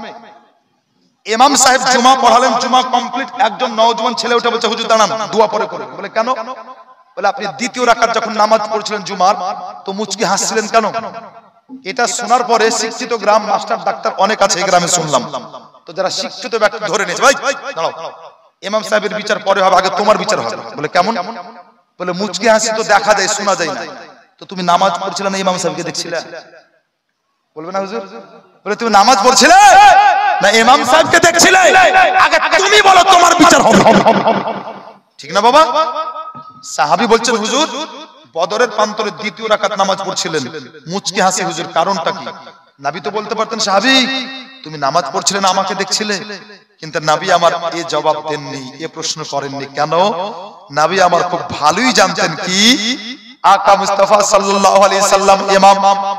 ইমাম সাহেব জুমা পড়ালেন, জুমা কমপ্লিট, একজন নওজোয়ান ছেলে উঠে বলছে হুজুর দাঁড়ান, দোয়া পরে করে। বলে কেন? বলে আপনি দ্বিতীয় রাকাত যখন নামাজ পড়ছিলেন জুমার, তো মুচকি হাসছিলেন কেন? এটা শোনার পরে শিক্ষিত গ্রাম মাস্টার ডাক্তার অনেক আছে এই গ্রামে শুনলাম, তো যারা শিক্ষিত ব্যক্তি ধরে নিয়েছে, ভাই দাঁড়াও, ইমাম সাহেবের বিচার পরে হবে, আগে তোমার বিচার হবে। বলে কেমন? বলে মুচকি হাসি তো দেখা যায় শোনা যায় না, তো তুমি নামাজ পড়ছিলে না ইমাম সাহেবকে দেখছিলে? বলবে না হুজুর? বলে তুমি নামাজ পড়ছিলে না ইমাম সাহেবকে দেখছিলে? আগে তুমি বলো তোমার বিচার হবে, ঠিক না বাবা? সাহাবী বলছেন হুজুর বদরের প্রান্তরে দ্বিতীয় রাকাত নামাজ পড়ছিলেন, মুচকি হাসি হুজুর কারণটা কি? নবী তো বলতে পারতেন সাহাবী তুমি নামাজ পড়ছিলে না আমাকে দেখছিলে, কিন্তু নবী আমার এই জবাব দেননি, এই প্রশ্ন করেননি। কেন? নবী আমার খুব ভালোই জানতেন কি আকা মুস্তাফা সাল্লাল্লাহু আলাইহি সাল্লাম ইমাম,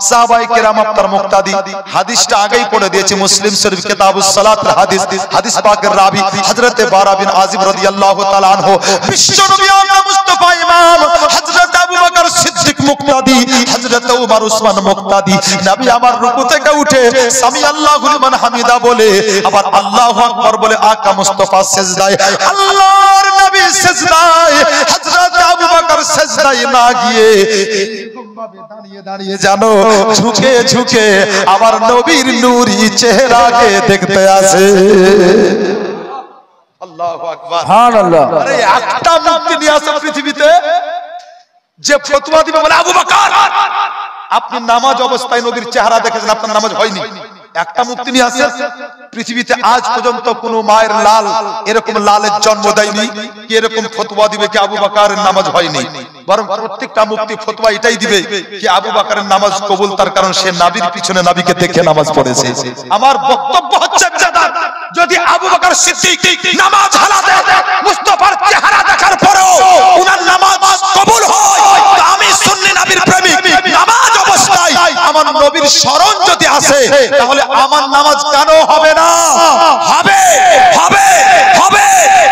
সাহাবায়ে কেরাম আপনার মুক্তাদি। হাদিসটা আগেই পড়ে দিয়েছি মুসলিম শরীফ কিতাবুস সালাতের হাদিস, হাদিস পাকের রাবি হযরত বারা বিন আযিব রাদিয়াল্লাহু তাআলা আনহু, বিশ্বনবী আকা মুস্তাফা ইমাম, হযরত আবু বকর সিদ্দিক মুক্তাদি, হযরত উমর উসমান মুক্তাদি। নবী আমার রুকু থেকে উঠে সামি আল্লাহু লিমান হামিদা বলে আবার আল্লাহু আকবার বলে আকা মুস্তাফা সিজদায়, আল্লাহর নবী সিজদায়, হযরত আবু বকর সিজদায় না গিয়ে এরকম ভাবে দাঁড়িয়ে দাঁড়িয়ে জানো ঝুঁকে ঝুঁকে আমার নবীর নূরি চেহারাকে দেখতে আসে। আল্লাহু আকবার, সুবহানাল্লাহ। আরে একটা মুক্তি নিয়ে আসে পৃথিবীতে যে ফতোয়া দিবে বলে আবু বকর আপনি নামাজ অবস্থায় নবীর চেহারা দেখেছেন, আপনার নামাজ হয়নি। একটা মুক্তি নিয়ে আসে পৃথিবীতে আজ পর্যন্ত কোন মায়ের লাল এরকম লালের জন্ম দেয়নি কি এরকম ফতোয়া দিবে কি আবু বকরের নামাজ হয়নি। বরং প্রত্যেকটা মুক্তি ফতোয়া এটাই দিবে কি আবু বকরের নামাজ কবুল, তার কারণ সে নবীর পিছনে নবীকে দেখে নামাজ পড়েছে। আমার বক্তব্য হচ্ছে যদি আবু বকর সিদ্দিক নামাজ হালাতে মুস্তাফার চেহারা দেখার পরেও ওনার নামাজ কবুল হয়, তো আমি সুন্নি নবীর প্রেমিক নামাজ অবস্থায় আমার নবীর শরণ যদি আসে তাহলে আমার নামাজ কেন হবে না? হবে হবে হবে।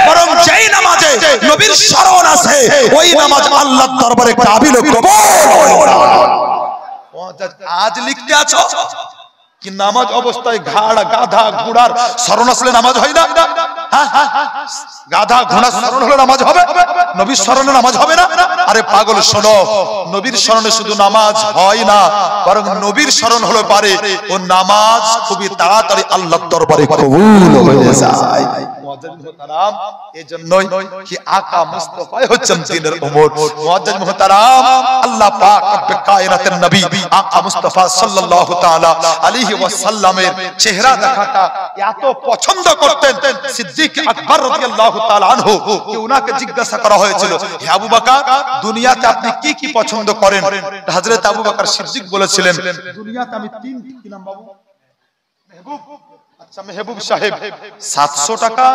বরং যেই নামাজে নবীর শরণ আসে ওই নামাজ আল্লাহর দরবারে কাবিল ও কবুল। আজ লিখতে আছো কি নামাজ অবস্থায় ঘাড় গাধা ঘোড়ার শরণ আসলে নামাজ হয় না? গাধা ঘোড়া শরণ হলে নামাজ হবে, নবীর শরণে নামাজ হবে না? আরে পাগল শোনো, নবীর শরণে শুধু নামাজ হয় না, বরং নবীর শরণ হলো পারে ও নামাজ খুবই তাড়াতাড়ি আল্লাহর দরবারে কবুল হয়ে যায়। মুআজ্জিজ মুহতারাম, এজন্যই কি আকা মুস্তাফা হচ্ছেন দ্বীনের উম্মত। মুআজ্জিজ মুহতারাম, আল্লাহ পাক রব্বে কায়নাতের নবী আকা মুস্তাফা সাল্লাল্লাহু তাআলা আলাইহি ওয়াসাল্লামের চেহারা দেখাটা এত পছন্দ করতেন সিদ্দিক আকবর রাদিয়াল্লাহু তাআলা আনহু কি উনাকে জিজ্ঞাসা করা হয়েছিল হে আবু বকর দুনিয়াতে আপনি কি কি পছন্দ করেন? হযরত আবু বকর সিদ্দিক বলেছিলেন দুনিয়াতে আমি তিন কি নাম বাবু মেহবুব, আচ্ছা মেহবুব সাহেব 700 টাকা,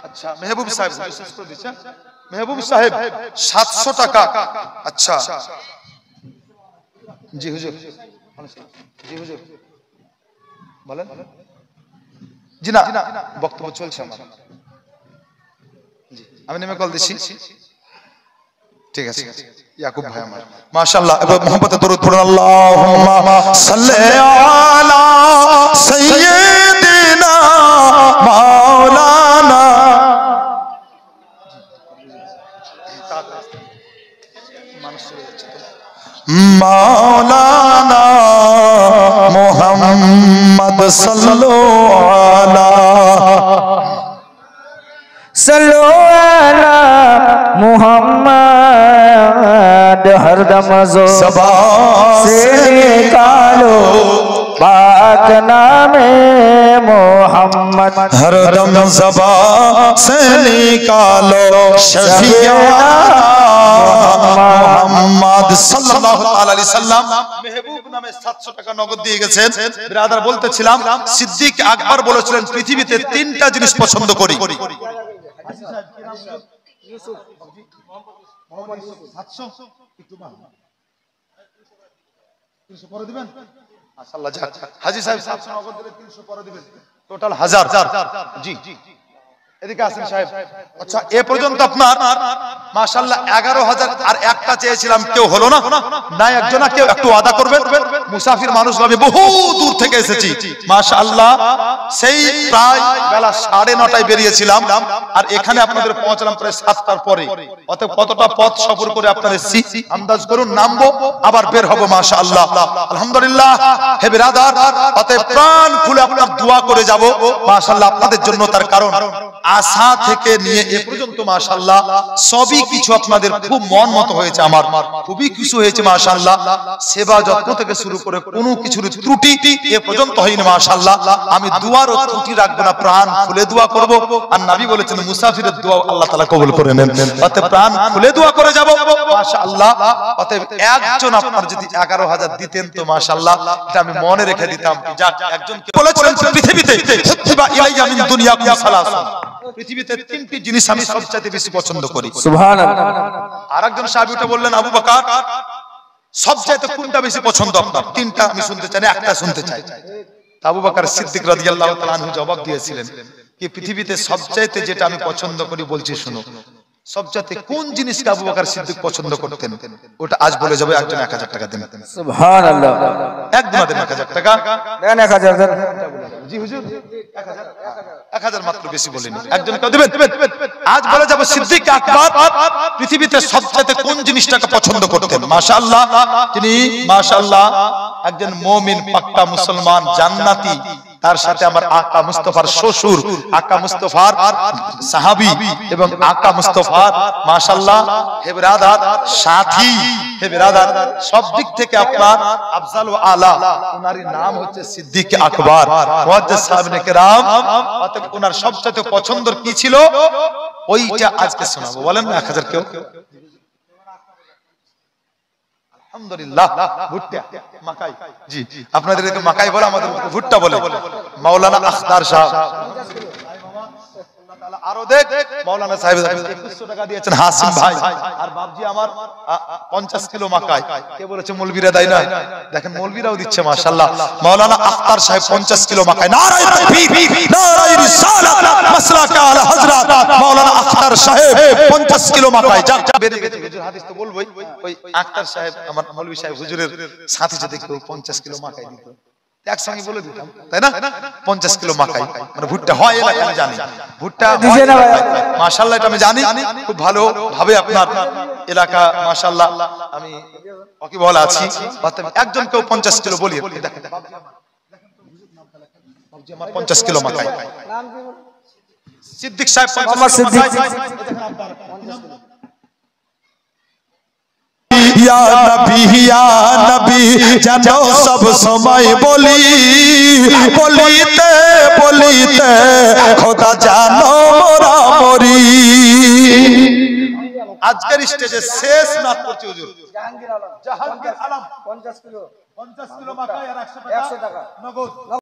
আচ্ছা মেহবুব সাহেব শেষ করে দিচ্ছি, মেহবুব সাহেব 700 টাকা, আচ্ছা জি হুজুর, জি হুজুর বলেন। জি না বক্তব্য চলছে আমার, জি আমি নেমে কল দিচ্ছি, ঠিক আছে ইয়াকুব ভাই আমার মাশাআল্লাহ। এবার মোহাম্মতে দরুদ পড়ুন, আল্লাহুম্মা সাল্লি আলা সাইয়্যিদিনা মাওলানা মাওলানা মুহাম্মদ সাল্লাল্লাহু আলা मुहम्मद हरदम ज़ुबान से निकालो पाक नामे मोहम्मद, हरदम ज़बान से निकालो शफिया মুহাম্মদ সাল্লাল্লাহু আলাইহি সাল্লাম। মেহবুব নামে 700 টাকা নগদ দিয়ে গেছেন। ব্রাদার বলতেছিলাম সিদ্দিক আকবর বলেছিলেন পৃথিবীতে তিনটা জিনিস পছন্দ করি। হাজী সাহেব 700 নগদ দিলে 300 পরে দিবেন, টোটাল 1000। জি এদিকে আসেন সাহেব। আচ্ছা এ পর্যন্ত আপনার মাশাআল্লাহ 11000 আর একটা চেয়েছিলাম কেউ হলো না, না একজনা কেউ একটু আদা করবেন। মুসাফির মানুষ আমি বহু দূর থেকে এসেছি মাশাআল্লাহ, সেই প্রায় বেলা 9:30টায় বেরিয়েছিলাম আর এখানে আপনাদের পৌঁছলাম প্রায় 7টার পরে। অতএব কতটা পথ সফর করে আপনারা এসেছি আন্দাজ করুন, নামবো আবার বের হব মাশাআল্লাহ। আলহামদুলিল্লাহ হে বিরাদার, অতএব প্রাণ খুলে আপনার দোয়া করে যাব মাশাআল্লাহ আপনাদের জন্য, তার কারণ আসা থেকে নিয়ে এ পর্যন্ত মাশাআল্লাহ সবই কিছু আপনাদের খুব মন মতো হয়েছে, আমার খুবই কিছু হয়েছে মাশাআল্লাহ। সেবা যত্ন থেকে শুরু করে কোনো কিছুর ত্রুটি এ পর্যন্ত হয়নি মাশাআল্লাহ। আমি দুয়ারও ত্রুটি রাখবো না, প্রাণ খুলে দোয়া করব। আর নবী বলেছেন মুসাফিরের দোয়া আল্লাহ তাআলা কবুল করে নেন, অতএব প্রাণ খুলে দোয়া করে যাব মাশাআল্লাহ। অতএব একজন আপনার যদি 11,000 দিতেন তো মাশাআল্লাহ এটা আমি মনে রেখে দিতাম। যাক, একজনকে বলেছিলেন পৃথিবীতে হুতিবা ইলাইয়া মিন দুনিয়াকুম সালাসুন, পৃথিবীতে তিনটি জিনিস আমি সবচেয়ে বেশি পছন্দ করি। সুবহানাল্লাহ। আরেকজন সাহাবী উঠে বললেন, আবু বকর সবচেয়ে কোনটা বেশি পছন্দ আপনার? তিনটা আমি শুনতে চাই না, একটা শুনতে চাই। আবু বকর সিদ্দিক রাদিয়াল্লাহু তাআলা আনহু জবাব দিয়েছিলেন কি পৃথিবীতে সবচেয়ে যেটা আমি পছন্দ করি বলছি শুনো। সবচেয়ে কোন জিনিসকে আবু বকর সিদ্দিক পছন্দ করতেন ওটা আজ বলে যাবে। একজন 1000 টাকা দেন। সুবহানাল্লাহ। একদম দেন 1000 টাকা দেন 1000 দেন। জি হুজুর 1000 মাত্র, বেশি বলিনি। একজন কেউ দিবেন? আজ বলে যাব সিদ্দিক আকবর পৃথিবীতে সবচেয়ে কোন জিনিসটাকে পছন্দ করতেন। মাশাআল্লাহ, তিনি মাশাআল্লাহ একজন মুমিন, পাক্কা মুসলমান, জান্নাতি। তার সাথে আমার আকা মুস্তাফার শ্বশুর, আকা মুস্তাফার সাহাবী এবং আকা মুস্তাফার মাশাআল্লাহ হে বিরাদার সাথী, হে বিরাদার সব দিক থেকে আপনার আফজাল ও আলা। ওনার নাম হচ্ছে সিদ্দিক আকবর মুআজ্জাজ সাহাবায়ে কেরাম। অতএব ওনার সবচেয়ে পছন্দের কি ছিল ওইটা আজকে শোনাবো। বলেন না 1000 কেউ? আলহামদুলিল্লাহ। ভুট্টা মাকাই, জি আপনাদেরকে মাকাই বলে, আমাদের ভুট্টা বলে। মাওলানা আখতার সাহেব আরো দেখ, মাওলানা সাহেব 2100 টাকা দিয়েছেন হাসিম ভাই। আর বাপজি আমার 50 কিলো মাকাই। কে বলেছে মৌলবীরা দেয় না? দেখেন মৌলবীরাও দিচ্ছে মাশাআল্লাহ। মাওলানা আখতার সাহেব 50 কিলো মাকাই। নারায়ে তাকবীর, নারায়ে রিসালাত, মাসলাকে আলা হযরত মাওলানা আখতার সাহেব 50 কিলো মাকাই। যাক বেরে বেরে হুজুর হাদিস তো বলবোই। ওই আখতার সাহেব আমার মৌলবী সাহেব হুজুরের সাথে যদি কেউ 50 কিলো মাকাই দিত একসঙ্গে বলে দিতাম, তাই না? 50 কিলো মাকাই মানে ভুট্টা হয় এলাকা আমি জানি, ভুট্টা মাশাআল্লাহ এটা আমি জানি খুব ভালো ভাবে আপনার এলাকা মাশাআল্লাহ আমি ওয়াকিবহাল আছি। একজন কেউ 50 কিলো বলি, দেখেন আমার 50 কিলো মাকাই। সিদ্দিক সাহেব 50 কিলো মাকাই। ইয়া নবী জানো সব সময় বলি, বলিতে বলিতে খোদা জানো মোরা মরি। আজকের স্টেজে শেষ নাত করছি হুজুর জাহাঙ্গীর আলম 50 কিলো মাকাই আর 100 টাকা নগদ।